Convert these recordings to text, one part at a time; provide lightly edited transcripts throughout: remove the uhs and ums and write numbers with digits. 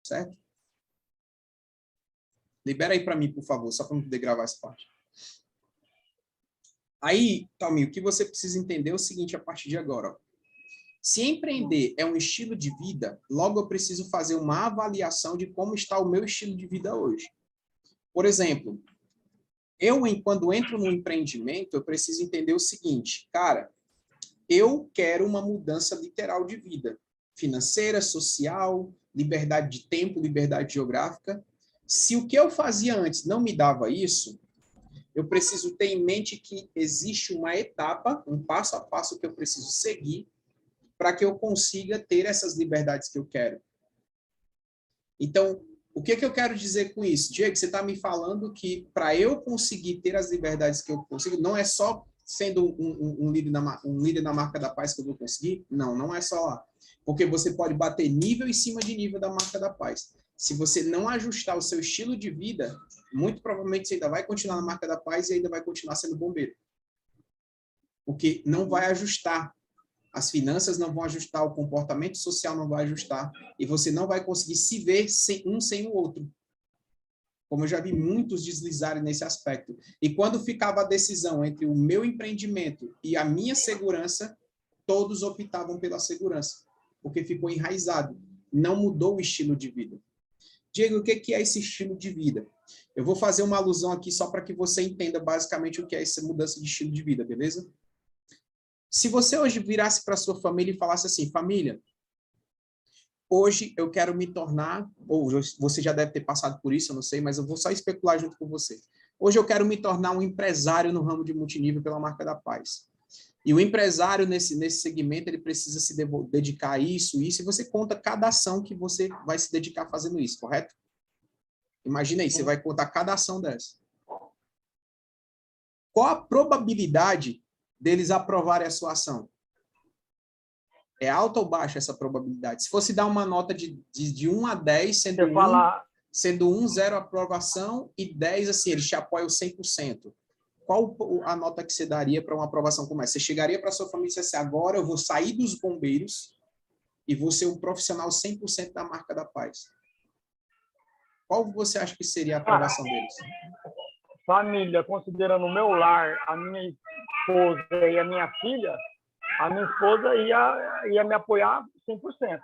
certo? Libera aí para mim, por favor, só para eu poder gravar essa parte. Aí, Thalminho, o que você precisa entender é o seguinte a partir de agora. Ó. Se empreender é um estilo de vida, logo eu preciso fazer uma avaliação de como está o meu estilo de vida hoje. Por exemplo, quando entro no empreendimento, eu preciso entender o seguinte, cara, eu quero uma mudança literal de vida, financeira, social, liberdade de tempo, liberdade geográfica. Se o que eu fazia antes não me dava isso, eu preciso ter em mente que existe uma etapa, um passo a passo que eu preciso seguir para que eu consiga ter essas liberdades que eu quero. Então, o que eu quero dizer com isso? Diego, você está me falando que para eu conseguir ter as liberdades que eu consigo, não é só sendo um líder na marca da paz que eu vou conseguir? Não, não é só lá. Porque você pode bater nível em cima de nível da marca da paz. Se você não ajustar o seu estilo de vida, muito provavelmente você ainda vai continuar na marca da paz e ainda vai continuar sendo bombeiro. Porque não vai ajustar. As finanças não vão ajustar, o comportamento social não vai ajustar, e você não vai conseguir se ver sem o outro. Como eu já vi muitos deslizarem nesse aspecto. E quando ficava a decisão entre o meu empreendimento e a minha segurança, todos optavam pela segurança, porque ficou enraizado. Não mudou o estilo de vida. Diego, o que é esse estilo de vida? Eu vou fazer uma alusão aqui só para que você entenda basicamente o que é essa mudança de estilo de vida, beleza? Se você hoje virasse para sua família e falasse assim, família, hoje eu quero me tornar, ou você já deve ter passado por isso, eu não sei, mas eu vou só especular junto com você. Hoje eu quero me tornar um empresário no ramo de multinível pela marca da paz. E o empresário nesse segmento, ele precisa se dedicar a isso, e você conta cada ação que você vai se dedicar fazendo isso, correto? Imagina aí, você vai contar cada ação dessa. Qual a probabilidade deles aprovarem a sua ação? É alta ou baixa essa probabilidade? Se fosse dar uma nota de 1 a 10, sendo 1, 0 aprovação e 10, assim, eles te apoiam 100%. Qual a nota que você daria para uma aprovação como essa? Você chegaria para sua família e disse assim, agora eu vou sair dos bombeiros e vou ser um profissional 100% da marca da paz. Qual você acha que seria a aprovação deles? Família, considerando o meu lar, a minha esposa e a minha filha, a minha esposa ia me apoiar 100%.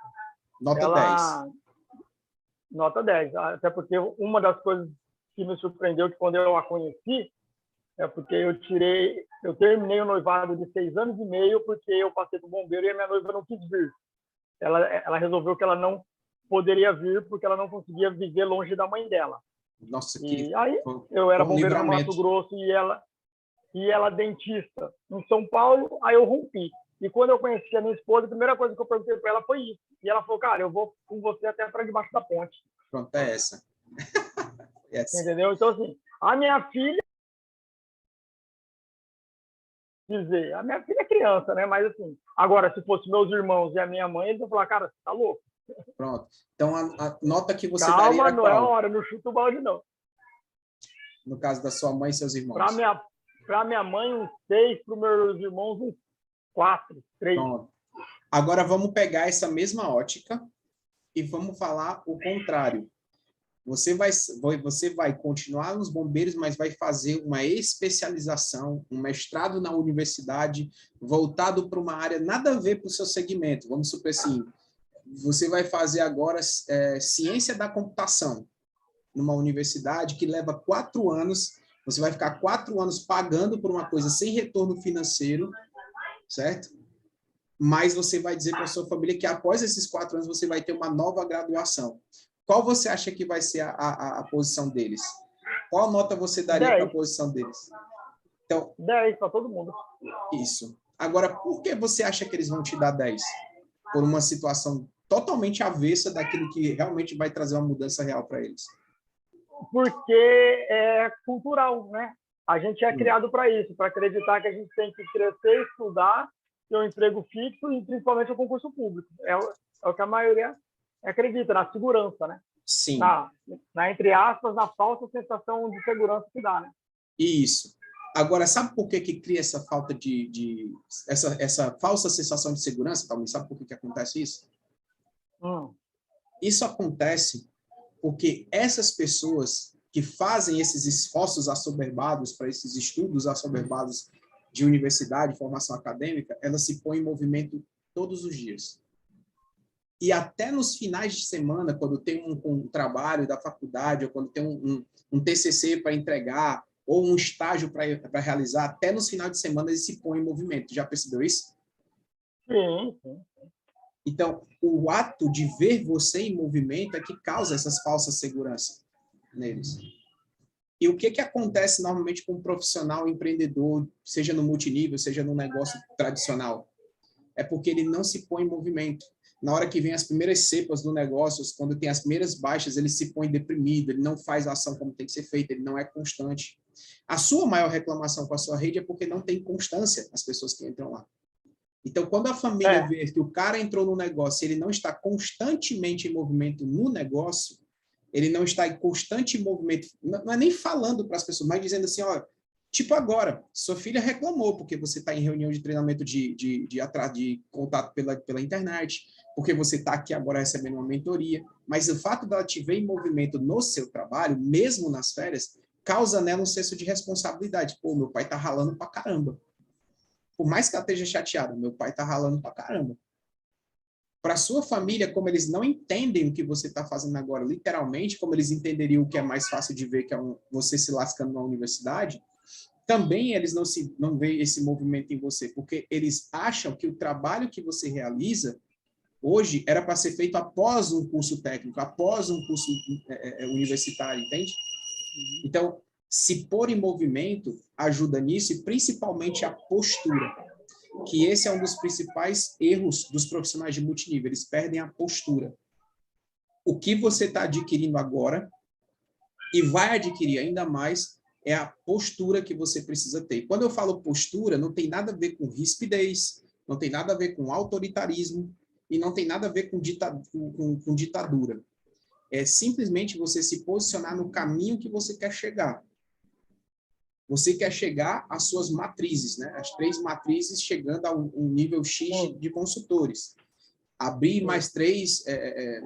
Nota 10. Nota 10. Até porque uma das coisas que me surpreendeu que quando eu a conheci, é porque eu terminei o noivado de 6 anos e meio porque eu passei para o bombeiro e a minha noiva não quis vir. Ela resolveu que ela não poderia vir porque ela não conseguia viver longe da mãe dela. Nossa, e aí eu era bombeiro no Mato Grosso e ela dentista em São Paulo, aí eu rompi. E quando eu conheci a minha esposa, a primeira coisa que eu perguntei para ela foi isso. E ela falou, cara, eu vou com você até para debaixo da ponte. Pronto, é essa. Entendeu? Então, assim, a minha filha é criança, né? Mas, assim, agora, se fosse meus irmãos e a minha mãe, eles iam falar, cara, você tá louco? Pronto. Então, a nota que você daria... Calma, não é a hora, não chuta o balde, não. No caso da sua mãe e seus irmãos? Para minha mãe, uns 6, para os meus irmãos, uns 4, 3. Pronto. Agora, vamos pegar essa mesma ótica e vamos falar o contrário. Você vai continuar nos bombeiros, mas vai fazer uma especialização, um mestrado na universidade, voltado para uma área nada a ver para o seu segmento. Vamos supor assim, você vai fazer agora ciência da computação numa universidade que leva 4 anos, você vai ficar 4 anos pagando por uma coisa sem retorno financeiro, certo? Mas você vai dizer para a sua família que após esses 4 anos você vai ter uma nova graduação. Qual você acha que vai ser a posição deles? Qual nota você daria para a posição deles? Então, 10 para todo mundo. Isso. Agora, por que você acha que eles vão te dar 10? Por uma situação totalmente avessa daquilo que realmente vai trazer uma mudança real para eles. Porque é cultural, né? A gente é criado para isso, para acreditar que a gente tem que crescer, estudar, ter um emprego fixo e principalmente o concurso público. É o que a maioria acredita, na segurança, né? Sim. Entre aspas, na falsa sensação de segurança que dá, né? Isso. Agora, sabe por que cria essa falta essa falsa sensação de segurança, Talmin? Sabe por que acontece isso? Isso acontece porque essas pessoas que fazem esses esforços assoberbados para esses estudos assoberbados de universidade, formação acadêmica, elas se põem em movimento todos os dias. E até nos finais de semana, quando tem um trabalho da faculdade, ou quando tem um TCC para entregar, ou um estágio para realizar, até nos finais de semana eles se põem em movimento. Já percebeu isso? Sim, sim. Então, o ato de ver você em movimento é que causa essas falsas seguranças neles. E o que acontece normalmente com um profissional empreendedor, seja no multinível, seja no negócio tradicional? É porque ele não se põe em movimento. Na hora que vem as primeiras cepas do negócio, quando tem as primeiras baixas, ele se põe deprimido, ele não faz a ação como tem que ser feita, ele não é constante. A sua maior reclamação com a sua rede é porque não tem constância as pessoas que entram lá. Então, quando a família vê que o cara entrou no negócio e ele não está constantemente em movimento no negócio, ele não está em constante movimento, não é nem falando para as pessoas, mas dizendo assim, ó, tipo agora, sua filha reclamou porque você está em reunião de treinamento de contato pela internet, porque você está aqui agora recebendo uma mentoria, mas o fato dela te ver em movimento no seu trabalho, mesmo nas férias, causa nela um senso de responsabilidade. Pô, meu pai está ralando pra caramba. Por mais que ela esteja chateada, meu pai está ralando pra caramba. Para sua família, como eles não entendem o que você está fazendo agora, literalmente, como eles entenderiam o que é mais fácil de ver, que é você se lascando na universidade, também eles não veem esse movimento em você, porque eles acham que o trabalho que você realiza hoje era para ser feito após um curso técnico, após um curso universitário, entende? Então, se pôr em movimento ajuda nisso, e principalmente a postura, que esse é um dos principais erros dos profissionais de multinível, eles perdem a postura. O que você está adquirindo agora e vai adquirir ainda mais é a postura que você precisa ter. Quando eu falo postura, não tem nada a ver com rispidez, não tem nada a ver com autoritarismo e não tem nada a ver com ditadura. É simplesmente você se posicionar no caminho que você quer chegar. Você quer chegar às suas matrizes, né? As 3 matrizes chegando a um nível X de consultores. Abrir mais 3,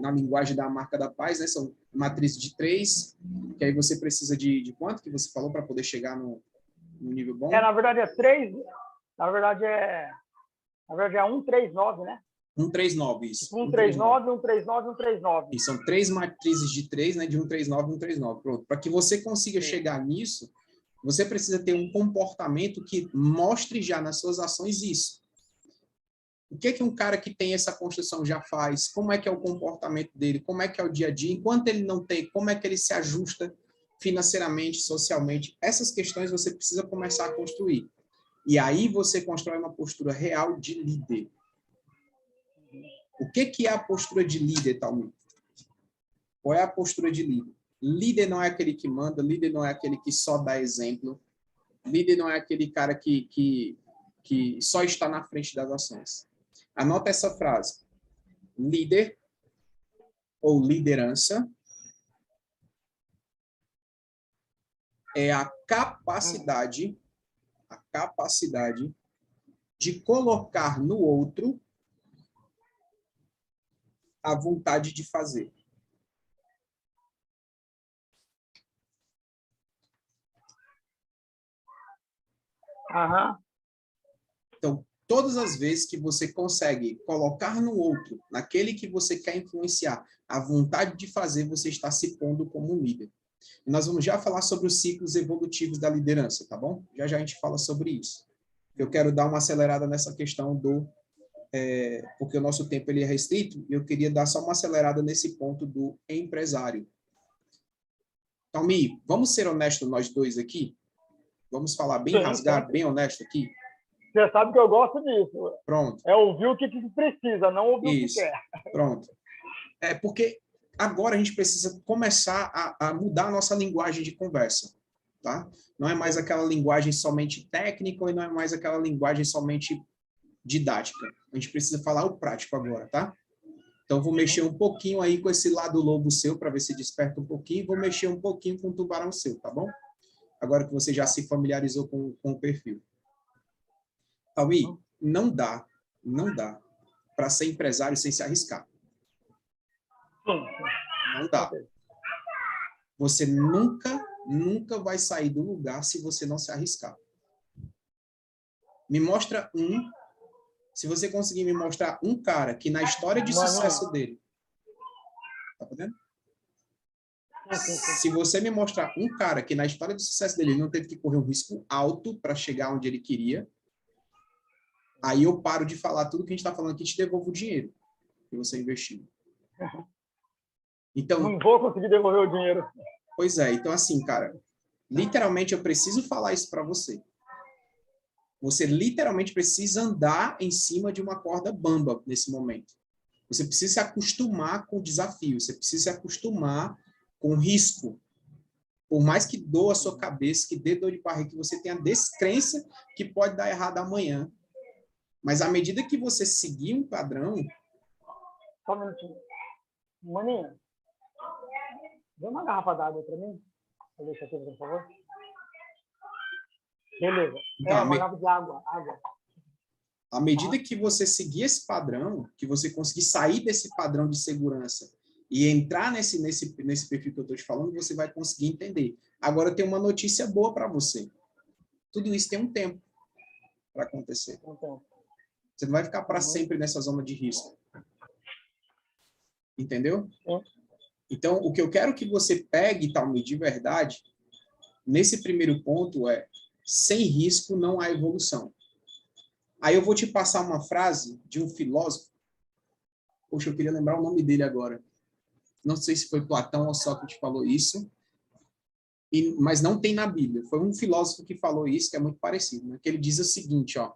na linguagem da marca da paz, né? São matrizes de 3, que aí você precisa de quanto que você falou para poder chegar no nível bom? Na verdade é 3, na verdade é 139, né? 139, isso. 139, 139, 139. E são 3 matrizes de 3, né? De 139 e 139. Pronto. Para que você consiga chegar nisso, você precisa ter um comportamento que mostre já nas suas ações isso. O que um cara que tem essa construção já faz? Como é que é o comportamento dele? Como é que é o dia a dia? Enquanto ele não tem, como é que ele se ajusta financeiramente, socialmente? Essas questões você precisa começar a construir. E aí você constrói uma postura real de líder. O que é a postura de líder, Talmir? Qual é a postura de líder? Líder não é aquele que manda, líder não é aquele que só dá exemplo, líder não é aquele cara que só está na frente das ações. Anota essa frase. Líder ou liderança é a capacidade de colocar no outro a vontade de fazer. Então, todas as vezes que você consegue colocar no outro, naquele que você quer influenciar, a vontade de fazer, você está se pondo como um líder. E nós vamos já falar sobre os ciclos evolutivos da liderança, tá bom? Já já a gente fala sobre isso. Eu quero dar uma acelerada nessa questão porque o nosso tempo ele é restrito, e eu queria dar só uma acelerada nesse ponto do empresário. Talmir, vamos ser honestos nós dois aqui? Vamos falar bem rasgado, bem honesto aqui? Você sabe que eu gosto disso. Pronto. É ouvir o que precisa, não ouvir isso. O que quer. Pronto. Porque agora a gente precisa começar a mudar a nossa linguagem de conversa, tá? Não é mais aquela linguagem somente técnica e não é mais aquela linguagem somente didática. A gente precisa falar o prático agora, tá? Então, vou mexer um pouquinho aí com esse lado lobo seu, para ver se desperta um pouquinho, vou mexer um pouquinho com o tubarão seu, tá bom? Agora que você já se familiarizou com o perfil. Talmir, não dá para ser empresário sem se arriscar. Não dá. Você nunca vai sair do lugar se você não se arriscar. Me mostra se você conseguir me mostrar um cara que na história de sucesso dele, tá podendo? Se você me mostrar um cara que na história de sucesso dele não teve que correr um risco alto para chegar onde ele queria, aí eu paro de falar tudo que a gente está falando aqui e te devolvo o dinheiro que você investiu. Então, não vou conseguir devolver o dinheiro. Pois é, então assim, cara, literalmente eu preciso falar isso para você. Você literalmente precisa andar em cima de uma corda bamba nesse momento. Você precisa se acostumar com o desafio, você precisa se acostumar com o risco. Por mais que doa a sua cabeça, que dê dor de barriga, que você tenha descrença que pode dar errado amanhã. Mas à medida que você seguir um padrão... Só um minutinho. Maninha, dê uma garrafa d'água para mim. Deixa aqui, por favor. Beleza. Então, uma garrafa de água. À medida que você seguir esse padrão, que você conseguir sair desse padrão de segurança e entrar nesse perfil que eu estou te falando, você vai conseguir entender. Agora, eu tenho uma notícia boa para você. Tudo isso tem um tempo para acontecer. Você não vai ficar para sempre nessa zona de risco. Entendeu? Então, o que eu quero que você pegue, Talmir, de verdade, nesse primeiro ponto é: sem risco não há evolução. Aí eu vou te passar uma frase de um filósofo. Poxa, eu queria lembrar o nome dele agora. Não sei se foi Platão ou Sócrates que falou isso, mas não tem na Bíblia. Foi um filósofo que falou isso, que é muito parecido, né? Que ele diz o seguinte, ó: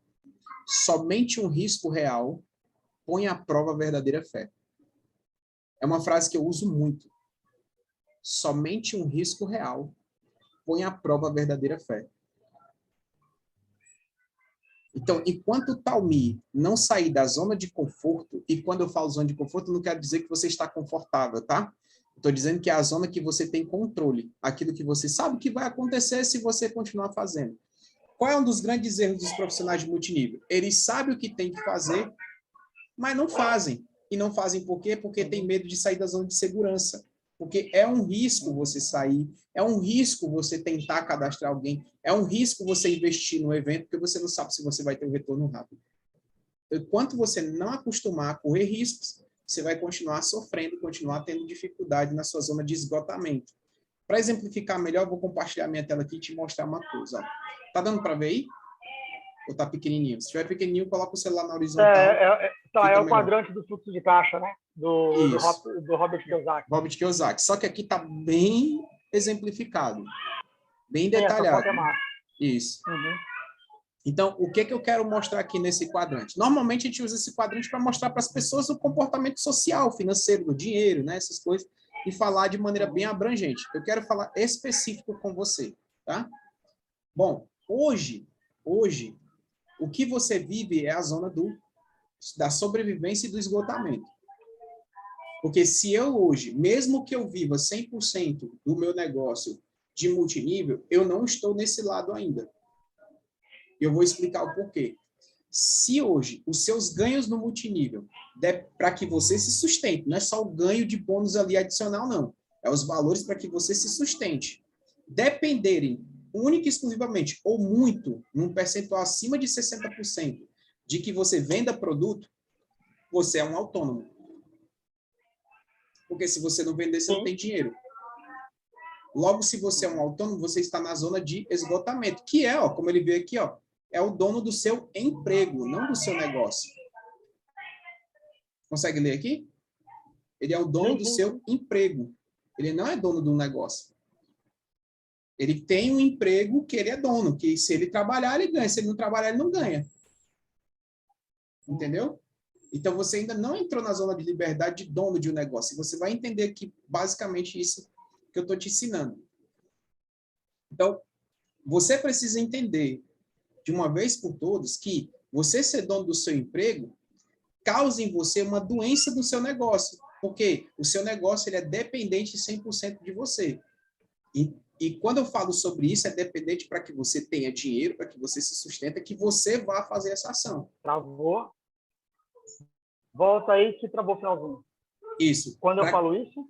somente um risco real põe à prova a verdadeira fé. É uma frase que eu uso muito. Somente um risco real põe à prova a verdadeira fé. Então, enquanto o Talmir não sair da zona de conforto, e quando eu falo zona de conforto, não quero dizer que você está confortável, tá? Estou dizendo que é a zona que você tem controle, aquilo que você sabe que vai acontecer se você continuar fazendo. Qual é um dos grandes erros dos profissionais de multinível? Eles sabem o que tem que fazer, mas não fazem. E não fazem por quê? Porque tem medo de sair da zona de segurança. Porque é um risco você sair, é um risco você tentar cadastrar alguém, é um risco você investir no evento, porque você não sabe se você vai ter um retorno rápido. Enquanto você não acostumar a correr riscos, você vai continuar sofrendo, continuar tendo dificuldade na sua zona de esgotamento. Para exemplificar melhor, eu vou compartilhar minha tela aqui e te mostrar uma coisa. Tá dando para ver aí? Ou tá pequenininho? Se estiver pequenininho, coloca o celular na horizontal. É o quadrante do fluxo de caixa, né? Do Robert Kiyosaki. Robert Kiyosaki. Só que aqui está bem exemplificado, bem detalhado. Essa foto é massa. Isso. Então, o que eu quero mostrar aqui nesse quadrante? Normalmente a gente usa esse quadrante para mostrar para as pessoas o comportamento social, financeiro, do dinheiro, né? Essas coisas, e falar de maneira bem abrangente. Eu quero falar específico com você, tá? Bom, hoje, o que você vive é a zona da sobrevivência e do esgotamento. Porque se eu hoje, mesmo que eu viva 100% do meu negócio de multinível, eu não estou nesse lado ainda. Eu vou explicar o porquê. Se hoje os seus ganhos no multinível, para que você se sustente, não é só o ganho de bônus ali adicional, não. É os valores para que você se sustente. Dependerem única e exclusivamente, ou muito, num percentual acima de 60%, de que você venda produto, você é um autônomo. Porque se você não vender, você não tem dinheiro. Logo, se você é um autônomo, você está na zona de esgotamento, que é, ó, como ele veio aqui, ó, é o dono do seu emprego, não do seu negócio. Consegue ler aqui? Ele é o dono do seu emprego. Ele não é dono do negócio. Ele tem um emprego que ele é dono, que se ele trabalhar, ele ganha. Se ele não trabalhar, ele não ganha. Entendeu? Então, você ainda não entrou na zona de liberdade de dono de um negócio. Você vai entender que, basicamente, isso que eu estou te ensinando. Então, você precisa entender, de uma vez por todas, que você ser dono do seu emprego causa em você uma doença do seu negócio. Porque o seu negócio ele é dependente 100% de você. E quando eu falo sobre isso, é dependente para que você tenha dinheiro, para que você se sustenta, que você vá fazer essa ação. Travou. Volta aí que travou o finalzinho. Isso. Quando eu falo isso?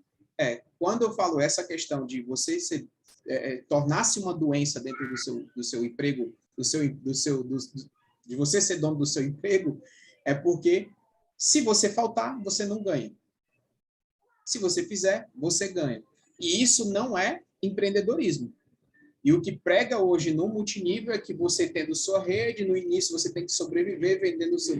Quando eu falo essa questão de você tornar-se uma doença dentro do seu emprego, de você ser dono do seu emprego, é porque se você faltar, você não ganha. Se você fizer, você ganha. E isso não é empreendedorismo. E o que prega hoje no multinível é que você tendo sua rede, no início você tem que sobreviver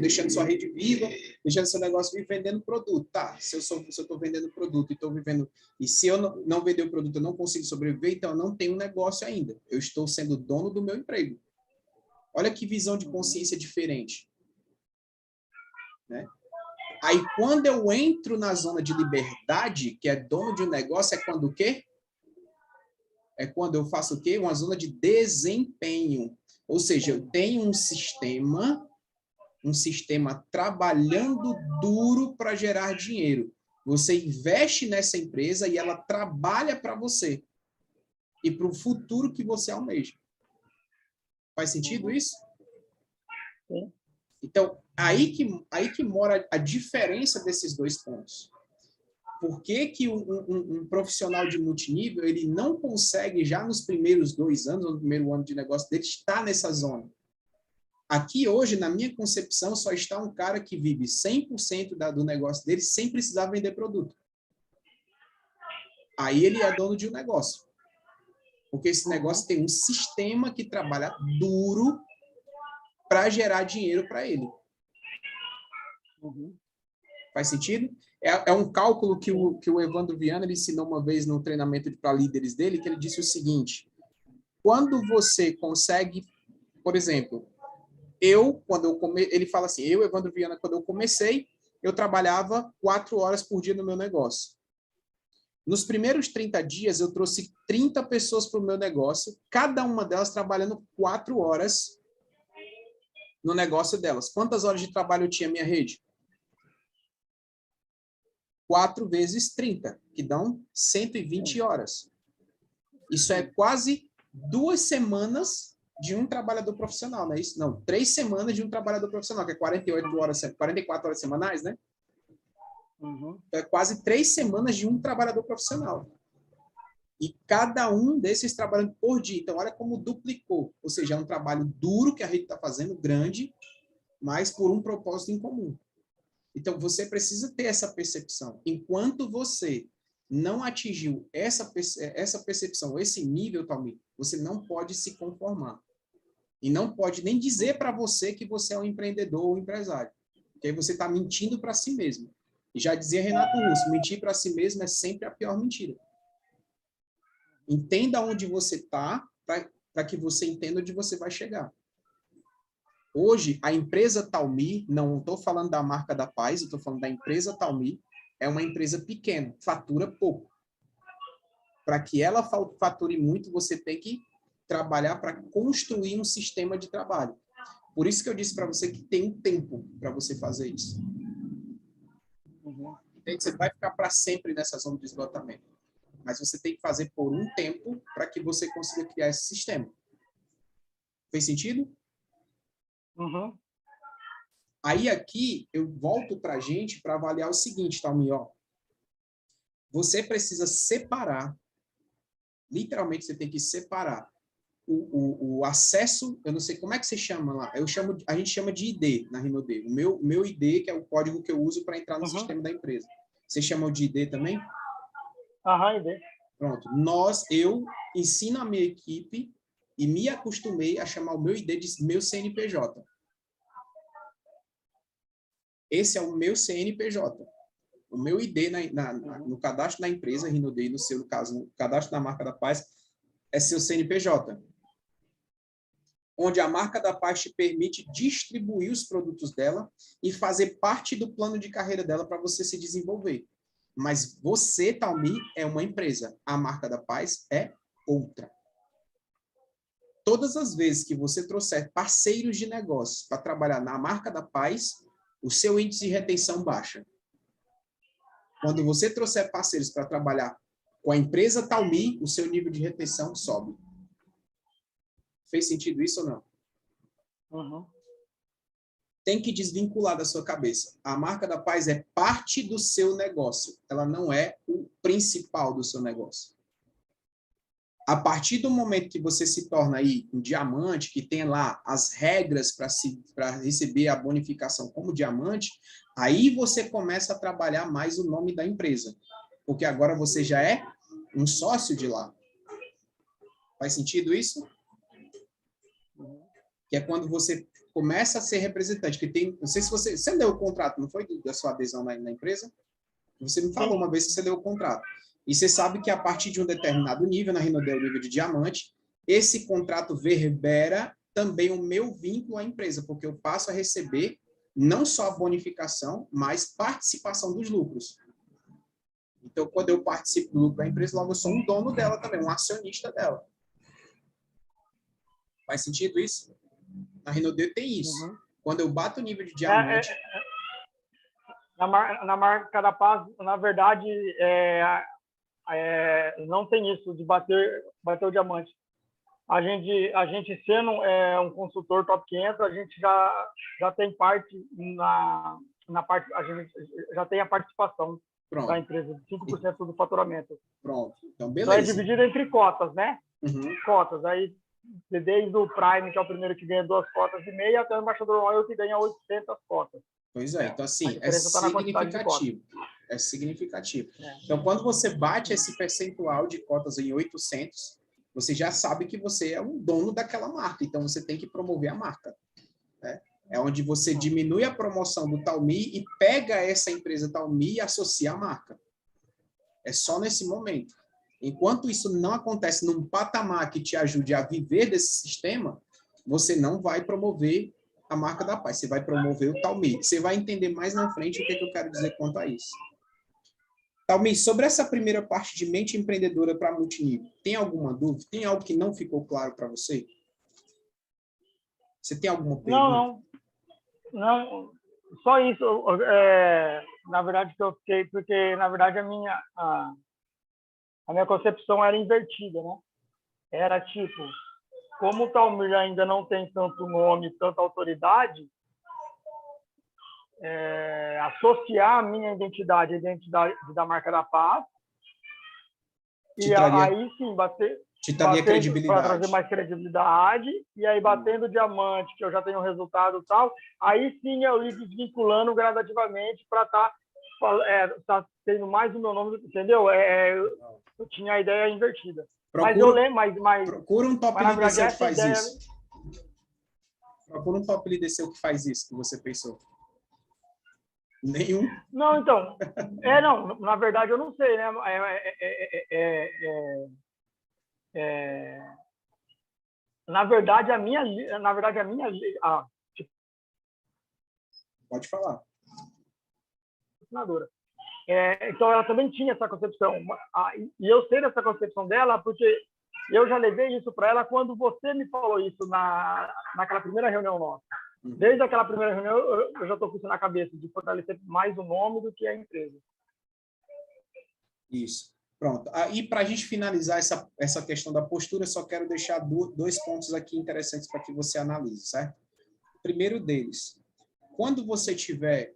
deixando sua rede viva, deixando seu negócio vivo, vendendo produto. Tá, se eu estou vendendo produto e estou vivendo, e se eu não vender o produto, eu não consigo sobreviver, então eu não tenho um negócio ainda. Eu estou sendo dono do meu emprego. Olha que visão de consciência diferente. Né? Aí, quando eu entro na zona de liberdade, que é dono de um negócio, é quando o quê? É quando eu faço o quê? Uma zona de desempenho. Ou seja, eu tenho um sistema trabalhando duro para gerar dinheiro. Você investe nessa empresa e ela trabalha para você e para o futuro que você almeja. Faz sentido isso? Sim. Então, aí que mora a diferença desses dois pontos. Por que um profissional de multinível ele não consegue, já nos primeiros 2 anos, ou no primeiro ano de negócio dele, estar nessa zona? Aqui, hoje, na minha concepção, só está um cara que vive 100% do negócio dele sem precisar vender produto. Aí ele é dono de um negócio. Porque esse negócio tem um sistema que trabalha duro para gerar dinheiro para ele. Faz sentido? É um cálculo que o Evandro Viana ele ensinou uma vez no treinamento para líderes dele, que ele disse o seguinte: quando você consegue, por exemplo, ele fala assim, Evandro Viana, quando eu comecei, eu trabalhava 4 horas por dia no meu negócio. Nos primeiros 30 dias, eu trouxe 30 pessoas para o meu negócio, cada uma delas trabalhando 4 horas no negócio delas. Quantas horas de trabalho eu tinha minha rede? 4 vezes 30, que dão 120 horas. Isso é quase 2 semanas de um trabalhador profissional, não é isso? Não, 3 semanas de um trabalhador profissional, que é 44 horas semanais, né? É quase 3 semanas de um trabalhador profissional. E cada um desses trabalhando por dia. Então, olha como duplicou. Ou seja, é um trabalho duro que a rede está fazendo, grande, mas por um propósito em comum. Então, você precisa ter essa percepção. Enquanto você não atingiu essa percepção, esse nível, Talmir, você não pode se conformar. E não pode nem dizer para você que você é um empreendedor ou um empresário. Porque aí você está mentindo para si mesmo. E já dizia Renato Russo, mentir para si mesmo é sempre a pior mentira. Entenda onde você está para que você entenda onde você vai chegar. Hoje, a empresa Talmir, não estou falando da marca da Paz, estou falando da empresa Talmir, é uma empresa pequena, fatura pouco. Para que ela fature muito, você tem que trabalhar para construir um sistema de trabalho. Por isso que eu disse para você que tem um tempo para você fazer isso. Entende? Você vai ficar para sempre nessa zona de esgotamento. Mas você tem que fazer por um tempo para que você consiga criar esse sistema. Fez sentido? Aí aqui eu volto para a gente para avaliar o seguinte, Talmir, ó. Você precisa separar, literalmente você tem que separar o acesso, eu não sei como é que você chama lá, a gente chama de ID na RinoD. O meu ID, que é o código que eu uso para entrar no sistema da empresa. Vocês chamam de ID também? ID. Pronto. Eu ensino a minha equipe e me acostumei a chamar o meu ID de meu CNPJ. Esse é o meu CNPJ. O meu ID no cadastro da empresa, RinoD, no caso, no cadastro da marca da Paz, é seu CNPJ. Onde a marca da Paz te permite distribuir os produtos dela e fazer parte do plano de carreira dela para você se desenvolver. Mas você, Talmir, é uma empresa. A marca da Paz é outra. Todas as vezes que você trouxer parceiros de negócios para trabalhar na marca da Paz, o seu índice de retenção baixa. Quando você trouxer parceiros para trabalhar com a empresa Talmir, o seu nível de retenção sobe. Fez sentido isso ou não? tem que desvincular da sua cabeça. A marca da paz é parte do seu negócio. Ela não é o principal do seu negócio. A partir do momento que você se torna aí um diamante, que tem lá as regras para receber a bonificação como diamante, aí você começa a trabalhar mais o nome da empresa. Porque agora você já é um sócio de lá. Faz sentido isso? Que é quando você começa a ser representante, que tem, não sei se você leu o contrato, não foi da sua adesão na empresa? Você me falou uma vez que você leu o contrato. E você sabe que a partir de um determinado nível, na Rinodel, nível de diamante, esse contrato verbera também o meu vínculo à empresa, porque eu passo a receber não só a bonificação, mas participação dos lucros. Então, quando eu participo do lucro da empresa, logo eu sou um dono dela também, um acionista dela. Faz sentido isso? Na Rinodel tem isso. Uhum. Quando eu bato o nível de diamante... Na marca da paz, na verdade, não tem isso de bater o diamante. A gente sendo um consultor top 500, a gente já tem parte na parte, a gente já tem a participação da empresa, de 5% do faturamento. Pronto, então beleza. Então é dividido entre cotas, né? Uhum. Cotas, aí desde o Prime, que é o primeiro que ganha 2,5 cotas, até o Embaixador Royal, que ganha 800 cotas. Pois é, então assim, é significativo. É significativo. Então, quando você bate esse percentual de cotas em 800, você já sabe que você é um dono daquela marca, então você tem que promover a marca. Né? É onde você diminui a promoção do Talmi e pega essa empresa Talmi e associa a marca. É só nesse momento. Enquanto isso não acontece num patamar que te ajude a viver desse sistema, você não vai promover a marca da paz, você vai promover o Talmi. Você vai entender mais na frente o que eu quero dizer quanto a isso. Talmi, sobre essa primeira parte de mente empreendedora para multinível, tem alguma dúvida? Tem algo que não ficou claro para você? Você tem alguma pergunta? Não, só isso. Na verdade, que eu fiquei, porque, na verdade, a minha concepção era invertida, né? Era tipo, como o Talmir ainda não tem tanto nome, tanta autoridade, associar a minha identidade à identidade da marca da paz, aí sim, te daria credibilidade. Para trazer mais credibilidade, e aí batendo diamante, que eu já tenho resultado e tal, aí sim eu ir desvinculando gradativamente para tá tendo mais o meu nome, entendeu? Eu tinha a ideia invertida. Mas eu lembro, procura um top leader seu que faz isso. Procura um top leader seu que faz isso, que você pensou. Nenhum? Não, então. Não, na verdade eu não sei, né? Na verdade, a minha. Pode falar. Então, ela também tinha essa concepção. E eu sei dessa concepção dela porque eu já levei isso para ela quando você me falou isso naquela primeira reunião nossa. Desde aquela primeira reunião, eu já estou com isso na cabeça, de fortalecer mais o nome do que a empresa. Isso. Pronto. E para a gente finalizar essa questão da postura, eu só quero deixar dois pontos aqui interessantes para que você analise, certo? O primeiro deles, quando você tiver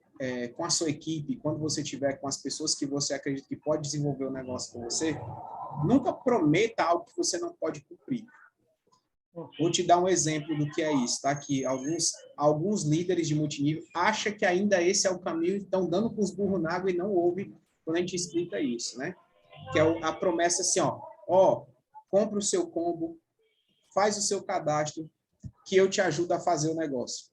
com a sua equipe, quando você tiver com as pessoas que você acredita que pode desenvolver o negócio com você, nunca prometa algo que você não pode cumprir. Vou te dar um exemplo do que é isso, tá? Que alguns líderes de multinível acham que ainda esse é o caminho, estão dando com os burros na água e não ouvem quando a gente explica isso, né? Que é a promessa assim, compra o seu combo, faz o seu cadastro, que eu te ajudo a fazer o negócio.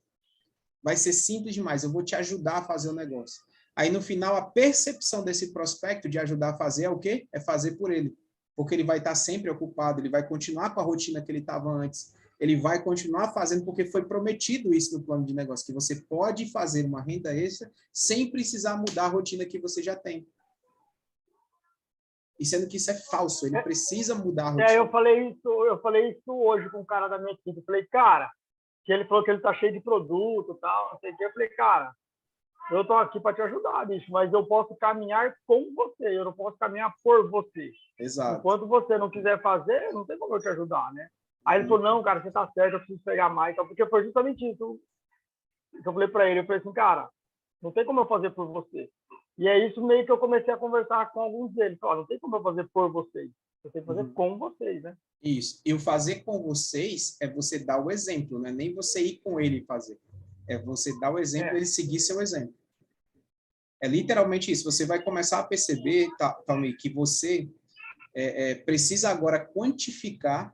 Vai ser simples demais, eu vou te ajudar a fazer o negócio. Aí, no final, a percepção desse prospecto de ajudar a fazer é o quê? É fazer por ele. Porque ele vai estar sempre ocupado, ele vai continuar com a rotina que ele estava antes, ele vai continuar fazendo, porque foi prometido isso no plano de negócio, que você pode fazer uma renda extra sem precisar mudar a rotina que você já tem. E sendo que isso é falso, ele precisa mudar a rotina. Eu falei isso hoje com um cara da minha equipe. Eu falei, cara, que ele falou que ele tá cheio de produto e tal, não sei o que. Eu falei, cara, eu tô aqui para te ajudar, bicho, mas eu posso caminhar com você, eu não posso caminhar por você. Exato. Enquanto você não quiser fazer, não tem como eu te ajudar, né? Aí ele falou, não, cara, você tá certo, eu preciso pegar mais, porque foi justamente isso. eu falei para ele, eu falei assim, cara, não tem como eu fazer por você. E é isso meio que eu comecei a conversar com alguns deles. Falei, não tem como eu fazer por vocês. Eu tenho que fazer com vocês, né? Isso. E o fazer com vocês é você dar o exemplo, não é nem você ir com ele fazer. É você dar o exemplo e ele seguir seu exemplo. É literalmente isso. Você vai começar a perceber, Talmir, que você precisa agora quantificar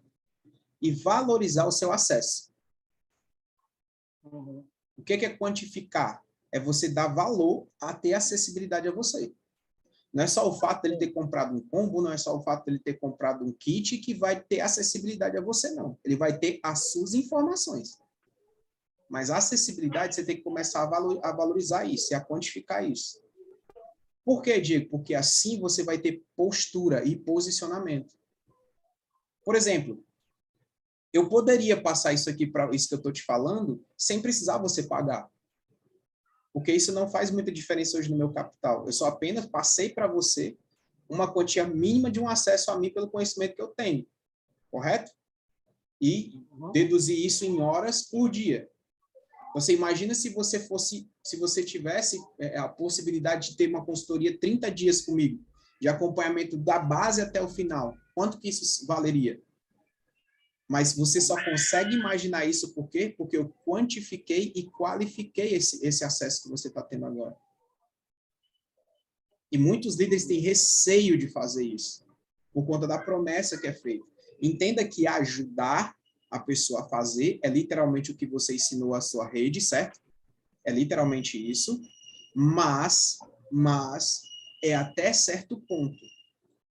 e valorizar o seu acesso. Uhum. O que é quantificar? É você dar valor a ter acessibilidade a você. Não é só o fato dele ter comprado um combo, não é só o fato dele ter comprado um kit que vai ter acessibilidade a você, não. Ele vai ter as suas informações. Mas a acessibilidade, você tem que começar a valorizar isso e a quantificar isso. Por quê, Diego? Porque assim você vai ter postura e posicionamento. Por exemplo, eu poderia passar isso aqui para isso que eu estou te falando sem precisar você pagar. Porque isso não faz muita diferença hoje no meu capital. Eu só apenas passei para você uma quantia mínima de um acesso a mim pelo conhecimento que eu tenho. Correto? E deduzir isso em horas por dia. Você imagina se você tivesse a possibilidade de ter uma consultoria 30 dias comigo, de acompanhamento da base até o final. Quanto que isso valeria? Mas você só consegue imaginar isso por quê? Porque eu quantifiquei e qualifiquei esse acesso que você está tendo agora. E muitos líderes têm receio de fazer isso, por conta da promessa que é feita. Entenda que ajudar a pessoa a fazer é literalmente o que você ensinou à sua rede, certo? É literalmente isso, mas é até certo ponto.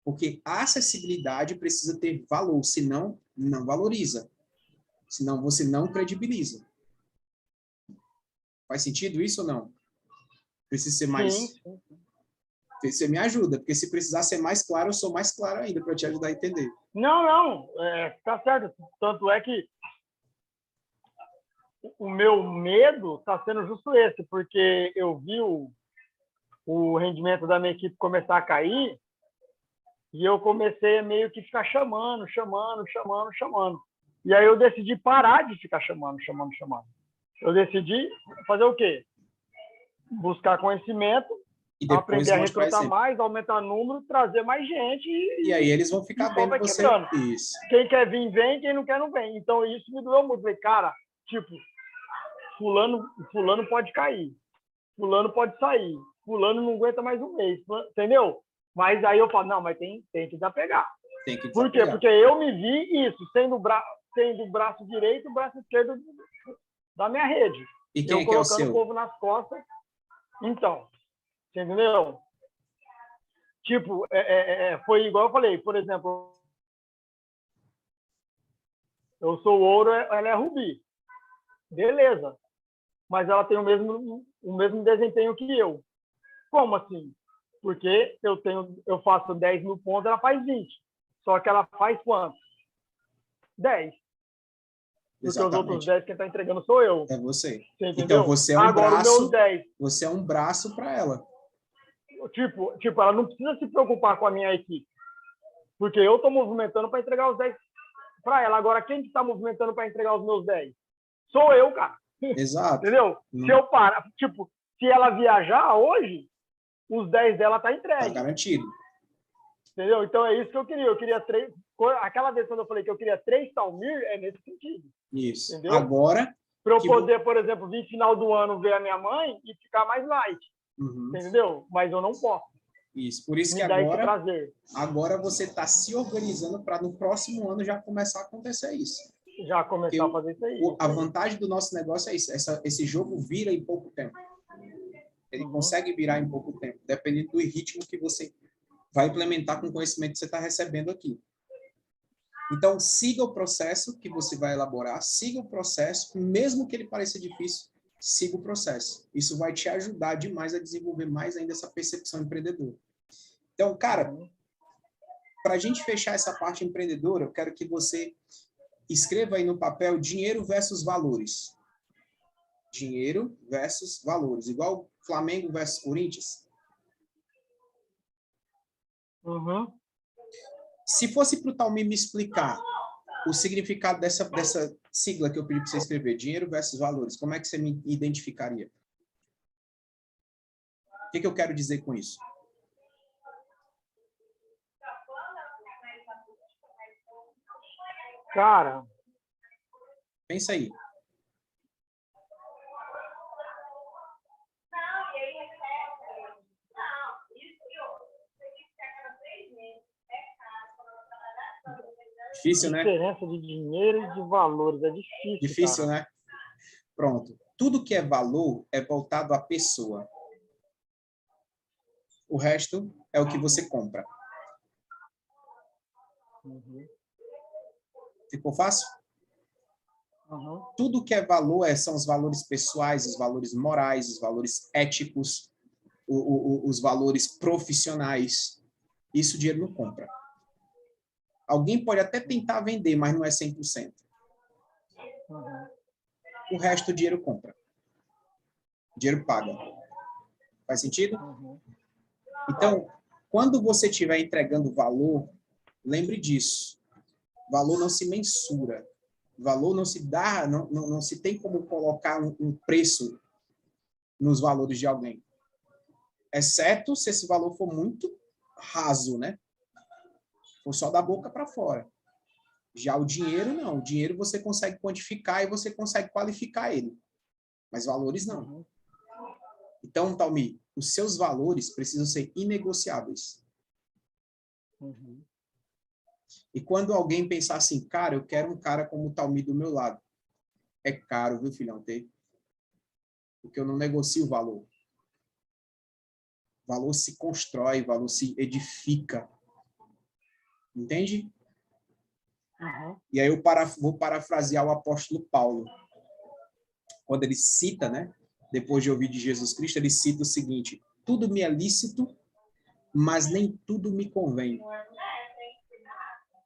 Porque a acessibilidade precisa ter valor, senão não valoriza. Senão você não credibiliza. Faz sentido isso ou não? Precisa ser mais... Sim. Você me ajuda, porque se precisar ser mais claro, eu sou mais claro ainda para te ajudar a entender. Não, tá certo. Tanto é que o meu medo está sendo justo esse, porque eu vi o rendimento da minha equipe começar a cair e eu comecei a meio que ficar chamando. E aí eu decidi parar de ficar chamando. Eu decidi fazer o quê? Buscar conhecimento, aprender a recrutar mais, aumentar o número, trazer mais gente. E aí eles vão ficar vendo vai você. Isso. Quem quer vir, vem. Quem não quer, não vem. Então isso me doeu muito. Falei, cara, tipo, fulano pode cair. Fulano pode sair. Fulano não aguenta mais um mês. Entendeu? Mas aí eu falo, não, mas tem que desapegar. Por quê? Porque eu me vi isso, sendo o braço direito e o braço esquerdo da minha rede. E quem eu colocando o povo nas costas. Então, você entendeu? Tipo, foi igual eu falei, por exemplo, eu sou ouro, ela é rubi. Beleza. Mas ela tem o mesmo desempenho que eu. Como assim? Porque eu faço 10 mil pontos, ela faz 20. Só que ela faz quanto? 10. Porque Exatamente. os outros 10 quem está entregando sou eu. É você. Então você é um agora, braço. Meus 10. Você é um braço para ela. Tipo, ela não precisa se preocupar com a minha equipe. Porque eu estou movimentando para entregar os 10 para ela. Agora, quem está movimentando para entregar os meus 10? Sou eu, cara. Exato. Entendeu? Se eu parar, tipo, se ela viajar hoje, os 10 dela tá entregue. Tá garantido. Entendeu? Então é isso que eu queria. Eu queria 3. Aquela vez quando eu falei que eu queria 3 Talmir, é nesse sentido. Isso. Entendeu? Agora. Para eu poder, por exemplo, vir final do ano ver a minha mãe e ficar mais light. Entendeu? Mas eu não posso. Isso. Por isso que agora você está se organizando para no próximo ano já começar a acontecer isso. Já começar a fazer isso aí. A vantagem do nosso negócio é isso. Esse jogo vira em pouco tempo. Ele consegue virar em pouco tempo, dependendo do ritmo que você vai implementar com o conhecimento que você está recebendo aqui. Então, siga o processo que você vai elaborar, siga o processo, mesmo que ele pareça difícil, siga o processo. Isso vai te ajudar demais a desenvolver mais ainda essa percepção empreendedora. Então, cara, para a gente fechar essa parte empreendedora, eu quero que você escreva aí no papel dinheiro versus valores. Dinheiro versus valores. Igual Flamengo versus Corinthians. Se fosse para o Talmir me explicar o significado dessa sigla que eu pedi para você escrever, dinheiro versus valores, como é que você me identificaria? O que eu quero dizer com isso? Cara, pensa aí. Difícil, né? Diferença de dinheiro e de valores é difícil. Difícil, cara. né? Pronto. Tudo que é valor é voltado à pessoa. O resto é o que você compra. Uhum. Ficou fácil? Uhum. Tudo que é valor são os valores pessoais, os valores morais, os valores éticos, os valores profissionais. Isso o dinheiro não compra. Alguém pode até tentar vender, mas não é 100%. Uhum. O resto o dinheiro compra. O dinheiro paga. Faz sentido? Uhum. Então, quando você estiver entregando valor, lembre disso. Valor não se mensura. Valor não se dá, não se tem como colocar um preço nos valores de alguém. Exceto se esse valor for muito raso, né? For só da boca para fora. Já o dinheiro, não. O dinheiro você consegue quantificar e você consegue qualificar ele. Mas valores, não. Uhum. Então, Talmi, os seus valores precisam ser inegociáveis. Uhum. E quando alguém pensar assim, cara, eu quero um cara como o Talmi do meu lado. É caro, viu, filhão, ter? Porque eu não negocio o valor. Valor se constrói, valor se edifica. Entende? Uhum. E aí eu vou parafrasear o apóstolo Paulo. Quando ele cita, né? Depois de ouvir de Jesus Cristo, ele cita o seguinte: tudo me é lícito, mas nem tudo me convém.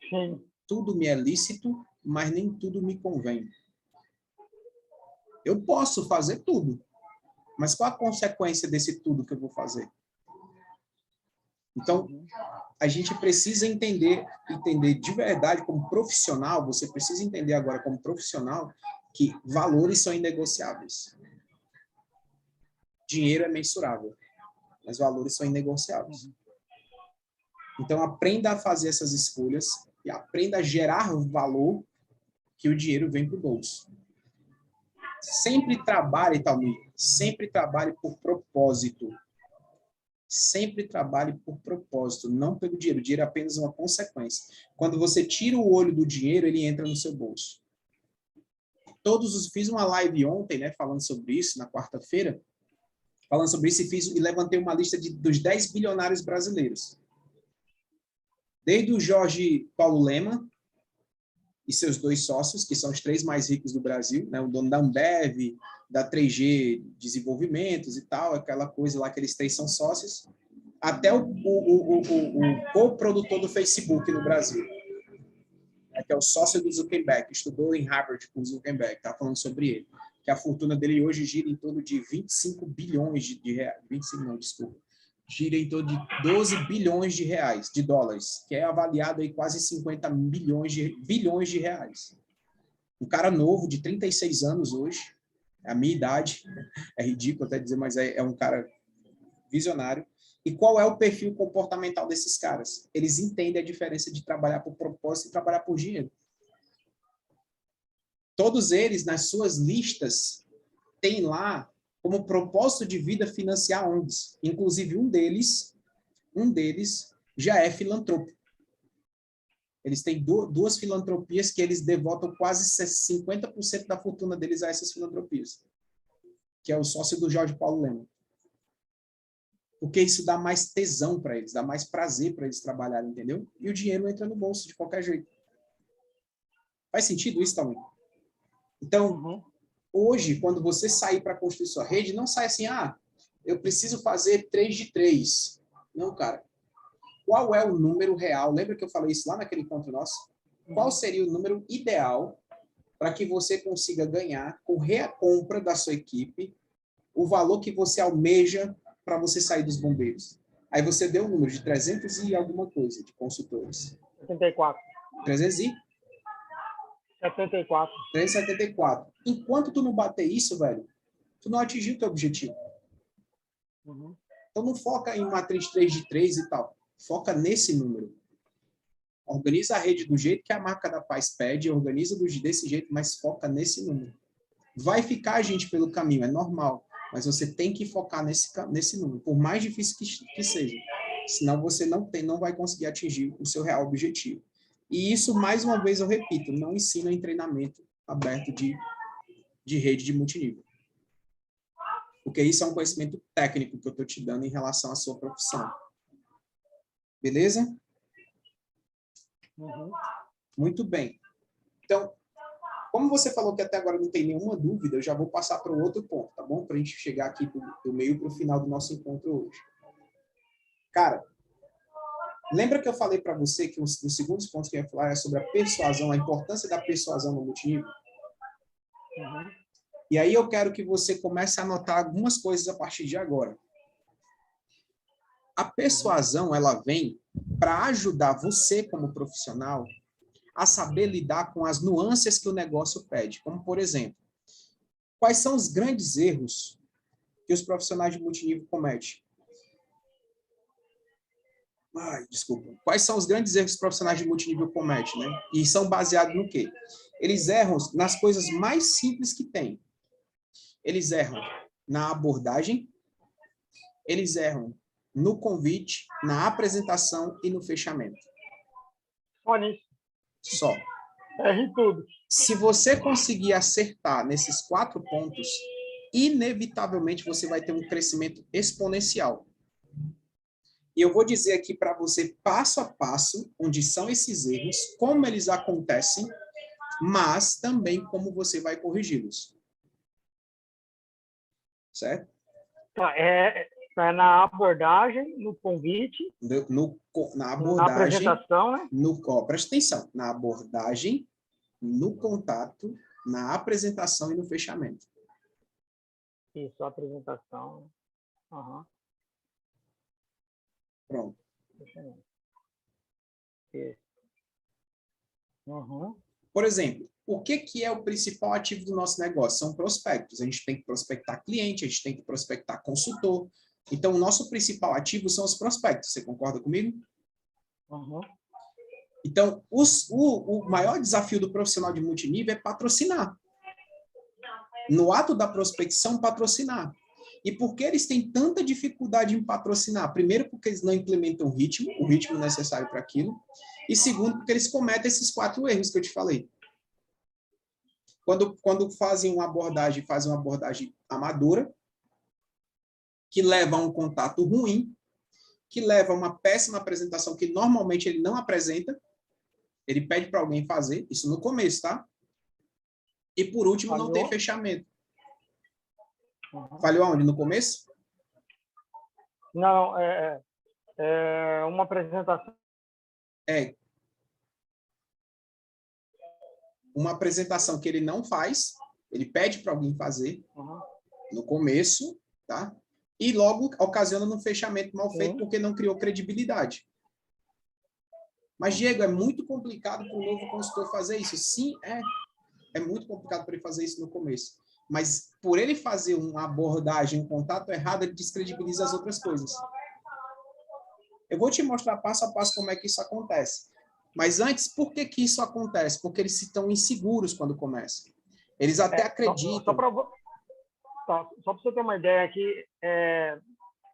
Sim. Tudo me é lícito, mas nem tudo me convém. Eu posso fazer tudo, mas qual a consequência desse tudo que eu vou fazer? Então, a gente precisa entender de verdade como profissional, você precisa entender agora como profissional que valores são inegociáveis. Dinheiro é mensurável, mas valores são inegociáveis. Então, aprenda a fazer essas escolhas e aprenda a gerar valor que o dinheiro vem para o bolso. Sempre trabalhe, Talmi, sempre trabalhe por propósito. Sempre trabalhe por propósito, não pelo dinheiro. O dinheiro é apenas uma consequência. Quando você tira o olho do dinheiro, ele entra no seu bolso. Fiz uma live ontem, né, falando sobre isso, na quarta-feira, falando sobre isso e levantei uma lista dos 10 bilionários brasileiros. Desde o Jorge Paulo Lemann e seus 2 sócios, que são os 3 mais ricos do Brasil, né, o dono da Ambev, da 3G Desenvolvimentos e tal, aquela coisa lá que eles 3 são sócios, até o co-produtor do Facebook no Brasil, que é o sócio do Zuckerberg, que estudou em Harvard com o Zuckerberg, está falando sobre ele, que a fortuna dele hoje gira em torno de 25 bilhões de reais, 25 não, desculpa, gira em torno de 12 bilhões de reais, de dólares, que é avaliado aí quase 50 bilhões de reais. Um cara novo, de 36 anos hoje, é a minha idade, é ridículo até dizer, mas é um cara visionário. E qual é o perfil comportamental desses caras? Eles entendem a diferença de trabalhar por propósito e trabalhar por dinheiro. Todos eles, nas suas listas, têm lá como propósito de vida financiar ONGs. Inclusive, um deles já é filantropo. Eles têm duas filantropias que eles devotam quase 50% da fortuna deles a essas filantropias, que é o sócio do Jorge Paulo Lemann. Porque isso dá mais tesão para eles, dá mais prazer para eles trabalharem, entendeu? E o dinheiro entra no bolso de qualquer jeito. Faz sentido isso também? Então, hoje, quando você sair para construir sua rede, não sai assim, eu preciso fazer 3 de 3. Não, cara. Qual é o número real? Lembra que eu falei isso lá naquele encontro nosso? Qual seria o número ideal para que você consiga ganhar com recompra da sua equipe o valor que você almeja para você sair dos bombeiros? Aí você deu um número de 300 e alguma coisa de consultores. 84. 300 e? 74. 3,74. Enquanto tu não bater isso, velho, tu não atingiu o teu objetivo. Uhum. Então não foca em matriz 3 de 3 e tal. Foca nesse número. Organiza a rede do jeito que a marca da paz pede, organiza desse jeito, mas foca nesse número. Vai ficar gente pelo caminho, é normal, mas você tem que focar nesse número, por mais difícil que seja. Senão você não vai conseguir atingir o seu real objetivo. E isso, mais uma vez, eu repito, não ensina em treinamento aberto de rede de multinível. Porque isso é um conhecimento técnico que eu estou te dando em relação à sua profissão. Beleza? Uhum. Muito bem. Então, como você falou que até agora não tem nenhuma dúvida, eu já vou passar para o outro ponto, tá bom? Para a gente chegar aqui do meio para o final do nosso encontro hoje. Cara, lembra que eu falei para você que um dos segundos pontos que eu ia falar é sobre a persuasão, a importância da persuasão no multinível? Uhum. E aí eu quero que você comece a anotar algumas coisas a partir de agora. A persuasão, ela vem para ajudar você como profissional a saber lidar com as nuances que o negócio pede. Como, por exemplo, quais são os grandes erros que os profissionais de multinível cometem? Desculpa. Quais são os grandes erros que os profissionais de multinível cometem, né? E são baseados no quê? Eles erram nas coisas mais simples que tem. Eles erram na abordagem, eles erram no convite, na apresentação e no fechamento. Só nisso. Só. Erra em tudo. Se você conseguir acertar nesses 4 pontos, inevitavelmente você vai ter um crescimento exponencial. E eu vou dizer aqui para você, passo a passo, onde são esses erros, como eles acontecem, mas também como você vai corrigi-los. Certo? Tá na abordagem, no convite, Na abordagem, na apresentação, né? Presta atenção, na abordagem, no contato, na apresentação e no fechamento. Isso, a apresentação. Uhum. Pronto. Fechamento. Isso. Uhum. Por exemplo, o que é o principal ativo do nosso negócio? São prospectos. A gente tem que prospectar cliente, a gente tem que prospectar consultor. Então, o nosso principal ativo são os prospectos. Você concorda comigo? Uhum. Então, o maior desafio do profissional de multinível é patrocinar. No ato da prospecção, patrocinar. E por que eles têm tanta dificuldade em patrocinar? Primeiro, porque eles não implementam o ritmo necessário para aquilo. E segundo, porque eles cometem esses 4 erros que eu te falei. Quando fazem uma abordagem amadora, que leva a um contato ruim, que leva a uma péssima apresentação que normalmente ele não apresenta, ele pede para alguém fazer, isso no começo, tá? E por último, não tem fechamento. Uhum. Falhou aonde? No começo? Não, é uma apresentação. Uma apresentação que ele não faz, ele pede para alguém fazer no começo, tá? E logo ocasiona um fechamento mal feito porque não criou credibilidade. Mas, Diego, é muito complicado para o novo consultor fazer isso. Sim, é muito complicado para ele fazer isso no começo. Mas por ele fazer uma abordagem, um contato errado, ele descredibiliza as outras coisas. Eu vou te mostrar passo a passo como é que isso acontece. Mas antes, por que isso acontece? Porque eles estão inseguros quando começam. Eles até acreditam. Só para você ter uma ideia aqui, para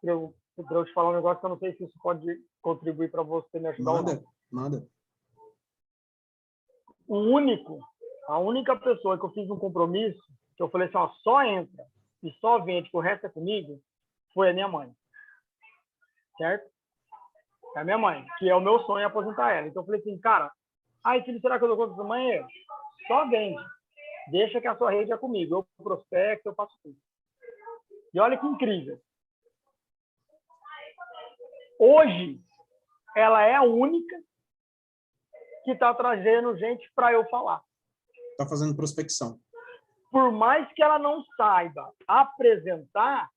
eu te falar um negócio que eu não sei se isso pode contribuir para você me ajudar ou não. Manda. A única pessoa que eu fiz um compromisso, que eu falei assim, ó, só entra e só vende, que o resto é comigo, foi a minha mãe. Certo? É a minha mãe, que é o meu sonho aposentar ela. Então eu falei assim, cara, filho, será que eu dou conta da mãe? Só vende. Deixa que a sua rede é comigo. Eu prospecto, eu faço tudo. E olha que incrível. Hoje, ela é a única que está trazendo gente para eu falar. Está fazendo prospecção. Por mais que ela não saiba apresentar,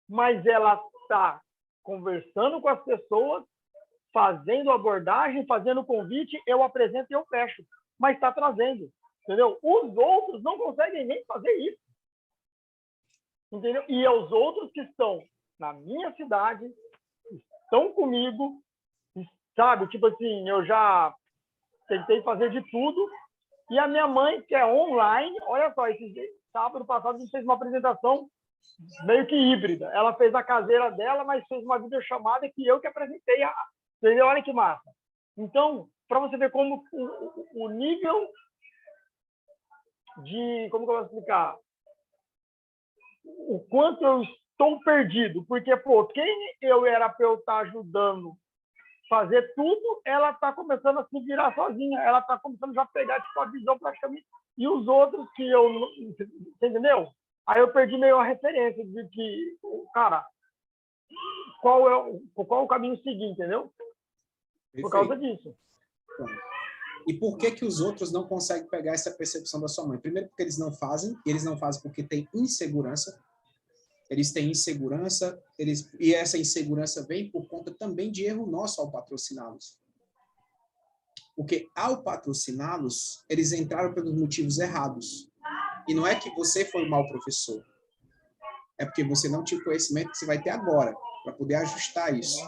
mas ela está conversando com as pessoas, fazendo abordagem, fazendo convite, eu apresento e eu fecho. Mas está trazendo. Entendeu? Os outros não conseguem nem fazer isso. Entendeu? E é os outros que estão na minha cidade, estão comigo, sabe? Tipo assim, eu já tentei fazer de tudo. E a minha mãe, que é online, olha só, esse sábado passado a gente fez uma apresentação meio que híbrida. Ela fez a caseira dela, mas fez uma videochamada que eu que apresentei. Entendeu? Olha que massa. Então, para você ver como o nível de... Como que eu vou explicar? O quanto eu estou perdido. Porque, pô, quem eu era para eu estar ajudando fazer tudo, ela está começando a se virar sozinha. Ela está começando já a pegar tipo, a visão praticamente. E os outros que eu... Você entendeu? Aí eu perdi meio a referência de que, cara, qual o caminho seguir, entendeu? Perfeito. Por causa disso. E por que os outros não conseguem pegar essa percepção da sua mãe? Primeiro, porque eles não fazem porque têm insegurança. Eles têm insegurança, e essa insegurança vem por conta também de erro nosso ao patrociná-los. Porque ao patrociná-los, eles entraram pelos motivos errados. E não é que você foi um mau professor. É porque você não tinha o conhecimento que você vai ter agora, para poder ajustar isso.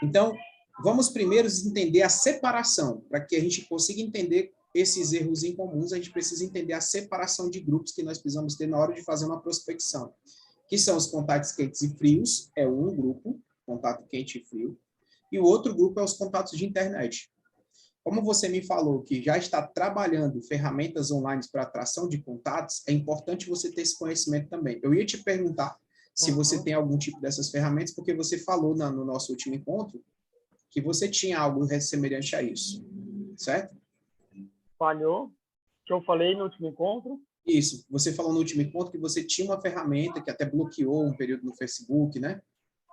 Então, vamos primeiro entender a separação. Para que a gente consiga entender esses erros incomuns, a gente precisa entender a separação de grupos que nós precisamos ter na hora de fazer uma prospecção. Que são os contatos quentes e frios, é um grupo, contato quente e frio, e o outro grupo é os contatos de internet. Como você me falou que já está trabalhando ferramentas online para atração de contatos, é importante você ter esse conhecimento também. Eu ia te perguntar se você tem algum tipo dessas ferramentas, porque você falou no nosso último encontro que você tinha algo semelhante a isso, certo? Falhou, que eu falei no último encontro. Isso, você falou no último encontro que você tinha uma ferramenta que até bloqueou um período no Facebook, né?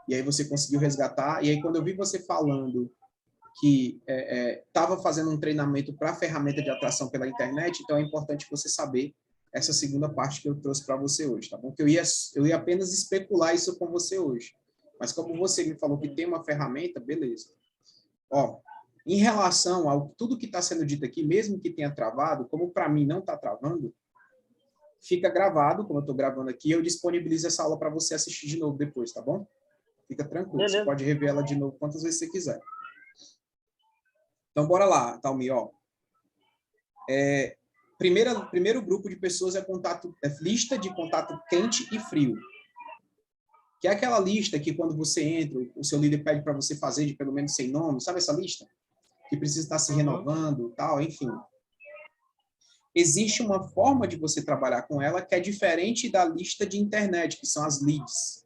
E aí você conseguiu resgatar. E aí quando eu vi você falando que estava fazendo um treinamento para a ferramenta de atração pela internet, então é importante você saber essa segunda parte que eu trouxe para você hoje, tá bom? Que eu ia apenas especular isso com você hoje. Mas como você me falou que tem uma ferramenta, beleza. Ó, em relação a tudo que está sendo dito aqui, mesmo que tenha travado, como para mim não está travando, fica gravado, como eu estou gravando aqui, eu disponibilizo essa aula para você assistir de novo depois, tá bom? Fica tranquilo, beleza. Você pode rever ela de novo quantas vezes você quiser. Então, bora lá, Talmi, ó. Primeiro grupo de pessoas é lista de contato quente e frio. Que é aquela lista que quando você entra, o seu líder pede para você fazer de pelo menos 100 nomes, sabe essa lista? Que precisa estar se renovando, tal, enfim. Existe uma forma de você trabalhar com ela que é diferente da lista de internet, que são as leads.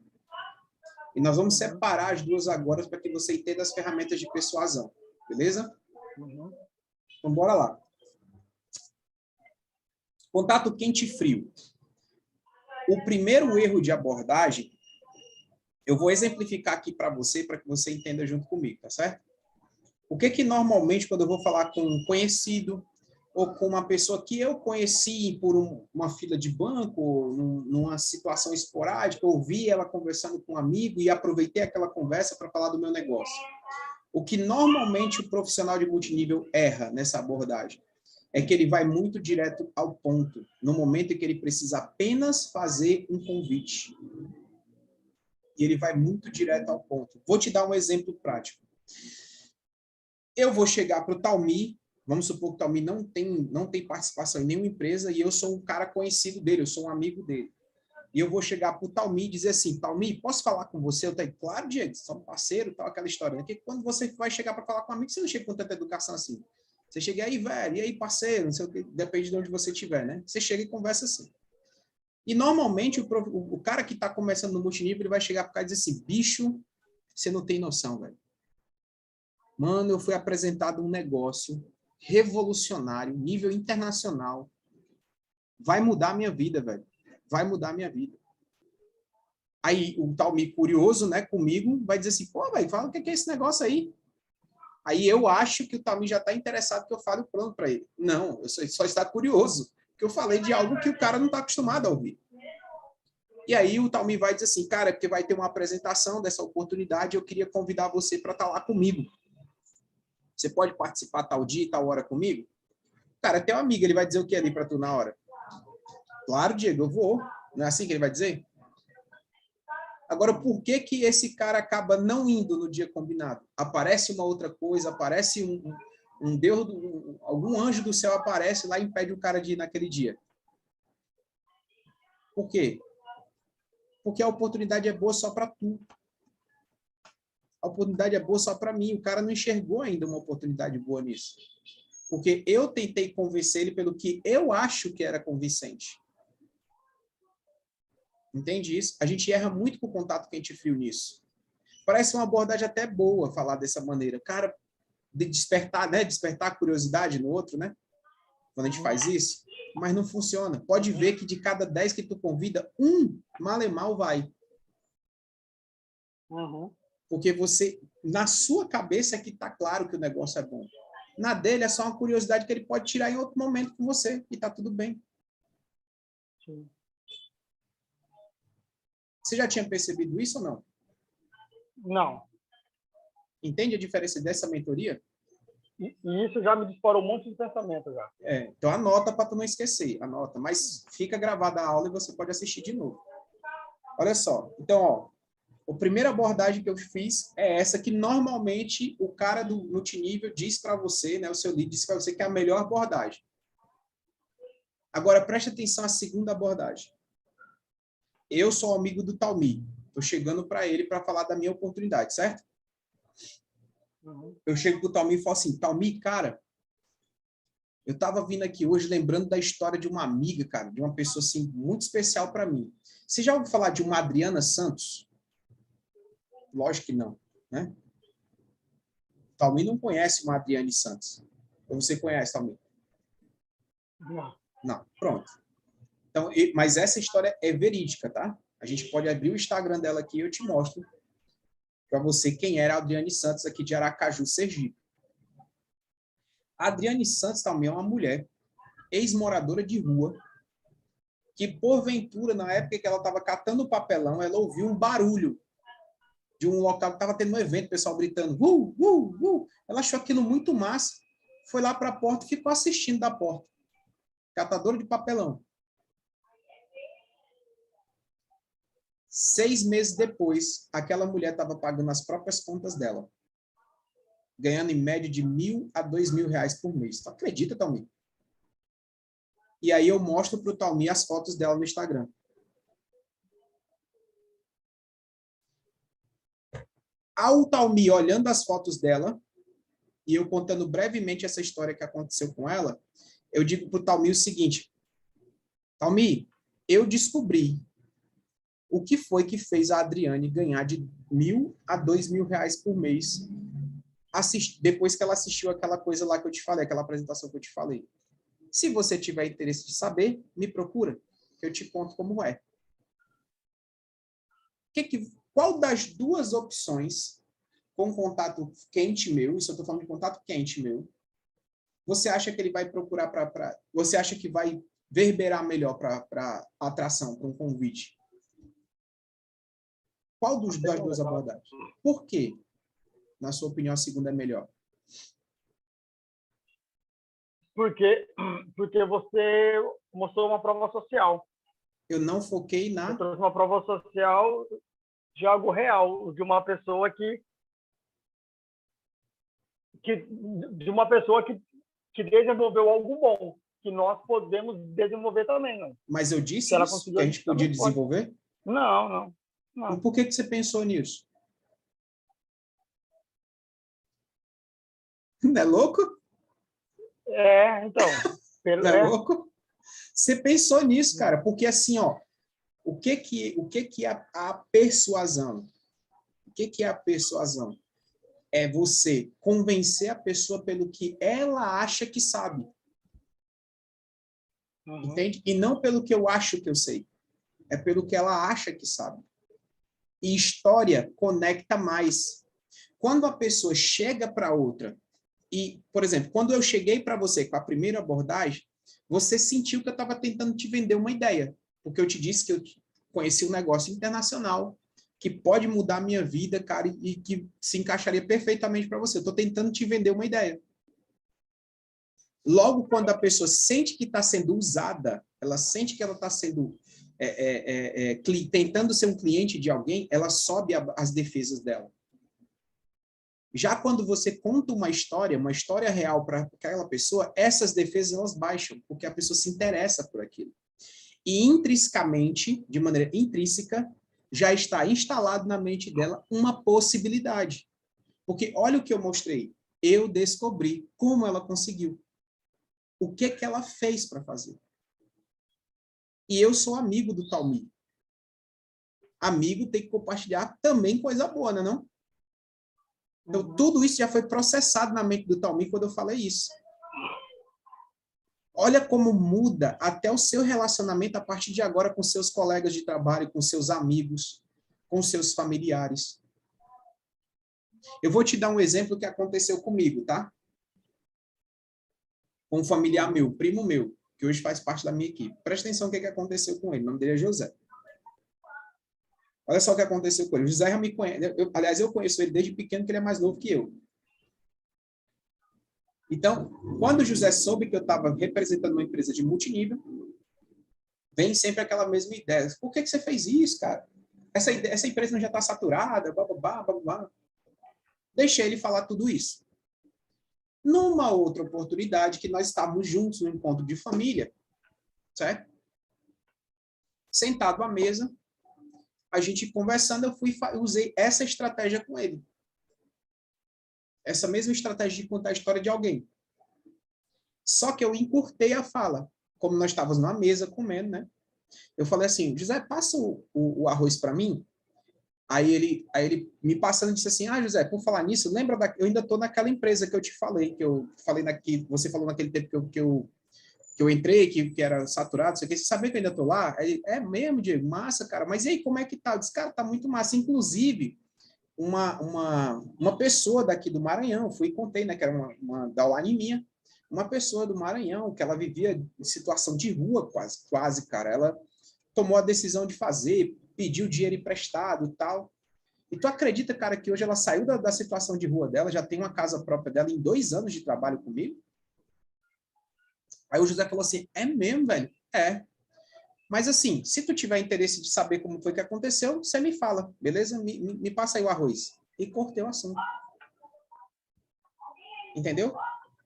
E nós vamos separar as duas agora para que você entenda as ferramentas de persuasão, beleza? Então, bora lá. Contato quente e frio. O primeiro erro de abordagem, eu vou exemplificar aqui para você que entenda junto comigo, tá certo? O que normalmente, quando eu vou falar com um conhecido, ou com uma pessoa que eu conheci por uma fila de banco, numa situação esporádica, eu ouvi ela conversando com um amigo e aproveitei aquela conversa para falar do meu negócio. O que normalmente o profissional de multinível erra nessa abordagem é que ele vai muito direto ao ponto, no momento em que ele precisa apenas fazer um convite. E ele vai muito direto ao ponto. Vou te dar um exemplo prático. Eu vou chegar para o Talmi, vamos supor que o Talmi não tem participação em nenhuma empresa e eu sou um cara conhecido dele, eu sou um amigo dele. E eu vou chegar para o Talmi e dizer assim, Talmi, posso falar com você? Eu tenho, claro, Diego, somos parceiro, tal, aquela história. Porque quando você vai chegar para falar com um amigo, você não chega com tanta educação assim. Você chega aí, velho, e aí, parceiro, não sei o que, depende de onde você estiver, né? Você chega e conversa assim. E normalmente o cara que está começando no multinível, ele vai chegar para cá e dizer assim, bicho, você não tem noção, velho. Mano, eu fui apresentado um negócio revolucionário, nível internacional. Vai mudar a minha vida, velho. Vai mudar a minha vida. Aí o Talmi curioso, né, comigo, vai dizer assim, pô, velho, fala o que é esse negócio aí. Aí eu acho que o Talmi já está interessado que eu fale o plano para ele. Não, eu só está curioso, porque eu falei de algo que o cara não está acostumado a ouvir. E aí o Talmi vai dizer assim, cara, porque vai ter uma apresentação dessa oportunidade, eu queria convidar você para estar lá comigo. Você pode participar tal dia e tal hora comigo? cara é teu amigo, ele vai dizer o que ali para tu na hora? Claro, Diego, eu vou. Não é assim que ele vai dizer? Agora, por que que esse cara acaba não indo no dia combinado? Aparece uma outra coisa, aparece um Deus, algum anjo do céu aparece lá e impede o cara de ir naquele dia. Por quê? Porque a oportunidade é boa só para tu. A oportunidade é boa só para mim. O cara não enxergou ainda uma oportunidade boa nisso. Porque eu tentei convencer ele pelo que eu acho que era convincente. Entende isso? A gente erra muito com o contato quente e frio nisso. Parece uma abordagem até boa falar dessa maneira. Cara, de despertar, né? Despertar a curiosidade no outro, né? Quando a gente faz isso. Mas não funciona. Pode ver que de cada 10 que tu convida, mal e mal vai. Porque você, na sua cabeça é que tá claro que o negócio é bom. Na dele é só uma curiosidade que ele pode tirar em outro momento com você e tá tudo bem. Sim. Você já tinha percebido isso ou não? Não. Entende a diferença dessa mentoria? E isso já me disparou um monte de pensamento já. Então anota para tu não esquecer, anota. Mas fica gravada a aula e você pode assistir de novo. Olha só. Então, ó, a primeira abordagem que eu fiz é essa que normalmente o cara do multinível diz para você, né, o seu líder diz para você que é a melhor abordagem. Agora preste atenção à segunda abordagem. Eu sou amigo do Talmi. Estou chegando para ele para falar da minha oportunidade, certo? Eu chego para o Talmi e falo assim, Talmi, cara, eu estava vindo aqui hoje lembrando da história de uma amiga, cara, de uma pessoa assim muito especial para mim. Você já ouviu falar de uma Adriana Santos? Lógico que não, né? Talmi não conhece uma Adriane Santos. Ou você conhece, Talmi? Não. Não, pronto. Então, mas essa história é verídica, tá? A gente pode abrir o Instagram dela aqui e eu te mostro para você quem era a Adriane Santos aqui de Aracaju, Sergipe. A Adriane Santos também é uma mulher, ex-moradora de rua, que porventura, na época que ela estava catando o papelão, ela ouviu um barulho de um local que estava tendo um evento, o pessoal gritando, Ela achou aquilo muito massa, foi lá para a porta e ficou assistindo da porta. Catadora de papelão. 6 meses depois, aquela mulher estava pagando as próprias contas dela, ganhando em média de R$ 1.000 a R$ 2.000 por mês. Tu acredita, Talmi? E aí eu mostro para o Talmi as fotos dela no Instagram. Ao Talmi olhando as fotos dela, e eu contando brevemente essa história que aconteceu com ela, eu digo para o Talmi o seguinte, Talmi, eu descobri o que foi que fez a Adriane ganhar de R$ 1.000 a R$ 2.000 por mês depois que ela assistiu aquela coisa lá que eu te falei, aquela apresentação que eu te falei. Se você tiver interesse de saber, me procura, que eu te conto como é. Qual das duas opções, com contato quente meu, isso eu estou falando de contato quente meu, você acha que ele vai procurar você acha que vai verberar melhor para atração, para um convite? Qual das duas abordagens? Por quê? Na sua opinião, a segunda é melhor? Porque você mostrou uma prova social. Eu não foquei na... Eu trouxe uma prova social de algo real, de uma pessoa que desenvolveu algo bom, que nós podemos desenvolver também. Não? Mas eu disse isso, que a gente podia desenvolver? Não. E por que você pensou nisso? Não é louco? Então. Não é louco? Você pensou nisso, cara, porque assim, ó, o que é a persuasão? O que é a persuasão? É você convencer a pessoa pelo que ela acha que sabe. Entende? E não pelo que eu acho que eu sei. É pelo que ela acha que sabe. E história conecta mais. Quando a pessoa chega para outra e, por exemplo, quando eu cheguei para você com a primeira abordagem, você sentiu que eu estava tentando te vender uma ideia, porque eu te disse que eu conheci um negócio internacional que pode mudar a minha vida, cara, e que se encaixaria perfeitamente para você. Eu estou tentando te vender uma ideia. Logo, quando a pessoa sente que está sendo usada, ela sente que ela está sendo tentando ser um cliente de alguém, ela sobe as defesas dela. Já quando você conta uma história real para aquela pessoa, essas defesas elas baixam, porque a pessoa se interessa por aquilo. E intrinsecamente, de maneira intrínseca, já está instalado na mente dela uma possibilidade. Porque olha o que eu mostrei. Eu descobri como ela conseguiu. O que que ela fez para fazer. E eu sou amigo do Talmir. Amigo tem que compartilhar também coisa boa, não é não? Então, tudo isso já foi processado na mente do Talmir quando eu falei isso. Olha como muda até o seu relacionamento a partir de agora com seus colegas de trabalho, com seus amigos, com seus familiares. Eu vou te dar um exemplo que aconteceu comigo, tá? Com um familiar meu, primo meu, que hoje faz parte da minha equipe. Presta atenção no que aconteceu com ele. O nome dele é José. Olha só o que aconteceu com ele. O José já me conhece. Aliás, eu conheço ele desde pequeno, que ele é mais novo que eu. Então, quando o José soube que eu estava representando uma empresa de multinível, vem sempre aquela mesma ideia. Por que você fez isso, cara? Essa empresa não já está saturada? Blá, blá, blá, blá. Deixei ele falar tudo isso. Numa outra oportunidade, que nós estávamos juntos no encontro de família, certo? Sentado à mesa, a gente conversando, eu usei essa estratégia com ele. Essa mesma estratégia de contar a história de alguém. Só que eu encurtei a fala. Como nós estávamos numa mesa comendo, né? Eu falei assim, José, passa o arroz para mim. Aí ele me passando disse assim, José, por falar nisso, lembra eu ainda estou naquela empresa que eu te falei, que eu falei você falou naquele tempo que eu entrei, que era saturado, você sabia que eu ainda estou lá? Aí, é mesmo, Diego? Massa, cara. Mas e aí, como é que tá? Eu disse, cara, tá muito massa. Inclusive, uma pessoa daqui do Maranhão, fui e contei, né, que era uma da online minha, uma pessoa do Maranhão, que ela vivia em situação de rua quase, cara. Ela tomou a decisão de fazer, pediu dinheiro emprestado e tal. E tu acredita, cara, que hoje ela saiu da situação de rua dela, já tem uma casa própria dela em 2 anos de trabalho comigo? Aí o José falou assim, é mesmo, velho? É. Mas assim, se tu tiver interesse de saber como foi que aconteceu, você me fala, beleza? Me passa aí o arroz. E cortei o assunto. Entendeu?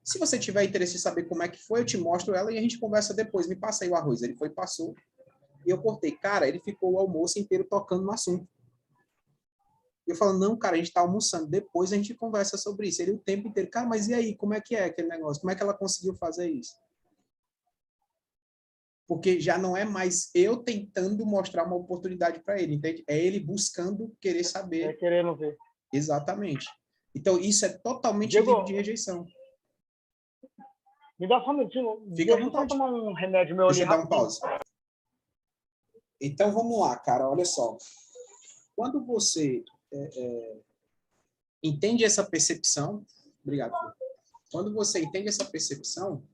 Se você tiver interesse em saber como é que foi, eu te mostro ela e a gente conversa depois. Me passa aí o arroz. Ele foi, passou. E eu cortei. Cara, ele ficou o almoço inteiro tocando no assunto. E eu falo, não, cara, a gente tá almoçando. Depois a gente conversa sobre isso. Ele o tempo inteiro, cara, mas e aí? Como é que é aquele negócio? Como é que ela conseguiu fazer isso? Porque já não é mais eu tentando mostrar uma oportunidade para ele, entende? É ele buscando querer saber. É querendo ver. Exatamente. Então, isso é totalmente Diego, livre de rejeição. me dá só um minutinho. Fica à Deixa eu só vontade. tomar um remédio meu Deixa ali eu dar um rapidinho. pause. Então, vamos lá, cara. Olha só. Quando você entende essa percepção... Obrigado, filho. Quando você entende essa percepção,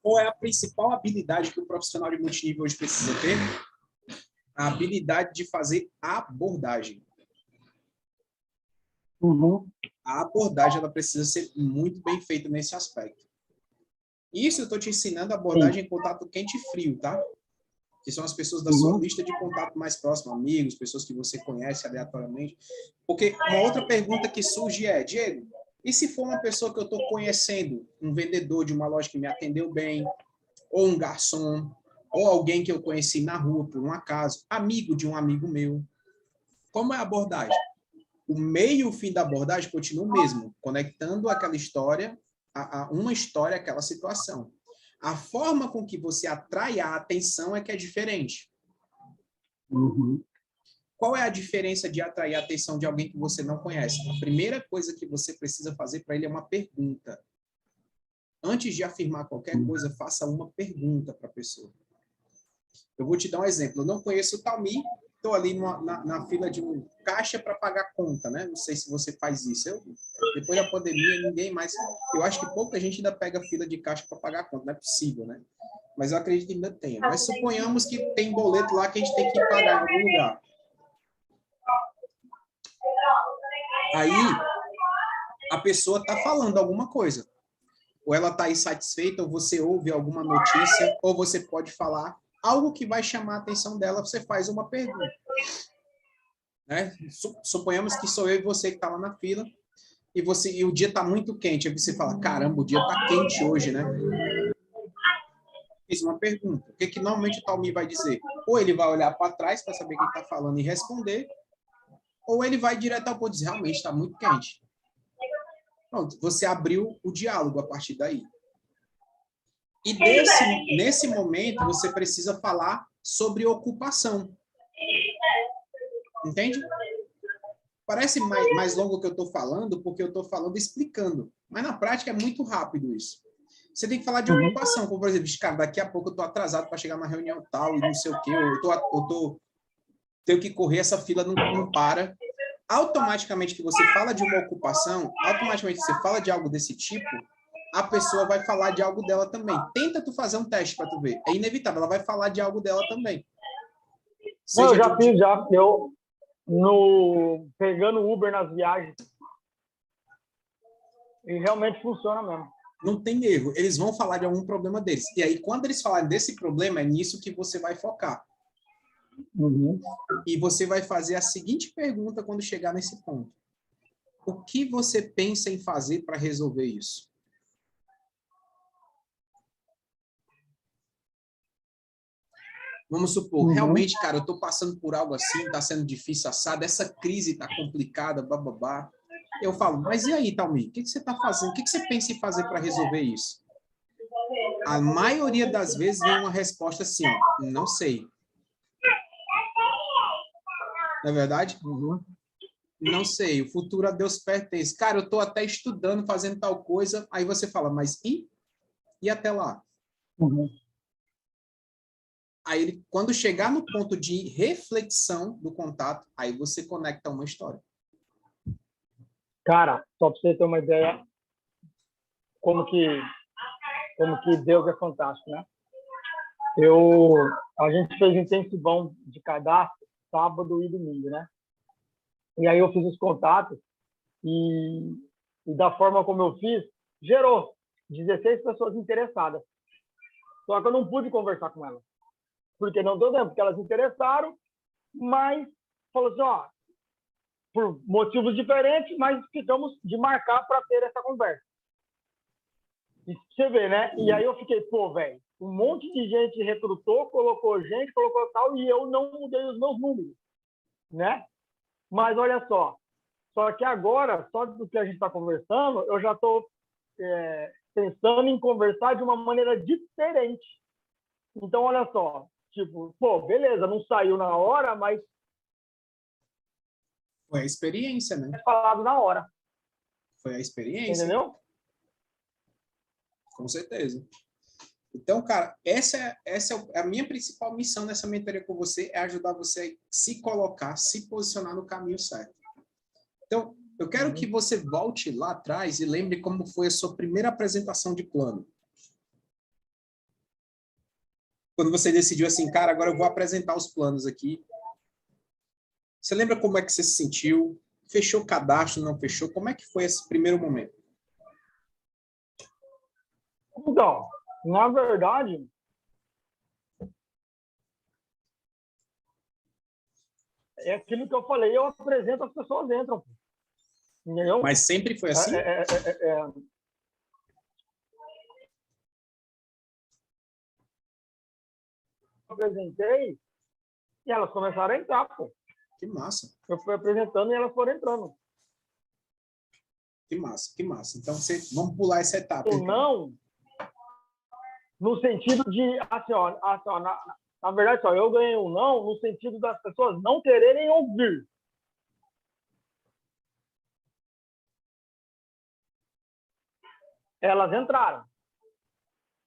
qual é a principal habilidade que o profissional de multinível hoje precisa ter? A habilidade de fazer abordagem. Uhum. A abordagem ela precisa ser muito bem feita nesse aspecto. Isso eu estou te ensinando a abordagem em contato quente e frio, tá? Que são as pessoas da sua lista de contato mais próximo, amigos, pessoas que você conhece aleatoriamente. Porque uma outra pergunta que surge é, Diego, e se for uma pessoa que eu estou conhecendo, um vendedor de uma loja que me atendeu bem, ou um garçom, ou alguém que eu conheci na rua, por um acaso, amigo de um amigo meu, como é a abordagem? O meio e o fim da abordagem continua o mesmo, conectando aquela história a uma história, aquela situação. A forma com que você atrai a atenção é que é diferente. Uhum. Qual é a diferença de atrair a atenção de alguém que você não conhece? A primeira coisa que você precisa fazer para ele é uma pergunta. Antes de afirmar qualquer coisa, faça uma pergunta para a pessoa. Eu vou te dar um exemplo. Eu não conheço o Talmir, estou ali na fila de um caixa para pagar conta, né? Não sei se você faz isso. Depois da pandemia, ninguém mais... Eu acho que pouca gente ainda pega fila de caixa para pagar conta. Não é possível, né? Mas eu acredito que ainda tenha. Mas suponhamos que tem boleto lá que a gente tem que pagar em algum lugar. Aí, a pessoa está falando alguma coisa. Ou ela está insatisfeita, ou você ouve alguma notícia, ou você pode falar algo que vai chamar a atenção dela, você faz uma pergunta. Né? Suponhamos que sou eu e você que está lá na fila, e o dia está muito quente, aí você fala, caramba, o dia está quente hoje, né? Fiz uma pergunta. O que, que normalmente o Talmir vai dizer? Ou ele vai olhar para trás para saber quem está falando e responder, ou ele vai direto ao ponto e dizer, realmente está muito quente. Pronto, você abriu o diálogo a partir daí. E nesse momento, você precisa falar sobre ocupação. Entende? Parece mais longo que eu estou falando, porque eu estou falando explicando. Mas na prática é muito rápido isso. Você tem que falar de ocupação, como por exemplo, cara, daqui a pouco eu estou atrasado para chegar na reunião tal, e não sei o quê, tenho que correr, essa fila não para. Automaticamente que você fala de uma ocupação, automaticamente que você fala de algo desse tipo, a pessoa vai falar de algo dela também. Tenta tu fazer um teste para tu ver. É inevitável, ela vai falar de algo dela também. Não, eu já fiz, já. Pegando Uber nas viagens. E realmente funciona mesmo. Não tem erro. Eles vão falar de algum problema deles. E aí, quando eles falarem desse problema, é nisso que você vai focar. Uhum. E você vai fazer a seguinte pergunta quando chegar nesse ponto. O que você pensa em fazer para resolver isso? Vamos supor, realmente, cara, eu estou passando por algo assim, está sendo difícil, assado, essa crise está complicada, bababá. Eu falo, mas e aí, Talmir? O que você está fazendo? O que você pensa em fazer para resolver isso? A maioria das vezes vem uma resposta assim, ó, não sei. Não é verdade? Não sei, o futuro a Deus pertence. Cara, eu estou até estudando, fazendo tal coisa, aí você fala, mas e até lá? Aí, quando chegar no ponto de reflexão do contato, aí você conecta uma história. Cara, só para você ter uma ideia como que Deus é fantástico, né? A gente fez intensivão de cadastro sábado e domingo, né? E aí eu fiz os contatos e da forma como eu fiz, gerou 16 pessoas interessadas. Só que eu não pude conversar com elas. Porque não deu tempo, porque elas se interessaram, mas falou assim, ó, por motivos diferentes, mas ficamos de marcar para ter essa conversa. E você vê, né? E aí eu fiquei, pô, velho, um monte de gente recrutou, colocou tal, e eu não mudei os meus números, né? Mas olha só que agora, só do que a gente está conversando, eu já estou pensando em conversar de uma maneira diferente. Então, olha só, tipo, pô, beleza, não saiu na hora, mas foi a experiência, né? É falado na hora. Foi a experiência. Entendeu? Com certeza. Então, cara, essa é a minha principal missão nessa mentoria com você, é ajudar você a se colocar, se posicionar no caminho certo. Então, eu quero que você volte lá atrás e lembre como foi a sua primeira apresentação de plano. Quando você decidiu assim, cara, agora eu vou apresentar os planos aqui. Você lembra como é que você se sentiu? Fechou o cadastro, não fechou? Como é que foi esse primeiro momento? Então, na verdade, é aquilo que eu falei, eu apresento, as pessoas entram. Entendeu? Mas sempre foi assim? Eu apresentei e elas começaram a entrar, pô. Que massa. Eu fui apresentando e elas foram entrando. Que massa, que massa. Então, vamos pular essa etapa. Ou não, no sentido de, assim, ó, na verdade, só eu ganhei um não no sentido das pessoas não quererem ouvir. Elas entraram.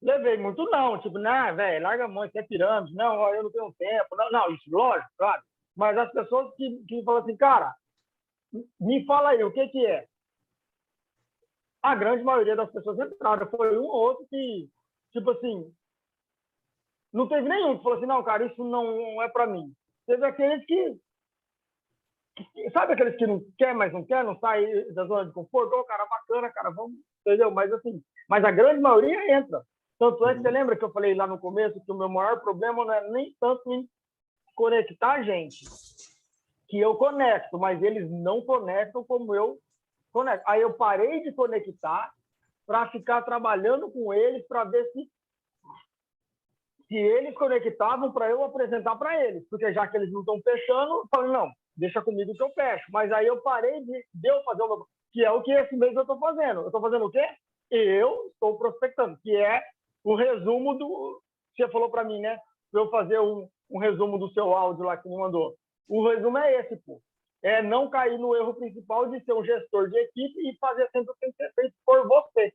Levei muito não, tipo, né, velho, larga a mão, isso é pirâmide, não, eu não tenho tempo, não, isso, lógico, claro. Mas as pessoas que falam assim, cara, me fala aí, o que é? A grande maioria das pessoas entraram, foi um ou outro que, tipo assim, não teve nenhum que falou assim, não, cara, isso não é para mim. Teve aqueles que Sabe aqueles que não quer, mas não quer, não sai da zona de conforto? Ô, cara, bacana, cara, vamos, entendeu? Mas assim, mas a grande maioria entra. Tanto é que você lembra que eu falei lá no começo que o meu maior problema não é nem tanto em conectar gente, que eu conecto, mas eles não conectam como eu conecto. Aí eu parei de conectar para ficar trabalhando com eles para ver se eles conectavam para eu apresentar para eles, porque já que eles não estão fechando, eu falei, não, deixa comigo que eu fecho. Mas aí eu parei de eu fazer o meu, que é o que esse mês eu estou fazendo. Eu estou fazendo o quê? Eu estou prospectando, que é o resumo do... Você falou para mim, né? Para eu fazer um resumo do seu áudio lá que me mandou. O resumo é esse, pô. É não cair no erro principal de ser um gestor de equipe e fazer sempre o que tem que ser feito por você.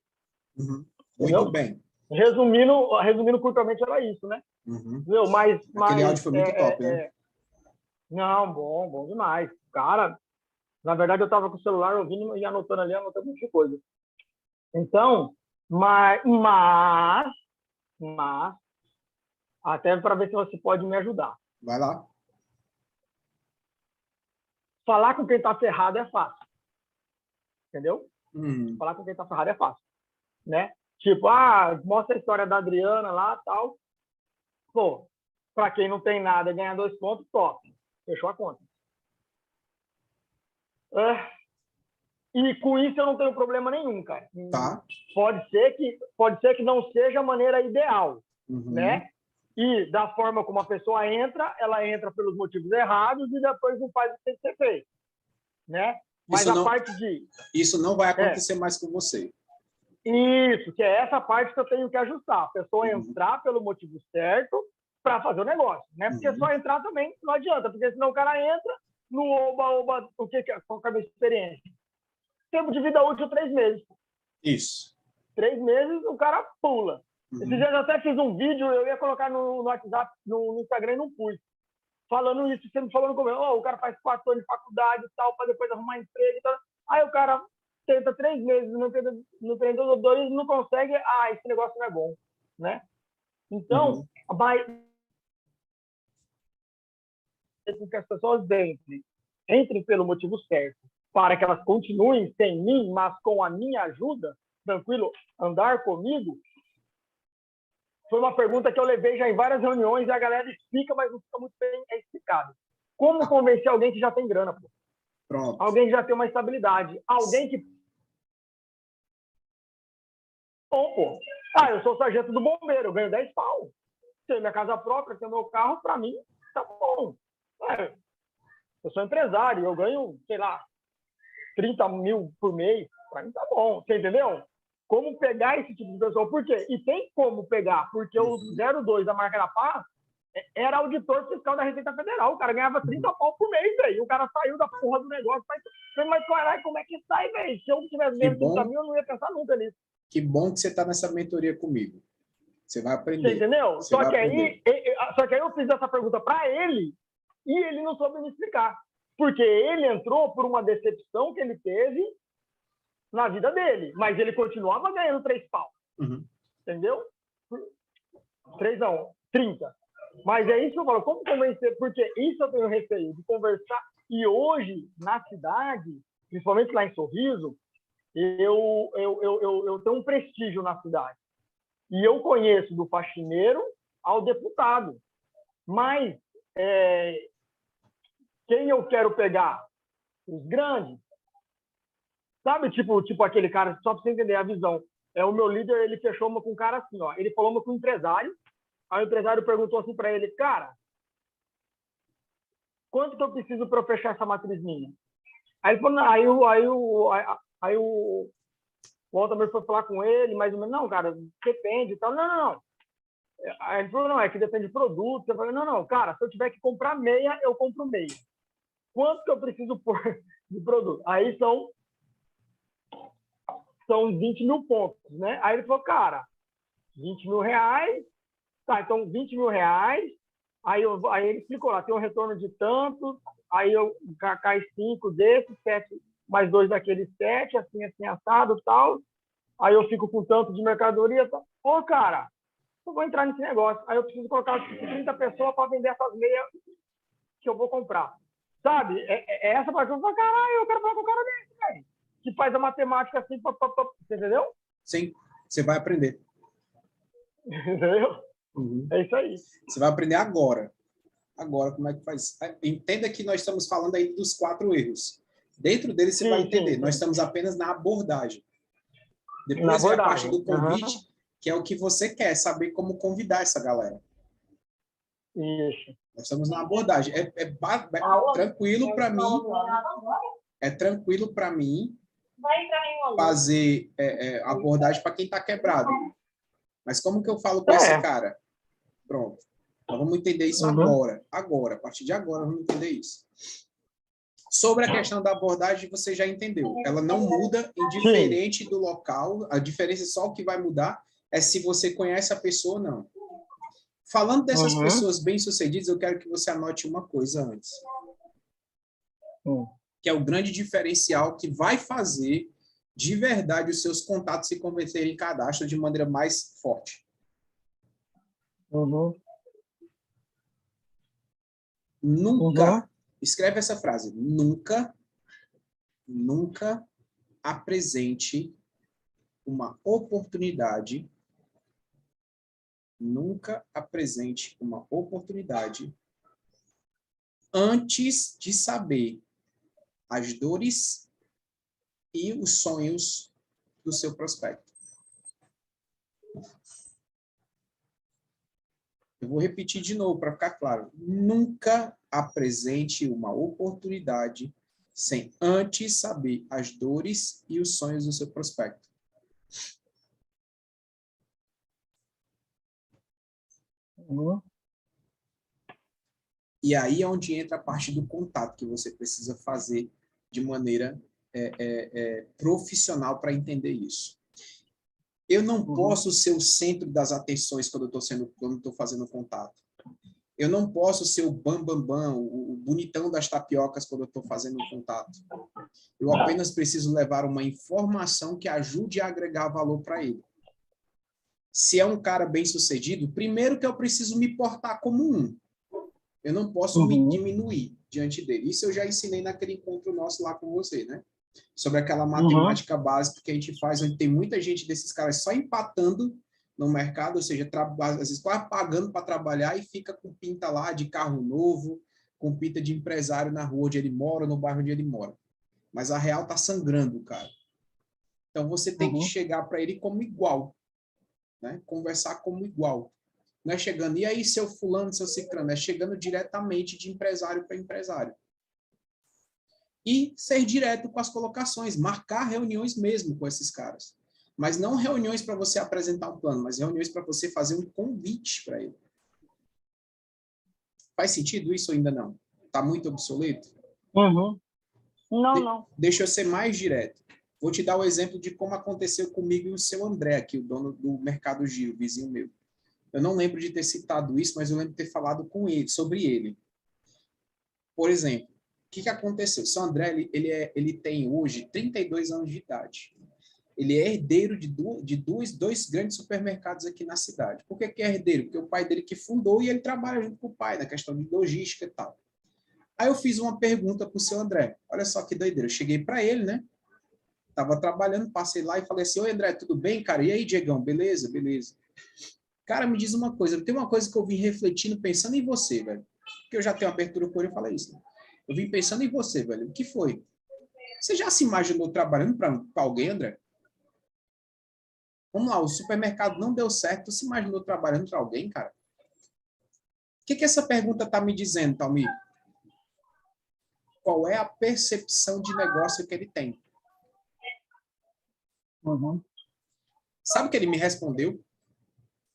Muito entendeu? bem. Resumindo curtamente, era isso, né? Entendeu? Aquele áudio foi muito top, né? Não, bom demais. Cara, na verdade, eu estava com o celular ouvindo e anotando muita coisa. Então, mas até para ver se você pode me ajudar. Vai lá. Falar com quem está ferrado é fácil. Entendeu? Falar com quem está ferrado é fácil. Né? Tipo, mostra a história da Adriana lá e tal. Pô, para quem não tem nada, ganhar 2 pontos, top. Fechou a conta. E com isso eu não tenho problema nenhum, cara. Tá. Pode ser que não seja a maneira ideal, né? E da forma como a pessoa entra, ela entra pelos motivos errados e depois não faz o que tem que ser feito, né? Mas isso não vai acontecer mais com você. Isso, que é essa parte que eu tenho que ajustar. A pessoa entrar pelo motivo certo para fazer o negócio, né? Porque só entrar também não adianta, porque senão o cara entra no oba-oba, qual que é a minha experiência? Tempo de vida útil 3 meses. Isso. 3 meses, o cara pula. Esses dias eu até fiz um vídeo, eu ia colocar no WhatsApp, no Instagram e não pus. Falando isso, você me falando como o cara faz 4 anos de faculdade e tal, para depois arrumar emprego e tal. Aí o cara tenta 3 meses no empreendedorismo, não consegue, esse negócio não é bom, né? Então, que as pessoas entrem pelo motivo certo, para que elas continuem sem mim, mas com a minha ajuda, tranquilo, andar comigo, foi uma pergunta que eu levei já em várias reuniões e a galera explica, mas não fica muito bem explicado. Como convencer alguém que já tem grana, pô? Pronto. Alguém que já tem uma estabilidade. Alguém que... Bom, pô. Eu sou sargento do bombeiro, eu ganho 10 pau. Tenho minha casa própria, tenho meu carro, para mim, tá bom. Eu sou empresário, eu ganho, sei lá, 30 mil por mês, para mim tá bom. Você entendeu? Como pegar esse tipo de pessoa? Por quê? E tem como pegar, porque o 02 da Marca da Paz era auditor fiscal da Receita Federal. O cara ganhava 30 pau por mês, velho. O cara saiu da porra do negócio. Mas caralho, como é que sai, velho? Se eu tivesse ganhando 30 mil, eu não ia pensar nunca nisso. Que bom que você tá nessa mentoria comigo. Você vai aprender. Você entendeu? Só que aí eu fiz essa pergunta para ele e ele não soube me explicar. Porque ele entrou por uma decepção que ele teve na vida dele, mas ele continuava ganhando 3 pau. Entendeu? 3 não, 30. Mas é isso que eu falo, como convencer? Porque isso eu tenho receio de conversar. E hoje, na cidade, principalmente lá em Sorriso, eu tenho um prestígio na cidade. E eu conheço do faxineiro ao deputado. Mas quem eu quero pegar? Os grandes. Sabe, tipo aquele cara, só para você entender a visão. O meu líder, ele fechou uma com um cara assim, ó. Ele falou uma com um empresário. Aí o empresário perguntou assim para ele, cara, quanto que eu preciso para eu fechar essa matriz minha? Aí ele falou, aí o Altamir foi falar com ele, mais ou menos, não, cara, depende e tal. Não. Aí ele falou, não, é que depende do produto. Eu falei, não, cara, se eu tiver que comprar meia, eu compro meia. Quanto que eu preciso pôr de produto? Aí são 20 mil pontos, né? Aí ele falou, cara, 20 mil reais, tá, então 20 mil reais, aí ele explicou lá, tem um retorno de tanto, aí eu cai 5 desses, 7, mais 2 daqueles 7, assim, assado e tal, aí eu fico com tanto de mercadoria, tá. Cara, eu vou entrar nesse negócio, aí eu preciso colocar 30 pessoas para vender essas meias que eu vou comprar. sabe? É essa parte que eu falo, caralho, eu quero falar com o cara desse, velho. Que faz a matemática assim, você entendeu? Sim, você vai aprender. Entendeu? Uhum. É isso aí. Você vai aprender agora. Agora, como é que faz? Entenda que nós estamos falando aí dos 4 erros. Dentro deles você vai entender. Nós estamos apenas na abordagem. Depois é a parte do convite, que é o que você quer, saber como convidar essa galera. Isso. Nós estamos na abordagem. Tranquilo para mim. É tranquilo para mim fazer abordagem para quem está quebrado. Mas como que eu falo com esse cara? Pronto. Então, vamos entender isso agora. Agora, a partir de agora, vamos entender isso. Sobre a questão da abordagem, você já entendeu. Ela não muda indiferente do local. A diferença só o que vai mudar é se você conhece a pessoa ou não. Falando dessas pessoas bem-sucedidas, eu quero que você anote uma coisa antes. Que é o grande diferencial que vai fazer, de verdade, os seus contatos se converterem em cadastro de maneira mais forte. Nunca, escreve essa frase, nunca apresente uma oportunidade, antes de saber as dores e os sonhos do seu prospecto. Eu vou repetir de novo para ficar claro. Nunca apresente uma oportunidade sem antes saber as dores e os sonhos do seu prospecto. E aí é onde entra a parte do contato que você precisa fazer de maneira profissional para entender isso. Eu não posso ser o centro das atenções quando eu estou fazendo contato. Eu não posso ser o bam, o bonitão das tapiocas quando eu estou fazendo um contato. Eu apenas preciso levar uma informação que ajude a agregar valor para ele. Se é um cara bem-sucedido, primeiro que eu preciso me portar como um. Eu não posso me diminuir diante dele. Isso eu já ensinei naquele encontro nosso lá com você, né? Sobre aquela matemática básica que a gente faz, onde tem muita gente desses caras só empatando no mercado, ou seja, às vezes quase pagando para trabalhar e fica com pinta lá de carro novo, com pinta de empresário na rua onde ele mora, no bairro onde ele mora. Mas a real tá sangrando, cara. Então você tem que chegar para ele como igual, né? Conversar como igual. Não é chegando, e aí, seu fulano, seu ciclano? É chegando diretamente de empresário para empresário. E ser direto com as colocações, marcar reuniões mesmo com esses caras. Mas não reuniões para você apresentar um plano, mas reuniões para você fazer um convite para ele. Faz sentido isso ou ainda não? Está muito obsoleto? Não. Deixa eu ser mais direto. Vou te dar o exemplo de como aconteceu comigo e o seu André, aqui, o dono do Mercado Gil, vizinho meu. Eu não lembro de ter citado isso, mas eu lembro de ter falado com ele, sobre ele. Por exemplo, o que aconteceu? O seu André, ele tem hoje 32 anos de idade. Ele é herdeiro de dois grandes supermercados aqui na cidade. Por que é herdeiro? Porque o pai dele que fundou e ele trabalha junto com o pai, na questão de logística e tal. Aí eu fiz uma pergunta para o seu André. Olha só que doideira. Eu cheguei para ele, né? Tava trabalhando, passei lá e falei assim, oi André, tudo bem, cara? E aí, Diegão, beleza? Beleza. Cara, me diz uma coisa. Tem uma coisa que eu vim refletindo, pensando em você, velho. Porque eu já tenho abertura por ele e falei isso. Né? Eu vim pensando em você, velho. O que foi? Você já se imaginou trabalhando para alguém, André? Vamos lá, o supermercado não deu certo. Você se imaginou trabalhando para alguém, cara? O que essa pergunta está me dizendo, Talmir? Qual é a percepção de negócio que ele tem? Sabe o que ele me respondeu?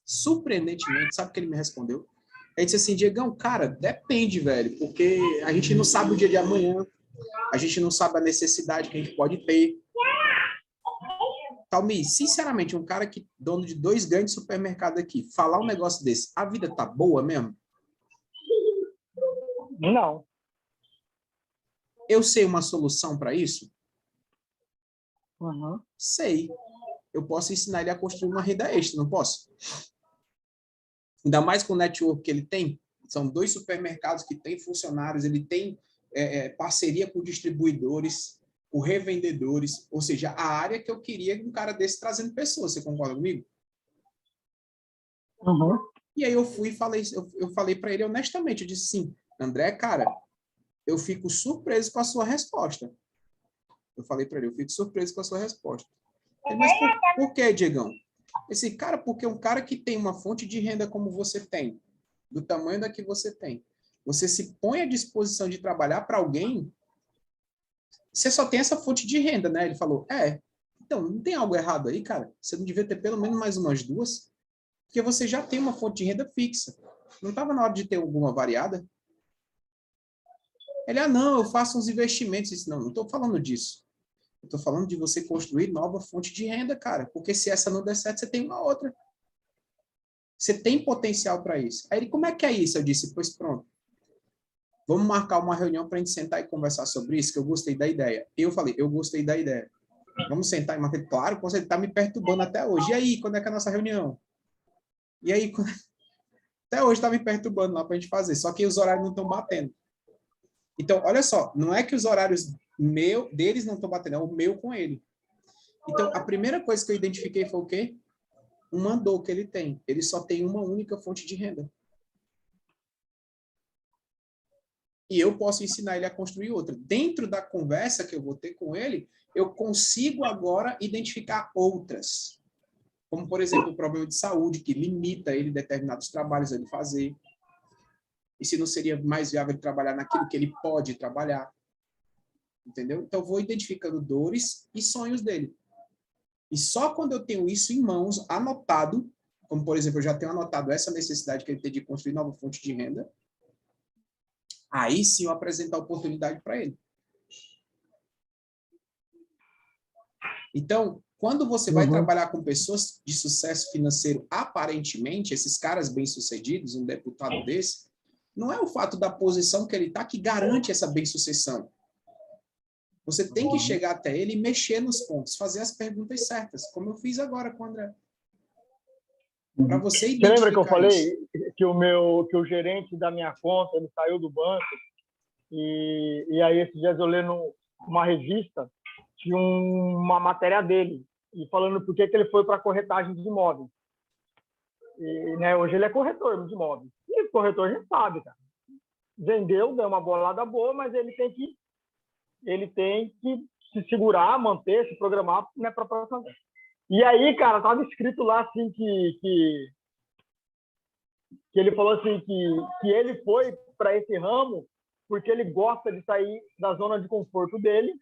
Surpreendentemente, sabe o que ele me respondeu? Ele disse assim, Diegão, cara, depende, velho, porque a gente não sabe o dia de amanhã, a gente não sabe a necessidade que a gente pode ter. Talmir, sinceramente, um cara que dono de 2 grandes supermercados aqui, falar um negócio desse, a vida tá boa mesmo? Não. Eu sei uma solução para isso? Sei. Eu posso ensinar ele a construir uma renda extra, não posso? Ainda mais com o network que ele tem. São 2 supermercados que têm funcionários, ele tem parceria com distribuidores, com revendedores, ou seja, a área que eu queria um cara desse trazendo pessoas. Você concorda comigo? Uhum. E aí eu fui e falei para ele honestamente, eu disse assim, André, cara, eu fico surpreso com a sua resposta. Eu falei para ele, eu fico surpreso com a sua resposta. Ele, mas por que, Diegão? Esse cara, porque um cara que tem uma fonte de renda como você tem, do tamanho da que você tem, você se põe à disposição de trabalhar para alguém, você só tem essa fonte de renda, né? Ele falou, então, não tem algo errado aí, cara? Você não devia ter pelo menos mais umas duas? Porque você já tem uma fonte de renda fixa. Não estava na hora de ter alguma variada? Ele, não, eu faço uns investimentos. Eu disse, não estou falando disso. Eu estou falando de você construir nova fonte de renda, cara. Porque se essa não der certo, você tem uma outra. Você tem potencial para isso. Aí ele, como é que é isso? Eu disse, pois pronto. Vamos marcar uma reunião para a gente sentar e conversar sobre isso, que eu gostei da ideia. Eu falei, eu gostei da ideia. Vamos sentar e marcar. Claro, você está me perturbando até hoje. E aí, quando é que é a nossa reunião? E aí, até hoje está me perturbando lá para a gente fazer. Só que os horários não estão batendo. Então, olha só, não é que os horários deles não estão batendo, é o meu com ele. Então, a primeira coisa que eu identifiquei foi o quê? Um mandou que ele tem. Ele só tem uma única fonte de renda. E eu posso ensinar ele a construir outra. Dentro da conversa que eu vou ter com ele, eu consigo agora identificar outras. Como, por exemplo, o problema de saúde, que limita ele determinados trabalhos a ele fazer. E se não seria mais viável ele trabalhar naquilo que ele pode trabalhar. Entendeu? Então, eu vou identificando dores e sonhos dele. E só quando eu tenho isso em mãos, anotado, como, por exemplo, eu já tenho anotado essa necessidade que ele tem de construir nova fonte de renda, aí sim eu apresento a oportunidade para ele. Então, quando você vai trabalhar com pessoas de sucesso financeiro, aparentemente, esses caras bem-sucedidos, um deputado desse, não é o fato da posição que ele está que garante essa bem-sucessão. Você tem que chegar até ele e mexer nos pontos, fazer as perguntas certas, como eu fiz agora com o André. Para você identificar. Você lembra que eu falei isso? que o gerente da minha conta ele saiu do banco e aí esses dias eu lendo uma revista, tinha uma matéria dele e falando por que ele foi para a corretagem de imóveis. E, né, hoje ele é corretor de imóveis. E o corretor a gente sabe, cara. Vendeu, deu uma bolada boa, mas ele tem que se segurar, manter, se programar, né, para a próxima vez. E aí, cara, tava escrito lá assim que ele falou assim que ele foi para esse ramo porque ele gosta de sair da zona de conforto dele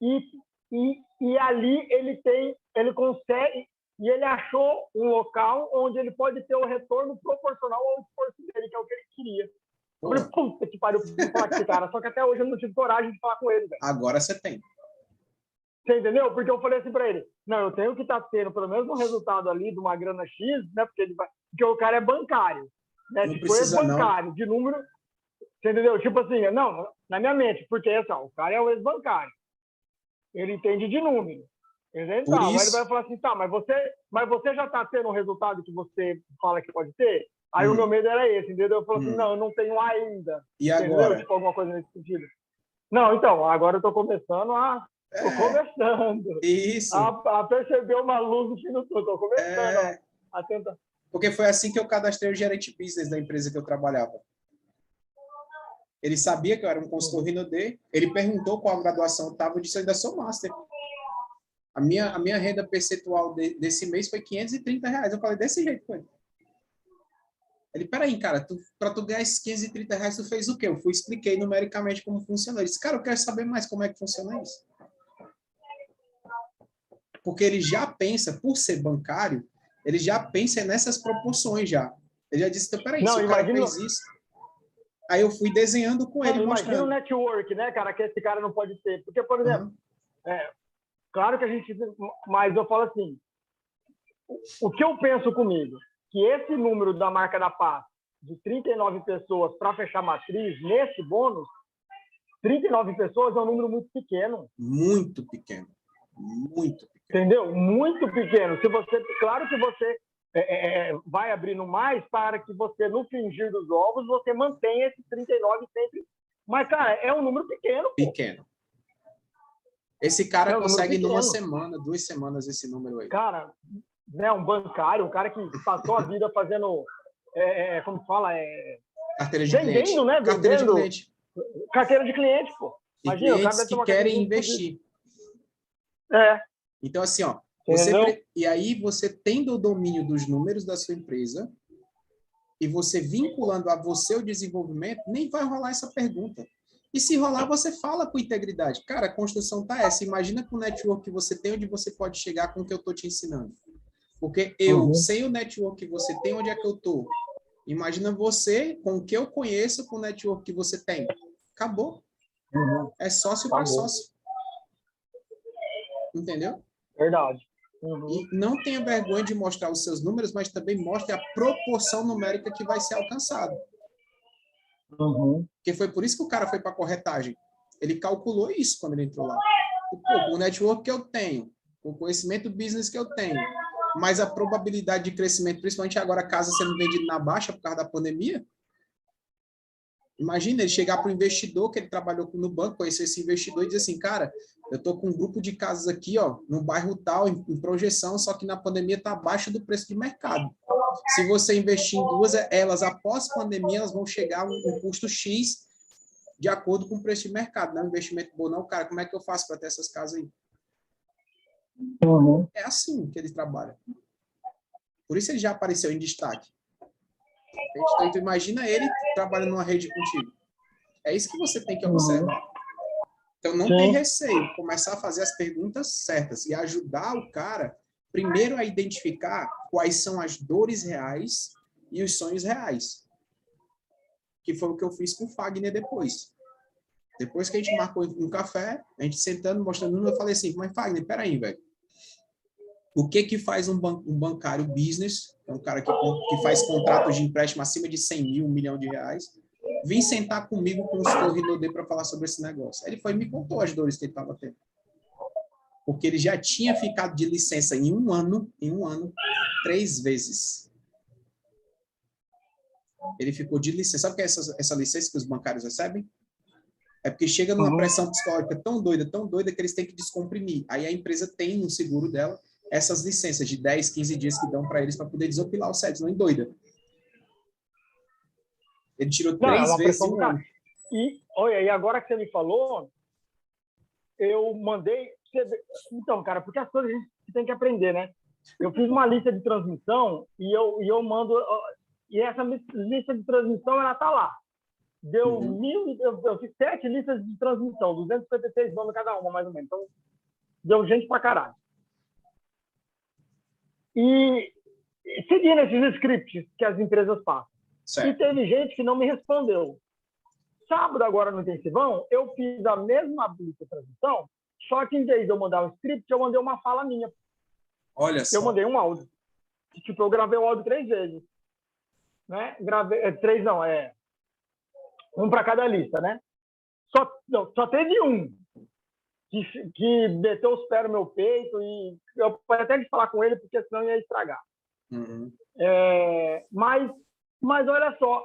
e ali ele consegue e ele achou um local onde ele pode ter o retorno proporcional ao esforço dele, que é o que ele queria. Eu falei, puta que pariu, vou falar com esse cara. Só que até hoje eu não tive coragem de falar com ele, velho. Agora você tem. Você entendeu? Porque eu falei assim para ele, não, eu tenho que estar tendo pelo menos um resultado ali de uma grana X, né? Porque o cara é bancário, né? Não Tipo, precisa, ex-bancário, não. de número, você entendeu? Tipo assim, não, na minha mente, porque assim, ó, o cara é o ex-bancário, ele entende de número, entendeu? Por Aí ele isso, vai falar assim, tá, mas você já está tendo o resultado que você fala que pode ter? Aí o meu medo era esse, entendeu? Eu falei assim, não, eu não tenho ainda, e entendeu? agora? Tipo, alguma coisa nesse sentido. Não, então, agora eu estou começando Estou começando Isso. a perceber uma luz no fim do túnel. Estou começando a tentar. Porque foi assim que eu cadastrei o gerente business da empresa que eu trabalhava. Ele sabia que eu era um consultor Rinode, ele perguntou qual graduação eu estava, eu disse, eu ainda sou master. A minha renda percentual desse mês foi R$530. Eu falei desse jeito com ele. Ele, peraí, cara, para tu ganhar esses R$530, tu fez o quê? Eu expliquei numericamente como funciona. Ele disse, cara, eu quero saber mais como é que funciona isso. Porque ele já pensa, por ser bancário, ele já pensa nessas proporções já. Ele já disse, então, peraí, se o cara fez isso... Aí eu fui desenhando com ele, mostrando. Imagina o network, né, cara, que esse cara não pode ter. Porque, por exemplo, claro que a gente... Mas eu falo assim, o que eu penso comigo? Que esse número da marca da paz, de 39 pessoas para fechar a matriz, nesse bônus, 39 pessoas é um número muito pequeno. Muito pequeno. Muito pequeno. Entendeu? Muito pequeno. Claro que você vai abrindo mais para que você, no fingir dos ovos, você mantenha esses 39 sempre Mas, cara, é um número pequeno, pô. Pequeno. Esse cara um consegue numa semana, 2 semanas, esse número aí. Cara, né, um bancário, um cara que passou a vida fazendo, como se fala, carteira de vendendo, cliente. né? Carteira de cliente. Carteira de cliente, pô. Imagina, e clientes que querem investir. Então, assim, ó, e aí você tendo o domínio dos números da sua empresa e você vinculando a você o desenvolvimento, nem vai rolar essa pergunta. E se rolar, você fala com integridade. Cara, a construção tá essa. Imagina com o network que você tem, onde você pode chegar com o que eu tô te ensinando. Porque eu, sem o network que você tem, onde é que eu tô? Imagina você com o que eu conheço com o network que você tem. Acabou. É sócio para sócio. Entendeu? Verdade. E não tenha vergonha de mostrar os seus números, mas também mostre a proporção numérica que vai ser alcançado. Porque foi por isso que o cara foi para a corretagem. Ele calculou isso quando ele entrou lá. O network que eu tenho, o conhecimento business que eu tenho, mas a probabilidade de crescimento, principalmente agora a casa sendo vendida na baixa por causa da pandemia. Imagina ele chegar para o investidor que ele trabalhou no banco, conhecer esse investidor e dizer assim, cara, eu estou com um grupo de casas aqui, ó, no bairro tal, em projeção, só que na pandemia está abaixo do preço de mercado. Se você investir em 2, elas após pandemia, elas vão chegar a um custo X de acordo com o preço de mercado. Não é um investimento bom, não, cara, como é que eu faço para ter essas casas aí? É assim que ele trabalha. Por isso ele já apareceu em destaque. Então, imagina ele trabalhando numa rede contigo. É isso que você tem que observar. Então, não tem receio. Começar a fazer as perguntas certas e ajudar o cara, primeiro, a identificar quais são as dores reais e os sonhos reais. Que foi o que eu fiz com o Fagner depois. Depois que a gente marcou um café, a gente sentando, mostrando, eu falei assim, mas Fagner, peraí, velho. O que faz um bancário business, é um cara que faz contratos de empréstimo acima de 100 mil, 1 milhão de reais, vim sentar comigo com o senhor Rinodê para falar sobre esse negócio. Ele foi e me contou as dores que ele estava tendo. Porque ele já tinha ficado de licença em um ano, 3 vezes. Ele ficou de licença. Sabe o que é essa licença que os bancários recebem? É porque chega numa pressão psicológica tão doida, que eles têm que descomprimir. Aí a empresa tem no seguro dela essas licenças de 10, 15 dias que dão para eles para poder desopilar o sexo, não é doida. Ele tirou 3 vezes em um ano. E, olha, e agora que você me falou, eu mandei... Então, cara, porque as coisas a gente tem que aprender, né? Eu fiz uma lista de transmissão e eu mando... E essa lista de transmissão, ela tá lá. Deu eu fiz 7 listas de transmissão, 256 nomes cada uma, mais ou menos. Então, deu gente pra caralho. E seguindo esses scripts que as empresas passam. Certo. E teve gente que não me respondeu. Sábado, agora no intensivão, eu fiz a mesma lista de transmissão, só que em vez de eu mandar um script, eu mandei uma fala minha. Olha só. Eu mandei um áudio. Tipo, eu gravei o áudio 3 vezes. Né? Gravei... 3 não, um para cada lista, né? Só teve um que meteu os pés no meu peito e eu pode até de falar com ele, porque senão ia estragar. Mas olha só,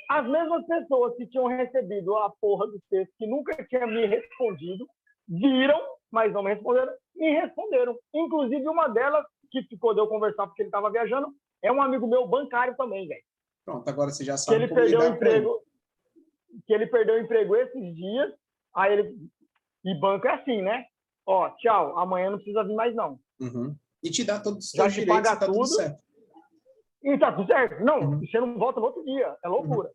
as mesmas pessoas que tinham recebido a porra do texto, que nunca tinha me respondido, viram, mas não me responderam, e responderam. Inclusive, uma delas, que ficou de eu conversar porque ele estava viajando, é um amigo meu bancário também, velho. Pronto, agora você já sabe como lidar com ele. Que ele perdeu o emprego esses dias, aí ele... E banco é assim, né? Ó, tchau, amanhã não precisa vir mais, não. E te dá todos os já seus direitos, paga tá tudo certo. E tá tudo certo. Não, você não volta no outro dia. É loucura.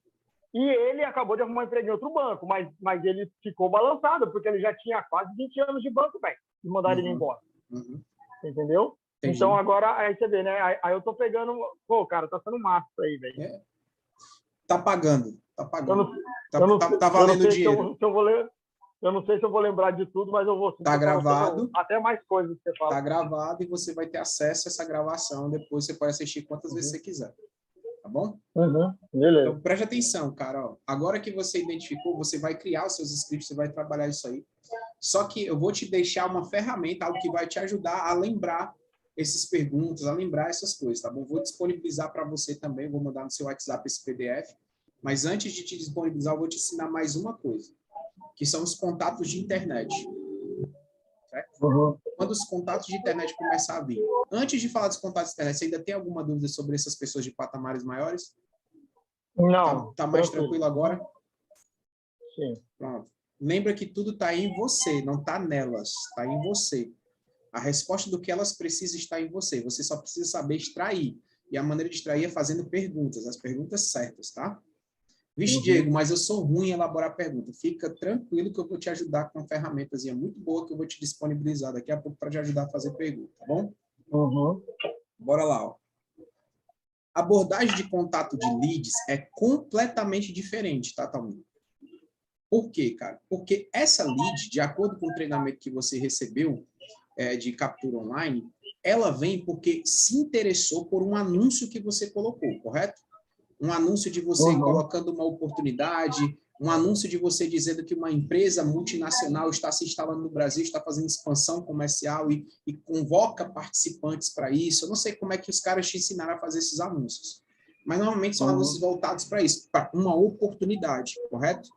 E ele acabou de arrumar um emprego em outro banco, mas ele ficou balançado, porque ele já tinha quase 20 anos de banco, velho, e mandaram ele embora. Entendeu? Entendi. Então, agora, aí você vê, né? Aí eu tô pegando... Pô, cara, tá sendo massa aí, velho. Tá pagando. Tá valendo dinheiro. Eu não sei se eu vou lembrar de tudo, mas eu vou... Tá gravado. Até mais coisas que você fala. Tá gravado e você vai ter acesso a essa gravação. Depois você pode assistir quantas vezes você quiser. Tá bom? Beleza. Então, preste atenção, cara. Ó, agora que você identificou, você vai criar os seus scripts, você vai trabalhar isso aí. Só que eu vou te deixar uma ferramenta, algo que vai te ajudar a lembrar essas perguntas, a lembrar essas coisas, tá bom? Vou disponibilizar para você também, vou mandar no seu WhatsApp esse PDF. Mas antes de te disponibilizar, eu vou te ensinar mais uma coisa, que são os contatos de internet. Certo? Uhum. Quando os contatos de internet começar a vir. Antes de falar dos contatos de internet, você ainda tem alguma dúvida sobre essas pessoas de patamares maiores? Não, Tá mais tranquilo agora? Sim. Pronto. Lembra que tudo está em você, não está nelas, está em você. A resposta do que elas precisam está em você. Você só precisa saber extrair. E a maneira de extrair é fazendo perguntas, as perguntas certas, tá? Vixe, Diego, mas eu sou ruim em elaborar pergunta. Fica tranquilo que eu vou te ajudar com uma ferramenta muito boa que eu vou te disponibilizar daqui a pouco para te ajudar a fazer pergunta, tá bom? Uhum. Bora lá, ó. A abordagem de contato de leads é completamente diferente, tá, Thalminha? Por quê, cara? Porque essa lead, de acordo com o treinamento que você recebeu de captura online, ela vem porque se interessou por um anúncio que você colocou, correto? Um anúncio de você colocando uma oportunidade, um anúncio de você dizendo que uma empresa multinacional está se instalando no Brasil, está fazendo expansão comercial e convoca participantes para isso. Eu não sei como é que os caras te ensinaram a fazer esses anúncios, mas normalmente são anúncios voltados para isso, para uma oportunidade, correto?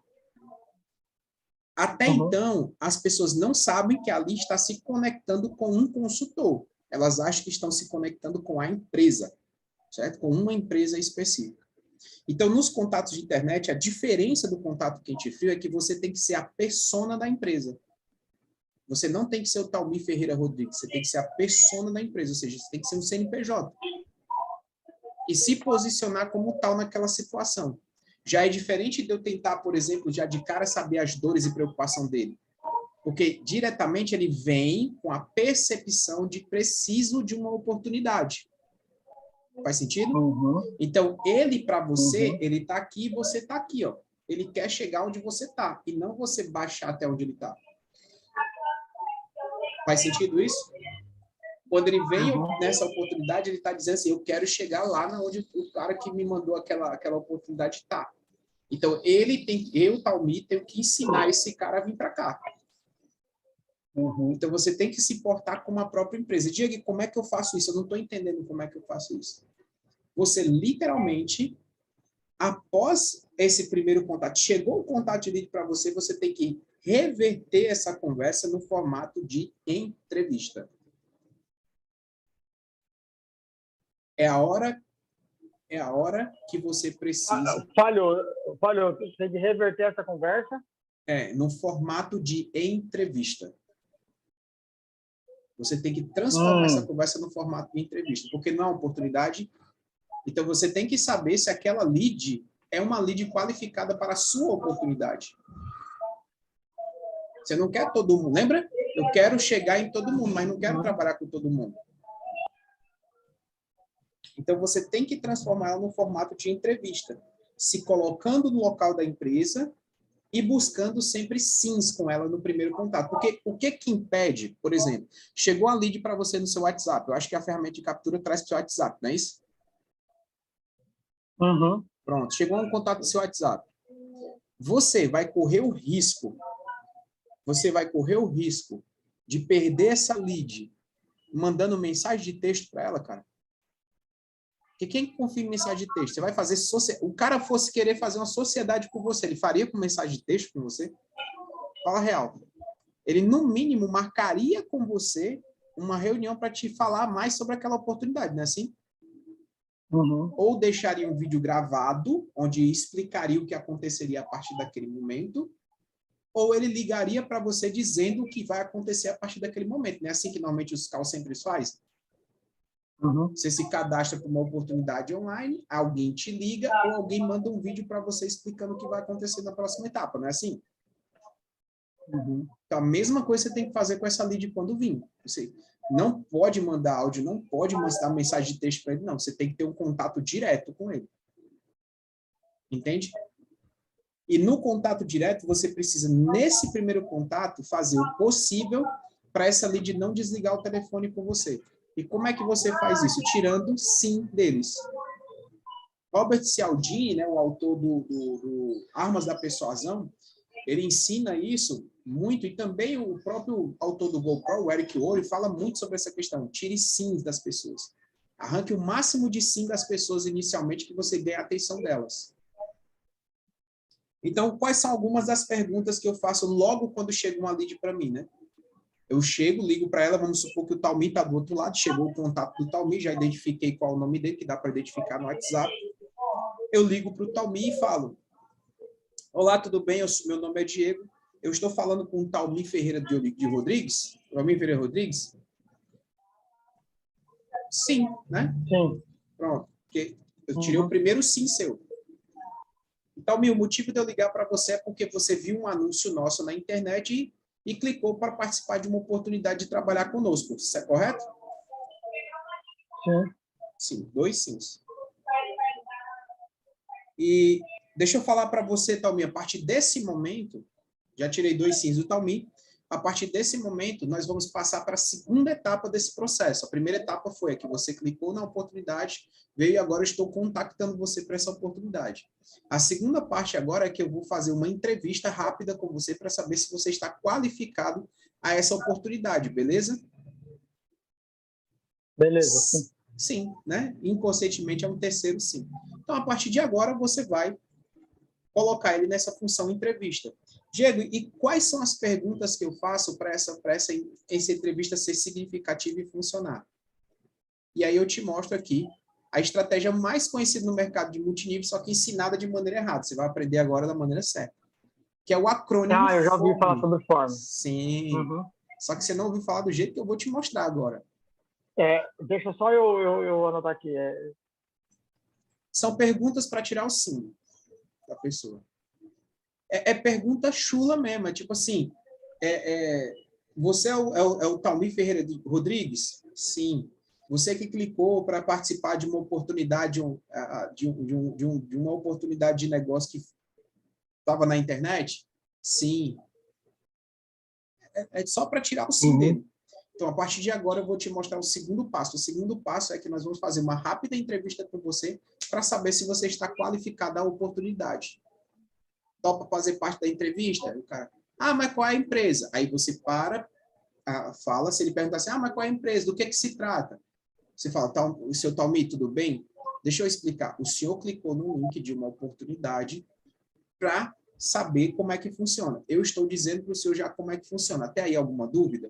Até então, as pessoas não sabem que ali está se conectando com um consultor. Elas acham que estão se conectando com a empresa, certo? Com uma empresa específica. Então, nos contatos de internet, a diferença do contato quente e frio é que você tem que ser a persona da empresa. Você não tem que ser o Thalmir Ferreira Rodrigues, você tem que ser a persona da empresa, ou seja, você tem que ser um CNPJ. E se posicionar como tal naquela situação. Já é diferente de eu tentar, por exemplo, já de cara saber as dores e preocupação dele. Porque diretamente ele vem com a percepção de preciso de uma oportunidade. Faz sentido? Então, ele para você, ele está aqui e você está aqui, ó. Ele quer chegar onde você está e não você baixar até onde ele está. Faz sentido isso? Quando ele vem nessa oportunidade, ele está dizendo assim, eu quero chegar lá onde o cara que me mandou aquela oportunidade está. Então, eu, Thalmir, tenho que ensinar esse cara a vir para cá. Então, você tem que se portar como a própria empresa. Diego, como é que eu faço isso? Eu não estou entendendo como é que eu faço isso. Você, literalmente, após esse primeiro contato, chegou o contato de lead para você, você tem que reverter essa conversa no formato de entrevista. É a hora que você precisa... Falhou. Tem que reverter essa conversa? No formato de entrevista. Você tem que transformar essa conversa no formato de entrevista, porque não é uma oportunidade. Então, você tem que saber se aquela lead é uma lead qualificada para a sua oportunidade. Você não quer todo mundo. Lembra? Eu quero chegar em todo mundo, mas não quero trabalhar com todo mundo. Então, você tem que transformar ela no formato de entrevista, se colocando no local da empresa e buscando sempre sims com ela no primeiro contato. Porque o que impede, por exemplo, chegou a lead para você no seu WhatsApp. Eu acho que a ferramenta de captura traz para o seu WhatsApp, não é isso? Pronto, chegou um contato no seu WhatsApp. Você vai correr o risco de perder essa lead mandando mensagem de texto para ela, cara. Porque quem confia em mensagem de texto? Você vai fazer... O cara fosse querer fazer uma sociedade com você, ele faria com mensagem de texto com você? Fala real. Ele, no mínimo, marcaria com você uma reunião para te falar mais sobre aquela oportunidade, não é assim? Ou deixaria um vídeo gravado, onde explicaria o que aconteceria a partir daquele momento, ou ele ligaria para você dizendo o que vai acontecer a partir daquele momento. Não é assim que normalmente os call centers fazem? Você se cadastra para uma oportunidade online, alguém te liga ou alguém manda um vídeo para você explicando o que vai acontecer na próxima etapa, não é assim? Então, a mesma coisa você tem que fazer com essa lead quando vir. Você não pode mandar áudio, não pode mandar mensagem de texto para ele, não. Você tem que ter um contato direto com ele. Entende? E no contato direto, você precisa, nesse primeiro contato, fazer o possível para essa lead não desligar o telefone com você. E como é que você faz isso? Tirando sim deles. Robert Cialdini, né, o autor do Armas da Persuasão, ele ensina isso muito, e também o próprio autor do GoPro, o Eric Worre, fala muito sobre essa questão. Tire sims das pessoas. Arranque o máximo de sim das pessoas inicialmente que você ganhe a atenção delas. Então, quais são algumas das perguntas que eu faço logo quando chega uma lead para mim, né? Eu chego, ligo para ela, vamos supor que o Talmi está do outro lado, chegou o contato do Talmi, já identifiquei qual é o nome dele, que dá para identificar no WhatsApp. Eu ligo para o Talmi e falo: olá, tudo bem? Meu nome é Diego. Eu estou falando com o Talmi Ferreira de Rodrigues. Talmi Ferreira Rodrigues? Sim, né? Sim. Pronto. Porque eu tirei o primeiro sim seu. Então, o motivo de eu ligar para você é porque você viu um anúncio nosso na internet e clicou para participar de uma oportunidade de trabalhar conosco. Isso é correto? Sim. Sim, 2 sims. E deixa eu falar para você, Talmi, a partir desse momento, já tirei 2 sims do Talmi, a partir desse momento, nós vamos passar para a segunda etapa desse processo. A primeira etapa foi a que você clicou na oportunidade, veio e agora eu estou contactando você para essa oportunidade. A segunda parte agora é que eu vou fazer uma entrevista rápida com você para saber se você está qualificado a essa oportunidade, beleza? Beleza, sim. Sim, né? Inconscientemente é um terceiro sim. Então, a partir de agora, você vai colocar ele nessa função entrevista. Diego, e quais são as perguntas que eu faço para essa entrevista ser significativa e funcionar? E aí eu te mostro aqui a estratégia mais conhecida no mercado de multinível, só que ensinada de maneira errada. Você vai aprender agora da maneira certa. Que é o acrônimo Ah, eu já ouvi falar FORM. sobre FORM. Sim. Só que você não ouviu falar do jeito que eu vou te mostrar agora. Deixa só eu anotar aqui. São perguntas para tirar o sim da pessoa. É pergunta chula mesmo. É tipo assim, você é o Talmi Ferreira Rodrigues? Sim. Você que clicou para participar de uma oportunidade, de uma oportunidade de negócio que estava na internet? Sim. É só para tirar o sim dele. Então, a partir de agora, eu vou te mostrar o segundo passo. O segundo passo é que nós vamos fazer uma rápida entrevista com você para saber se você está qualificado à oportunidade. Topa fazer parte da entrevista? O cara, mas qual é a empresa? Aí você fala, se ele perguntar assim, mas qual é a empresa? Do que se trata? Você fala, o seu Talmi, tudo bem? Deixa eu explicar. O senhor clicou no link de uma oportunidade para saber como é que funciona. Eu estou dizendo para o senhor já como é que funciona. Até aí, alguma dúvida?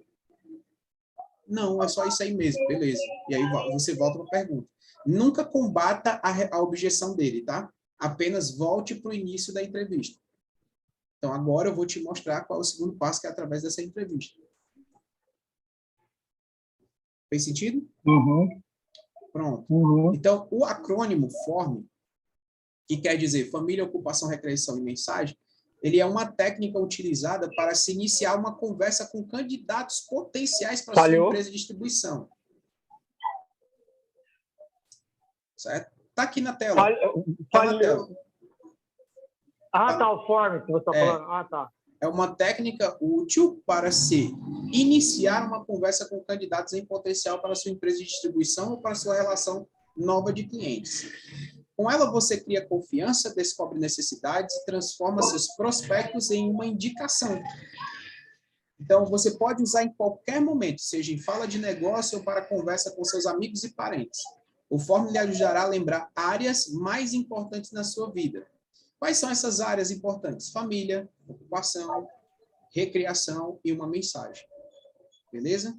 Não, é só isso aí mesmo, beleza. E aí você volta para a pergunta. Nunca combata a objeção dele, tá? Apenas volte para o início da entrevista. Então, agora eu vou te mostrar qual é o segundo passo, que é através dessa entrevista. Fez sentido? Pronto. Então, o acrônimo FORM, que quer dizer Família, Ocupação, Recreação e Mensagem, ele é uma técnica utilizada para se iniciar uma conversa com candidatos potenciais para a sua empresa de distribuição. Certo? Está aqui na tela. Tá na tela. Tá, o form que você está falando. Tá. É uma técnica útil para se iniciar uma conversa com candidatos em potencial para a sua empresa de distribuição ou para a sua relação nova de clientes. Com ela, você cria confiança, descobre necessidades e transforma seus prospectos em uma indicação. Então, você pode usar em qualquer momento, seja em fala de negócio ou para conversa com seus amigos e parentes. O Form lhe ajudará a lembrar áreas mais importantes na sua vida. Quais são essas áreas importantes? Família, ocupação, recreação e uma mensagem. Beleza?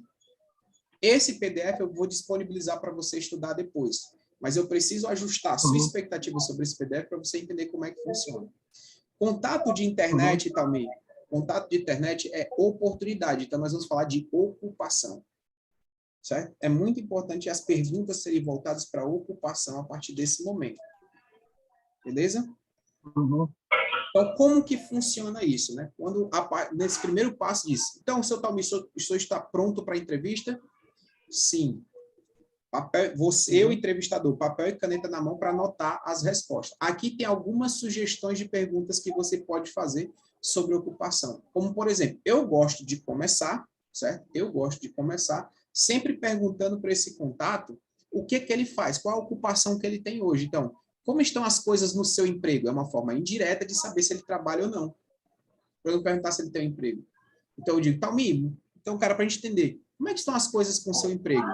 Esse PDF eu vou disponibilizar para você estudar depois. Mas eu preciso ajustar a sua expectativa sobre esse PDF para você entender como é que funciona. Contato de internet também. Contato de internet é oportunidade. Então, nós vamos falar de ocupação. Certo? É muito importante as perguntas serem voltadas para a ocupação a partir desse momento. Beleza? Então, como que funciona isso? Né? Quando nesse primeiro passo diz, então, seu Talmi, o senhor está pronto para a entrevista? Sim. Você, o entrevistador, papel e caneta na mão para anotar as respostas. Aqui tem algumas sugestões de perguntas que você pode fazer sobre ocupação. Como, por exemplo, eu gosto de começar, certo? Eu gosto de começar sempre perguntando para esse contato o que ele faz, qual a ocupação que ele tem hoje. Então, como estão as coisas no seu emprego? É uma forma indireta de saber se ele trabalha ou não. Para eu perguntar se ele tem um emprego. Então, eu digo, Talmi, então, cara, para a gente entender, como é que estão as coisas com o seu emprego?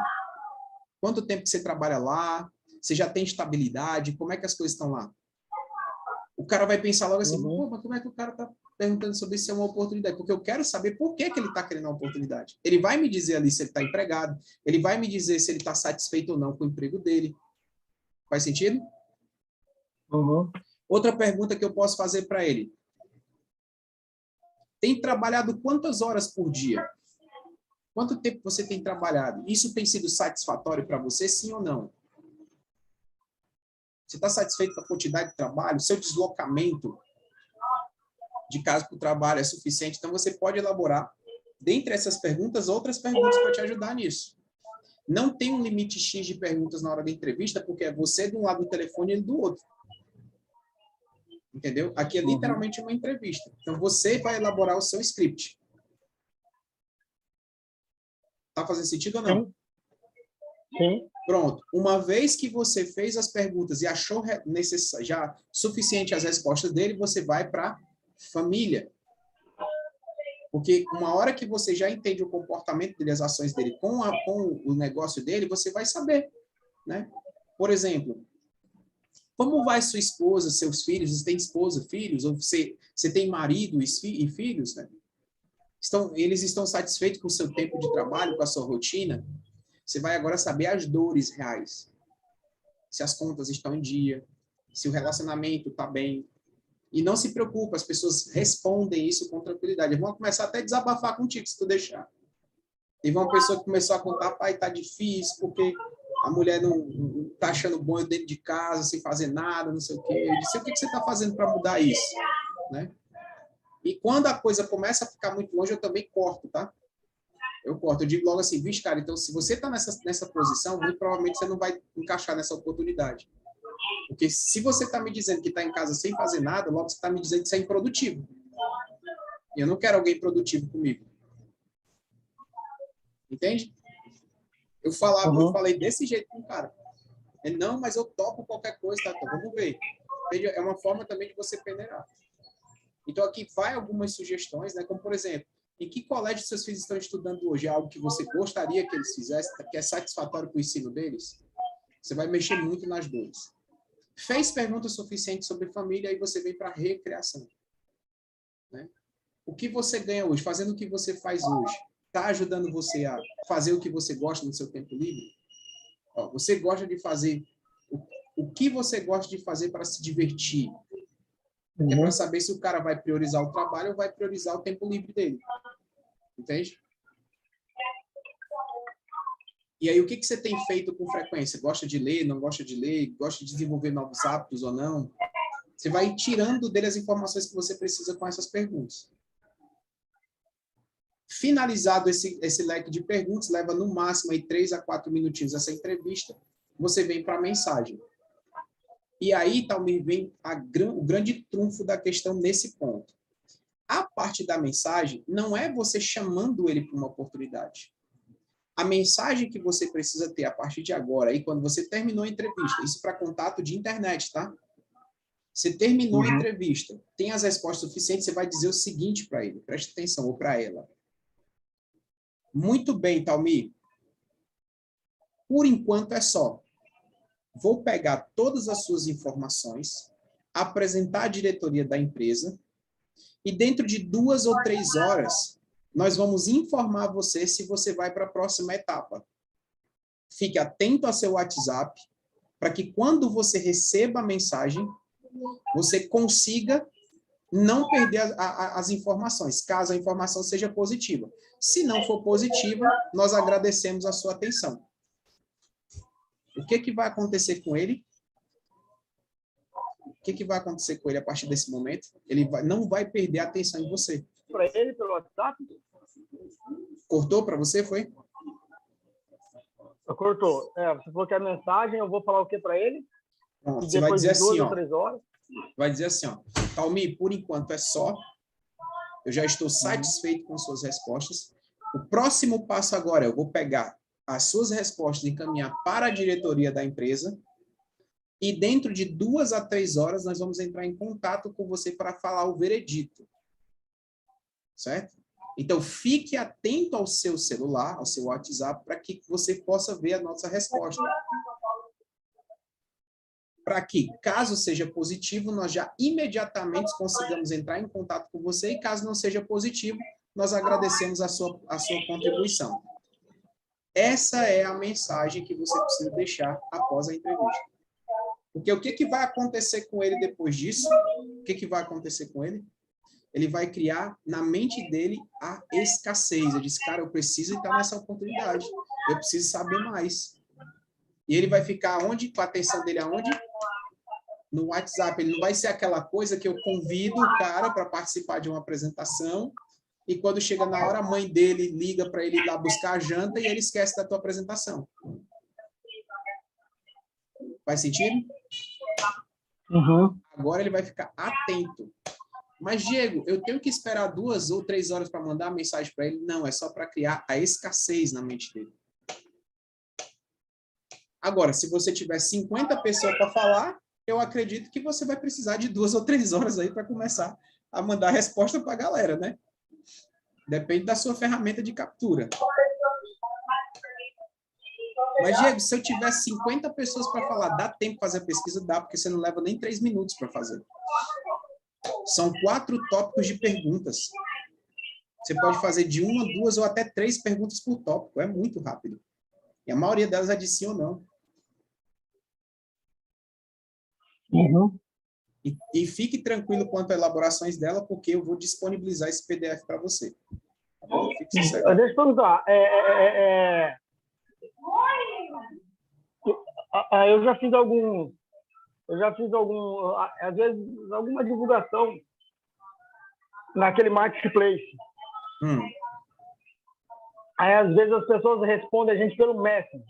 Quanto tempo que você trabalha lá? Você já tem estabilidade? Como é que as coisas estão lá? O cara vai pensar logo assim, pô, mas como é que o cara está perguntando sobre se é uma oportunidade? Porque eu quero saber por que que ele está querendo uma oportunidade. Ele vai me dizer ali se ele está empregado, ele vai me dizer se ele está satisfeito ou não com o emprego dele. Faz sentido? Outra pergunta que eu posso fazer para ele. Tem trabalhado quantas horas por dia? Quanto tempo você tem trabalhado? Isso tem sido satisfatório para você, sim ou não? Você está satisfeito com a quantidade de trabalho? Seu deslocamento de casa para o trabalho é suficiente? Então, você pode elaborar, dentre essas perguntas, outras perguntas para te ajudar nisso. Não tem um limite X de perguntas na hora da entrevista, porque é você de um lado do telefone e ele do outro. Entendeu? Aqui é literalmente uma entrevista. Então, você vai elaborar o seu script. Tá fazendo sentido ou não? Sim. Pronto. Uma vez que você fez as perguntas e achou já suficiente as respostas dele, você vai para família. Porque uma hora que você já entende o comportamento dele, as ações dele com o negócio dele, você vai saber, né? Por exemplo, como vai sua esposa, seus filhos? Você tem esposa, filhos? Ou você tem marido e filhos, né? Eles estão satisfeitos com o seu tempo de trabalho, com a sua rotina? Você vai agora saber as dores reais. Se as contas estão em dia, se o relacionamento está bem. E não se preocupe, as pessoas respondem isso com tranquilidade. Eles vão começar até a desabafar contigo, se tu deixar. Teve uma pessoa que começou a contar, pai, tá difícil, porque a mulher não tá achando bom eu dentro de casa, sem fazer nada, não sei o quê. Eu disse, o que você está fazendo para mudar isso? Né? E quando a coisa começa a ficar muito longe, eu também corto, tá? Eu corto. Eu digo logo assim, vixe, cara, então se você está nessa posição, muito provavelmente você não vai encaixar nessa oportunidade. Porque se você está me dizendo que está em casa sem fazer nada, logo você está me dizendo que você é improdutivo. E eu não quero alguém produtivo comigo. Entende? Eu falei desse jeito com o cara. Ele, não, mas eu topo qualquer coisa, tá? Então vamos ver. É uma forma também de você peneirar. Então aqui vai algumas sugestões, né? Como, por exemplo, em que colégio seus filhos estão estudando hoje? É algo que você gostaria que eles fizessem, que é satisfatório para o ensino deles? Você vai mexer muito nas dores. Fez perguntas suficientes sobre família, aí você vem para a recriação. Né? O que você ganha hoje? Fazendo o que você faz hoje? Está ajudando você a fazer o que você gosta no seu tempo livre? Ó, você gosta de fazer... O que você gosta de fazer para se divertir? É para saber se o cara vai priorizar o trabalho ou vai priorizar o tempo livre dele. Entende? E aí, o que você tem feito com frequência? Gosta de ler, não gosta de ler? Gosta de desenvolver novos hábitos ou não? Você vai tirando dele as informações que você precisa com essas perguntas. Finalizado esse leque de perguntas, leva no máximo aí 3 a 4 minutinhos essa entrevista, você vem para a mensagem. E aí também vem o grande trunfo da questão nesse ponto. A parte da mensagem não é você chamando ele para uma oportunidade. A mensagem que você precisa ter a partir de agora, aí quando você terminou a entrevista, isso para contato de internet, tá? Você terminou a entrevista, tem as respostas suficientes, você vai dizer o seguinte para ele, preste atenção, ou para ela. Muito bem, Talmi. Por enquanto é só. Vou pegar todas as suas informações, apresentar à diretoria da empresa, e dentro de 2 ou 3 horas, nós vamos informar você se você vai para a próxima etapa. Fique atento ao seu WhatsApp, para que quando você receba a mensagem, você consiga não perder as informações, caso a informação seja positiva. Se não for positiva, nós agradecemos a sua atenção. O que vai acontecer com ele? O que vai acontecer com ele a partir desse momento? Ele não vai perder a atenção em você. Para ele, pelo WhatsApp? Cortou para você, foi? Cortou. Você falou que a mensagem, eu vou falar o que para ele? Pronto, você vai dizer assim, 2 ou 3 horas? Vai dizer assim, ó. Talmi, por enquanto é só. Eu já estou satisfeito com suas respostas. O próximo passo agora, eu vou pegar as suas respostas e encaminhar para a diretoria da empresa. E dentro de 2 a 3 horas, nós vamos entrar em contato com você para falar o veredito. Certo? Então, fique atento ao seu celular, ao seu WhatsApp, para que você possa ver a nossa resposta. para que, caso seja positivo, nós já imediatamente consigamos entrar em contato com você e, caso não seja positivo, nós agradecemos a sua contribuição. Essa é a mensagem que você precisa deixar após a entrevista. Porque o que vai acontecer com ele depois disso? O que vai acontecer com ele? Ele vai criar na mente dele a escassez. Ele diz, cara, eu preciso estar nessa oportunidade. Eu preciso saber mais. E ele vai ficar onde? Com a atenção dele aonde? No WhatsApp. Ele não vai ser aquela coisa que eu convido o cara para participar de uma apresentação e quando chega na hora, a mãe dele liga para ele ir lá buscar a janta e ele esquece da tua apresentação. Faz sentido? Uhum. Agora ele vai ficar atento. Mas, Diego, eu tenho que esperar 2 ou 3 horas para mandar a mensagem para ele? Não, é só para criar a escassez na mente dele. Agora, se você tiver 50 pessoas para falar, eu acredito que você vai precisar de 2 ou 3 horas aí para começar a mandar a resposta para a galera, né? Depende da sua ferramenta de captura. Mas, Diego, se eu tiver 50 pessoas para falar, dá tempo de fazer a pesquisa? Dá, porque você não leva nem 3 minutos para fazer. São 4 tópicos de perguntas. Você pode fazer de 1, 2 ou até 3 perguntas por tópico. É muito rápido. E a maioria delas é de sim ou não. Uhum. E fique tranquilo quanto às elaborações dela, porque eu vou disponibilizar esse PDF para você. Tá bom? Fique sossegado. Deixa eu perguntar. Eu já fiz às vezes, alguma divulgação naquele marketplace. Aí, às vezes, as pessoas respondem a gente pelo Messenger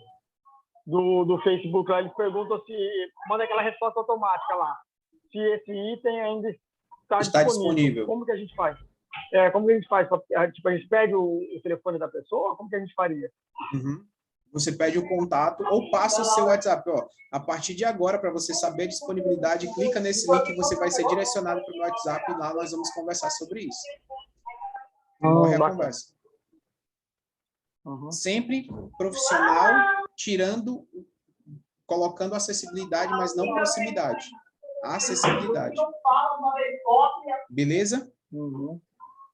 do Facebook. Lá eles perguntam se manda aquela resposta automática lá. Se esse item ainda está disponível. Como que a gente faz? Como que a gente faz? Tipo, a gente pede o telefone da pessoa? Como que a gente faria? Uhum. Você pede o contato ou passa o seu WhatsApp. Ó, a partir de agora, para você saber a disponibilidade, clica nesse link e você vai ser direcionado para o meu WhatsApp e lá nós vamos conversar sobre isso. Morre a conversa. Uhum. Sempre profissional, colocando acessibilidade, mas não proximidade. Acessibilidade. Beleza? Uhum.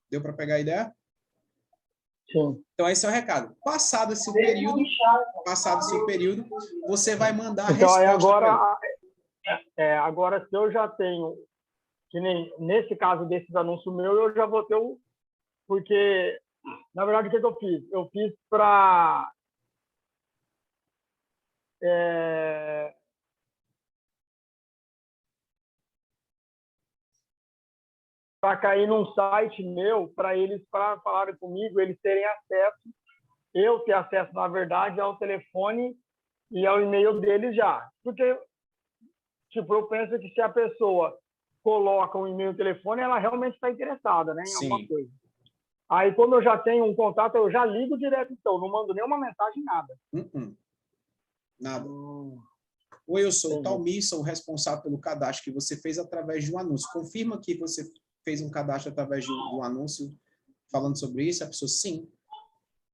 Deu para pegar a ideia? Sim. Então, esse é o recado. Passado esse período, você vai mandar a então, resposta. Agora, se eu já tenho, que nem nesse caso desses anúncios meus, eu já vou ter o... Porque, na verdade, o que eu fiz? Eu fiz para... para cair num site meu, para eles falarem comigo, eles terem acesso, eu ter acesso, na verdade, ao telefone e ao e-mail deles já. Porque, tipo, eu penso que se a pessoa coloca um e-mail e um telefone, ela realmente está interessada, né, em alguma coisa. Aí, como eu já tenho um contato, eu já ligo direto, então, não mando nenhuma mensagem, nada. Nada. Oi, eu sou o Talmi, sou o responsável pelo cadastro que você fez através de um anúncio. Confirma que você fez um cadastro através de um anúncio falando sobre isso? A pessoa, sim.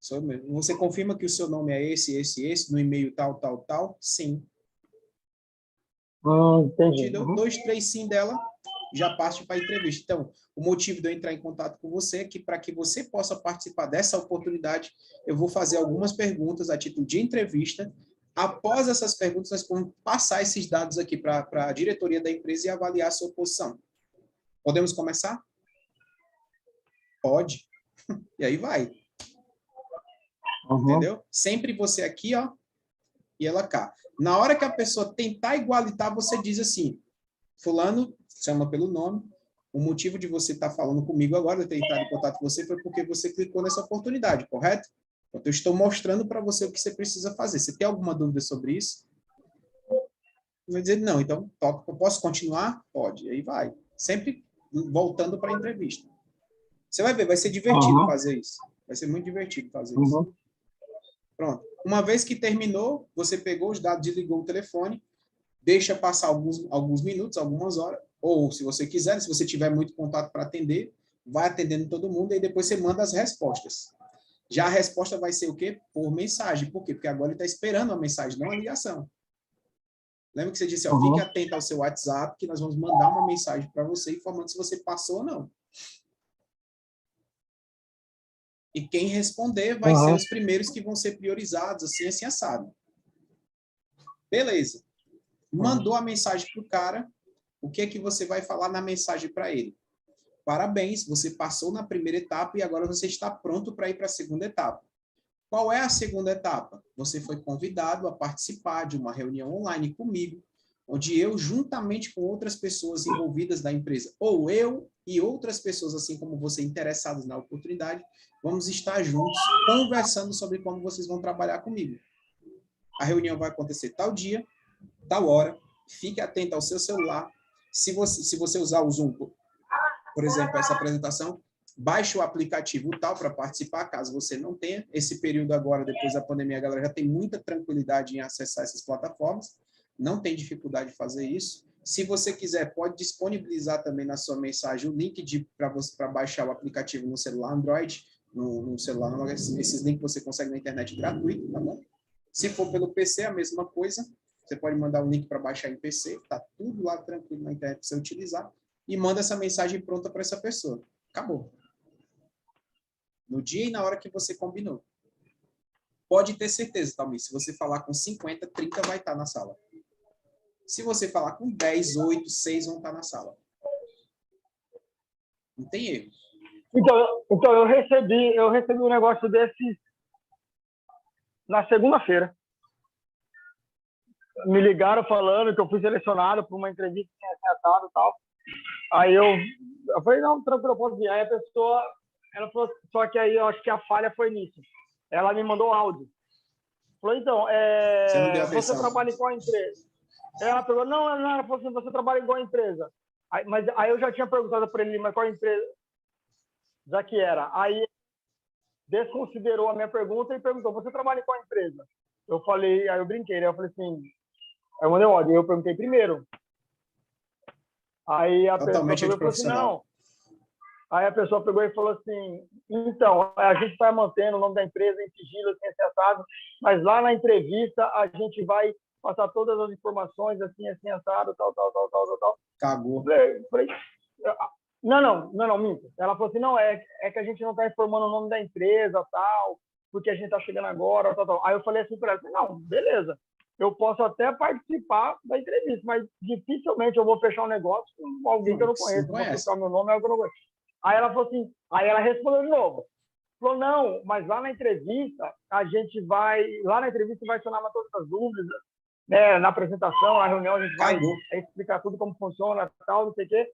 Sou eu mesmo. Você confirma que o seu nome é esse, no e-mail tal? Sim. Entendi. Te deu 2, 3 sim dela, já parte para a entrevista. Então, o motivo de eu entrar em contato com você é que, para que você possa participar dessa oportunidade, eu vou fazer algumas perguntas a título de entrevista. Após essas perguntas, nós vamos passar esses dados aqui para a diretoria da empresa e avaliar a sua posição. Podemos começar? Pode. E aí vai. Entendeu? Sempre você aqui, ó, e ela cá. Na hora que a pessoa tentar igualitar, você diz assim, fulano, chama pelo nome, o motivo de você estar falando comigo agora, de ter entrado em contato com você, foi porque você clicou nessa oportunidade, correto? Então, eu estou mostrando para você o que você precisa fazer. Você tem alguma dúvida sobre isso? Vai dizer, não, então, eu posso continuar? Pode. E aí vai. Sempre voltando para a entrevista. Você vai ver, vai ser divertido fazer isso. Vai ser muito divertido fazer isso. Pronto. Uma vez que terminou, você pegou os dados, desligou o telefone, deixa passar alguns minutos, algumas horas, ou se você quiser, se você tiver muito contato para atender, vai atendendo todo mundo, e depois você manda as respostas. Já a resposta vai ser o quê? Por mensagem. Por quê? Porque agora ele está esperando a mensagem, não a ligação. Lembra que você disse, ó, fique atento ao seu WhatsApp, que nós vamos mandar uma mensagem para você informando se você passou ou não. E quem responder vai ser os primeiros que vão ser priorizados, assim, assado. Beleza. Mandou a mensagem para o cara, o que é que você vai falar na mensagem para ele? Parabéns, você passou na primeira etapa e agora você está pronto para ir para a segunda etapa. Qual é a segunda etapa? Você foi convidado a participar de uma reunião online comigo, onde eu, juntamente com outras pessoas envolvidas da empresa, ou eu e outras pessoas, assim como você, interessadas na oportunidade, vamos estar juntos conversando sobre como vocês vão trabalhar comigo. A reunião vai acontecer tal dia, tal hora, fique atento ao seu celular. Se você usar o Zoom, por exemplo, essa apresentação, baixe o aplicativo tal para participar, caso você não tenha. Esse período agora, depois da pandemia, a galera já tem muita tranquilidade em acessar essas plataformas, não tem dificuldade de fazer isso. Se você quiser, pode disponibilizar também na sua mensagem o link para baixar o aplicativo no celular Android, no celular, esses links você consegue na internet gratuito, tá bom? Se for pelo PC, a mesma coisa. Você pode mandar um link para baixar em PC, tá tudo lá tranquilo na internet para você utilizar, e manda essa mensagem pronta para essa pessoa. Acabou. No dia e na hora que você combinou. Pode ter certeza, Talmir, se você falar com 50, 30 vai estar na sala. Se você falar com 10, 8, 6 vão estar na sala. Não tem erro. Então eu recebi um negócio desse na segunda-feira. Me ligaram falando que eu fui selecionado para uma entrevista que tinha acertado e tal. Aí eu falei, não, tranquilo, eu posso vir. Aí a pessoa, ela falou, só que aí eu acho que a falha foi nisso. Ela me mandou áudio. Falou, então, você trabalha em qual empresa? Ela perguntou, não, ela falou assim, você trabalha em qual empresa? Aí eu já tinha perguntado para ele, mas qual empresa? Já que era. Aí desconsiderou a minha pergunta e perguntou, você trabalha em qual empresa? Eu falei, aí eu brinquei, né? Eu falei assim, aí eu mandei ódio, eu perguntei primeiro. Aí a pessoa falou assim, não. Aí a pessoa pegou e falou assim, então, a gente vai mantendo o nome da empresa em sigilo, assim, assado, mas lá na entrevista a gente vai passar todas as informações, assim, assado, tal. Cagou. Falei, não, minto. Ela falou assim, não, é que a gente não está informando o nome da empresa, tal, porque a gente está chegando agora, tal. Aí eu falei assim para ela, não, beleza. Eu posso até participar da entrevista, mas dificilmente eu vou fechar um negócio com alguém que eu não conheço. Vou colocar meu nome, algo que eu não conheço. Aí ela falou assim, aí ela respondeu de novo. Falou, não, mas lá na entrevista, lá na entrevista vai sanar todas as dúvidas, né? Na apresentação, na reunião, a gente vai explicar tudo como funciona, tal, não sei o quê.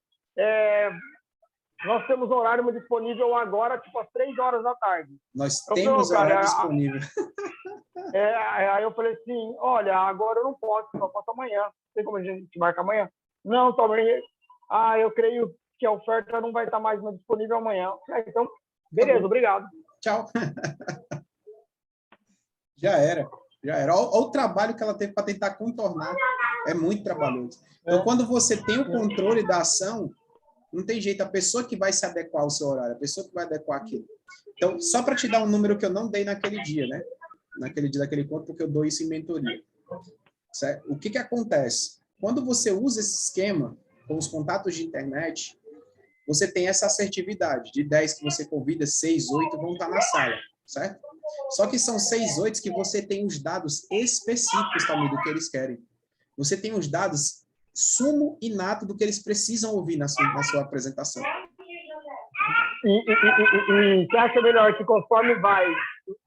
Nós temos horário disponível agora, tipo, às 3 horas da tarde. Nós temos horário disponível. Aí eu falei assim, olha, agora eu não posso, só posso amanhã. Tem como a gente marca amanhã? Não, também. Eu creio que a oferta não vai estar mais disponível amanhã. Então, beleza, obrigado. Tchau. Já era. Olha o trabalho que ela teve para tentar contornar. É muito trabalhoso. Então, quando você tem o controle da ação, não tem jeito. A pessoa que vai se adequar ao seu horário, a pessoa que vai adequar aquilo. Então, só para te dar um número que eu não dei naquele dia, né? Naquele dia daquele encontro, porque eu dou isso em mentoria. Certo? O que acontece? Quando você usa esse esquema com os contatos de internet, você tem essa assertividade. De 10 que você convida, 6, 8 vão estar na sala, certo? Só que são 6, 8 que você tem os dados específicos também do que eles querem. Você tem os dados sumo e nato do que eles precisam ouvir na sua apresentação. E você acha melhor que conforme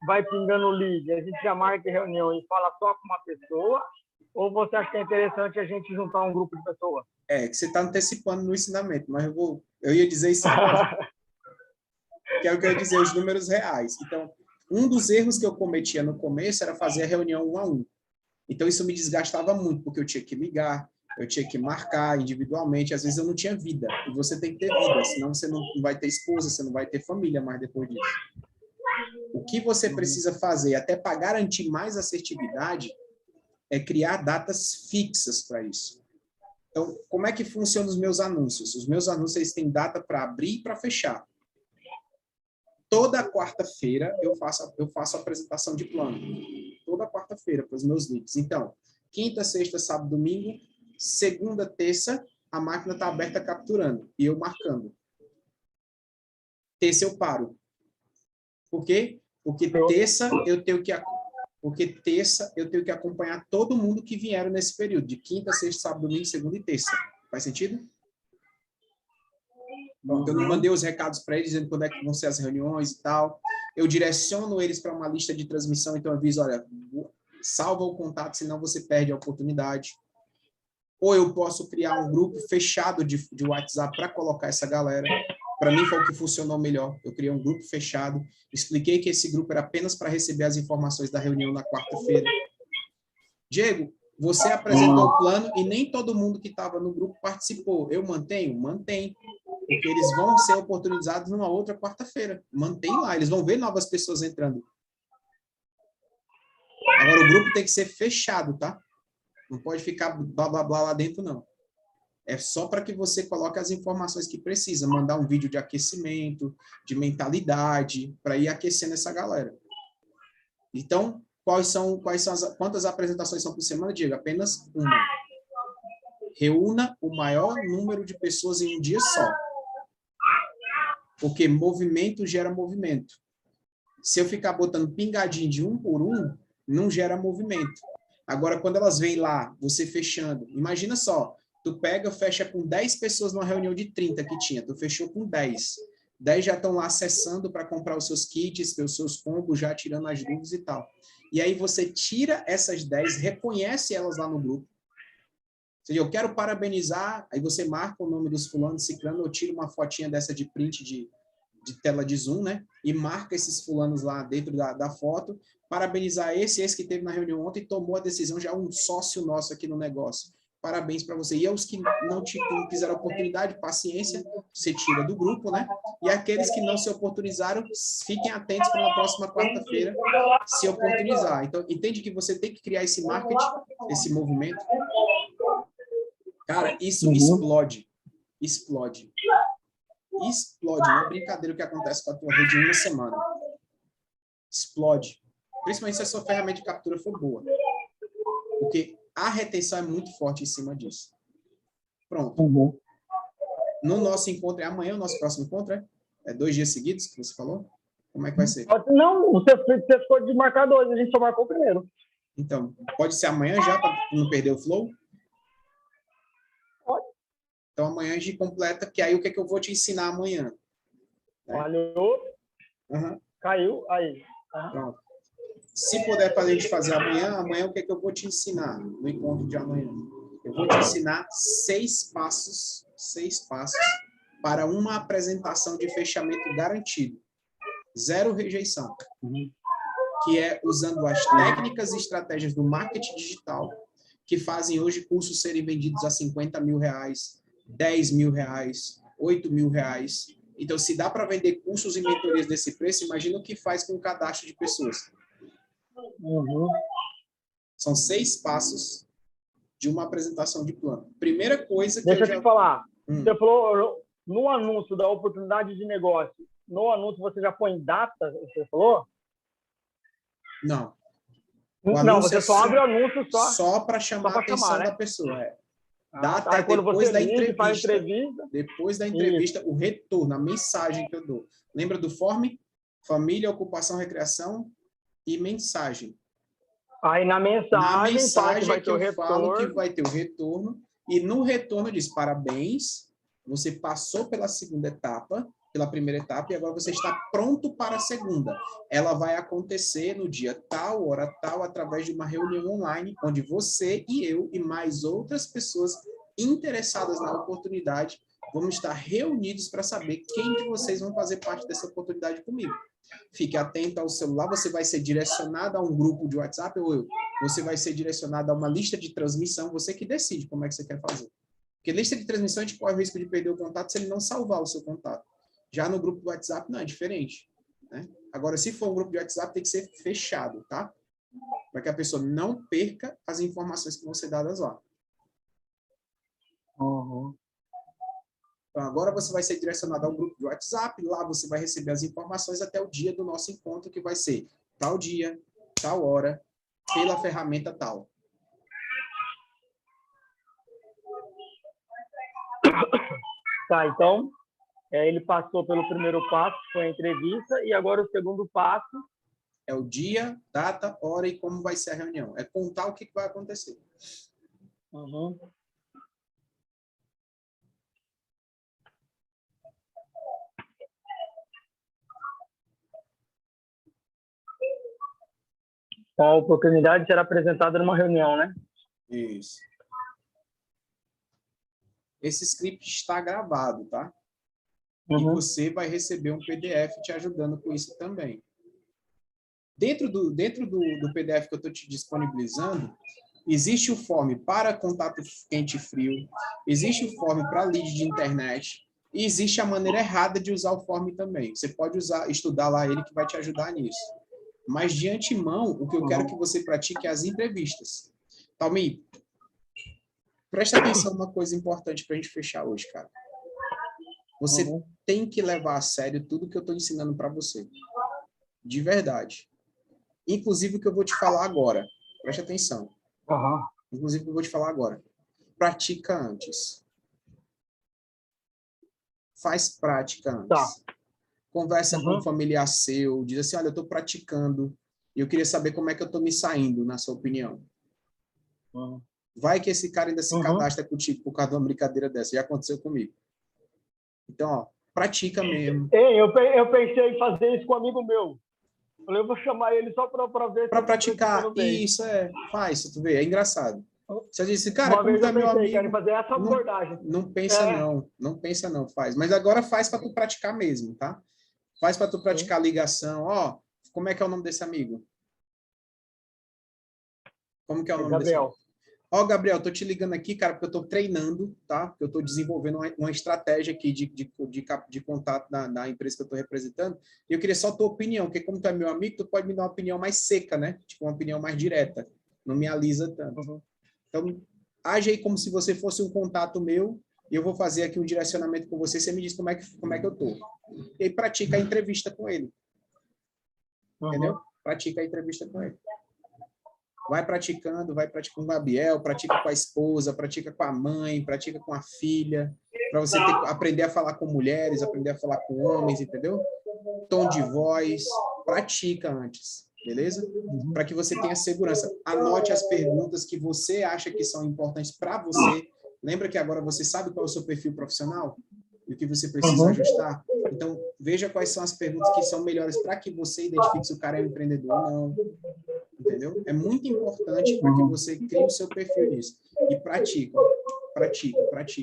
vai pingando o lead, a gente já marca reunião e fala só com uma pessoa, ou você acha que é interessante a gente juntar um grupo de pessoas? Que você está antecipando no ensinamento, mas eu ia dizer isso agora. Que é o que eu ia dizer, os números reais. Então, um dos erros que eu cometia no começo era fazer a reunião 1 a 1. Então, isso me desgastava muito, porque eu tinha que ligar, eu tinha que marcar individualmente, às vezes eu não tinha vida, e você tem que ter vida, senão você não vai ter esposa, você não vai ter família mais depois disso. O que você precisa fazer, até para garantir mais assertividade, é criar datas fixas para isso. Então, como é que funcionam os meus anúncios? Os meus anúncios eles têm data para abrir e para fechar. Toda quarta-feira eu faço a apresentação de plano. Toda quarta-feira para os meus leads. Então, Quinta, sexta, sábado, domingo. Segunda, terça, a máquina está aberta capturando e eu marcando. Terça eu paro. Por quê? Porque terça eu tenho que acompanhar todo mundo que vieram nesse período, de quinta, sexta, sábado, domingo, segunda e terça. Faz sentido? Bom, então eu não mandei os recados para eles dizendo quando é que vão ser as reuniões e tal. Eu direciono eles para uma lista de transmissão, então eu aviso, olha, salva o contato, senão você perde a oportunidade. Ou eu posso criar um grupo fechado de WhatsApp para colocar essa galera. Para mim foi o que funcionou melhor. Eu criei um grupo fechado, expliquei que esse grupo era apenas para receber as informações da reunião na quarta-feira. Diego, você apresentou o plano e nem todo mundo que estava no grupo participou. Eu mantenho? Mantenho. Porque eles vão ser oportunizados numa outra quarta-feira. Mantém lá, eles vão ver novas pessoas entrando. Agora, o grupo tem que ser fechado, tá? Não pode ficar blá, blá, blá lá dentro, não. É só para que você coloque as informações que precisa. Mandar um vídeo de aquecimento, de mentalidade, para ir aquecendo essa galera. Então, quantas apresentações são por semana, Diego? Apenas uma. Reúna o maior número de pessoas em um dia só. Porque movimento gera movimento. Se eu ficar botando pingadinho de um por um, não gera movimento. Agora, quando elas vêm lá, você fechando, imagina só, tu pega, fecha com 10 pessoas numa reunião de 30 que tinha, tu fechou com 10. 10 já estão lá acessando para comprar os seus kits, os seus combos, já tirando as dúvidas e tal. E aí você tira essas 10, reconhece elas lá no grupo. Ou seja, eu quero parabenizar, aí você marca o nome dos fulanos, ciclano, eu tiro uma fotinha dessa de print de tela de Zoom, né? E marca esses fulanos lá dentro da foto, parabenizar esse que teve na reunião ontem e tomou a decisão, já um sócio nosso aqui no negócio. Parabéns para você. E aos que não quiseram oportunidade, paciência, você tira do grupo, né? E aqueles que não se oportunizaram, fiquem atentos para na próxima quarta-feira se oportunizar. Então, entende que você tem que criar esse marketing, esse movimento. Cara, isso explode. Explode. Explode. Não é brincadeira o que acontece com a tua rede em uma semana. Explode. Principalmente se a sua ferramenta de captura for boa. Porque a retenção é muito forte em cima disso. Pronto. No nosso encontro, é amanhã o nosso próximo encontro, é? É 2 dias seguidos que você falou? Como é que vai ser? Não, você ficou de marcar 2, a gente só marcou o primeiro. Então, pode ser amanhã já, para não perder o flow? Pode. Então, amanhã a gente completa, que aí o que é que eu vou te ensinar amanhã? Falhou. Caiu, aí. Pronto. Se puder para a gente fazer amanhã o que é que eu vou te ensinar no encontro de amanhã? Eu vou te ensinar 6 passos para uma apresentação de fechamento garantido. 0 rejeição. Que é usando as técnicas e estratégias do marketing digital, que fazem hoje cursos serem vendidos a 50 mil reais, 10 mil reais, 8 mil reais. Então, se dá para vender cursos e mentorias desse preço, imagina o que faz com o cadastro de pessoas. São 6 passos de uma apresentação de plano. Primeira coisa que Deixa eu te falar. Você falou no anúncio da oportunidade de negócio, no anúncio você já põe data, você falou? Não. Não, você só abre o anúncio só para chamar a atenção da pessoa. Data é quando depois você da liga, faz entrevista. Depois da entrevista, o retorno, a mensagem que eu dou. Lembra do form? Família, ocupação, recreação e mensagem. Aí na mensagem vai ter eu falo que vai ter o retorno. E no retorno eu disse, parabéns, você passou pela segunda etapa, pela primeira etapa, e agora você está pronto para a segunda. Ela vai acontecer no dia tal, hora tal, através de uma reunião online, onde você e eu e mais outras pessoas interessadas na oportunidade vamos estar reunidos para saber quem de vocês vão fazer parte dessa oportunidade comigo. Fique atento ao celular, você vai ser direcionado a um grupo de WhatsApp ou você vai ser direcionado a uma lista de transmissão, você que decide como é que você quer fazer. Porque lista de transmissão a gente corre o risco de perder o contato se ele não salvar o seu contato. Já no grupo do WhatsApp, não, é diferente. Né? Agora, se for um grupo de WhatsApp, tem que ser fechado, tá? Para que a pessoa não perca as informações que vão ser dadas lá. Então, agora você vai ser direcionado a um grupo de WhatsApp, lá você vai receber as informações até o dia do nosso encontro, que vai ser tal dia, tal hora, pela ferramenta tal. Tá, então, ele passou pelo primeiro passo, que foi a entrevista, e agora o segundo passo... É o dia, data, hora e como vai ser a reunião. É contar o que vai acontecer. Uhum. Então, a oportunidade será apresentada numa reunião, né? Isso. Esse script está gravado, tá? E Uhum. você vai receber um PDF te ajudando com isso também. Dentro do PDF que eu estou te disponibilizando, existe o form para contato quente e frio, existe o form para lead de internet, e existe a maneira errada de usar o form também. Você pode estudar lá ele que vai te ajudar nisso. Mas, de antemão, o que eu quero que você pratique é as entrevistas. Talmi, presta atenção numa coisa importante para a gente fechar hoje, cara. Você tem que levar a sério tudo que eu estou ensinando para você. De verdade. Inclusive o que eu vou te falar agora. Preste atenção. Inclusive o que eu vou te falar agora. Pratica antes. Faz prática antes. Tá. Conversa com um familiar seu. Diz assim, olha, eu estou praticando. E eu queria saber como é que eu estou me saindo, na sua opinião. Vai que esse cara ainda se cadastra contigo por causa de uma brincadeira dessa. Já aconteceu comigo. Então, ó, pratica mesmo. Eu pensei em fazer isso com um amigo meu. Eu vou chamar ele só para ver para praticar. Isso, faz, tu vê, é engraçado. Você disse, cara, uma como vez tu é eu meu pensei, amigo... quero fazer essa abordagem. Não pensa não pensa não, faz. Mas agora faz para tu praticar mesmo, tá? Faz para tu praticar a ligação. Ó, como é que é o nome desse amigo? Como que é o nome Gabriel. desse amigo? Ó, Gabriel, tô te ligando aqui, cara, porque eu tô treinando, tá? Porque eu tô desenvolvendo uma estratégia aqui de contato da empresa que eu tô representando. E eu queria só a tua opinião, porque como tu é meu amigo, tu pode me dar uma opinião mais seca, né? Tipo, uma opinião mais direta. Não me alisa tanto. Então, age aí como se você fosse um contato meu e eu vou fazer aqui um direcionamento com você. Você me diz como é que eu tô. E aí pratica a entrevista com ele. Entendeu? Pratica a entrevista com ele. Vai praticando com o Gabriel, pratica com a esposa, pratica com a mãe, pratica com a filha, para você aprender a falar com mulheres, aprender a falar com homens, entendeu? Tom de voz, pratica antes, beleza? Para que você tenha segurança. Anote as perguntas que você acha que são importantes para você. Lembra que agora você sabe qual é o seu perfil profissional? E o que você precisa ajustar? Então, veja quais são as perguntas que são melhores para que você identifique se o cara é um empreendedor ou não. Entendeu? É muito importante para que você crie o seu perfil nisso. E pratica,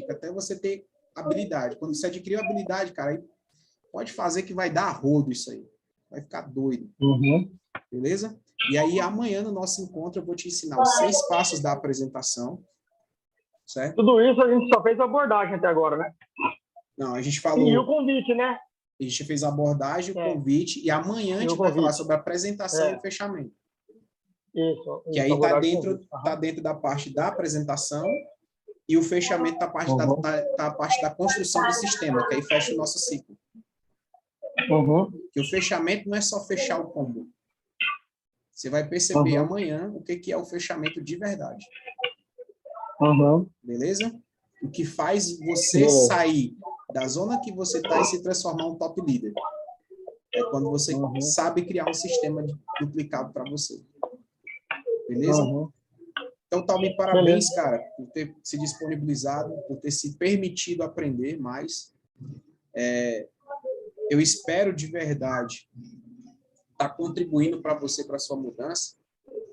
até você ter habilidade. Quando você adquirir habilidade, cara, aí pode fazer que vai dar rodo isso aí. Vai ficar doido. Beleza? E aí, amanhã, no nosso encontro, eu vou te ensinar os 6 passos da apresentação. Certo? Tudo isso a gente só fez a abordagem até agora, né? Não, a gente falou... E o convite, né? A gente fez a abordagem, o convite, e amanhã a gente vai falar sobre a apresentação e o fechamento. Isso. Que aí está dentro da parte da apresentação e o fechamento da parte, da parte da construção do sistema, que aí fecha o nosso ciclo. Que o fechamento não é só fechar o combo. Você vai perceber amanhã o que é o fechamento de verdade. Beleza? O que faz você sair da zona que você está e se transformar em um top leader. É quando você sabe criar um sistema duplicado para você. Beleza? Então, Talmi, parabéns, cara, por ter se disponibilizado, por ter se permitido aprender mais. Eu espero de verdade estar contribuindo para você, para a sua mudança.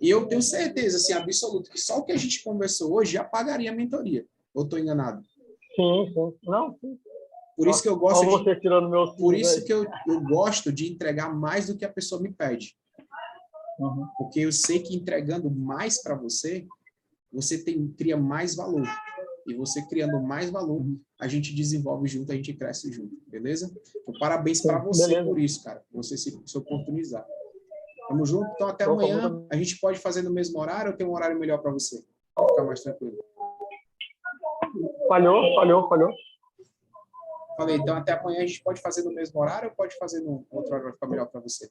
E eu tenho certeza, assim, absoluta, que só o que a gente conversou hoje já pagaria a mentoria. Ou estou enganado? Sim. Não, sim. Por isso que eu gosto por isso que eu gosto de entregar mais do que a pessoa me pede. Porque eu sei que entregando mais para você, você cria mais valor. E você criando mais valor, a gente desenvolve junto, a gente cresce junto, beleza? Então, parabéns para você por isso, cara. Por você se oportunizar. Tamo junto? Então, até amanhã. A gente pode fazer no mesmo horário ou tem um horário melhor para você? Para ficar mais tranquilo. Falhou. Falei, então até amanhã a gente pode fazer no mesmo horário ou pode fazer no outro horário para ficar melhor para você?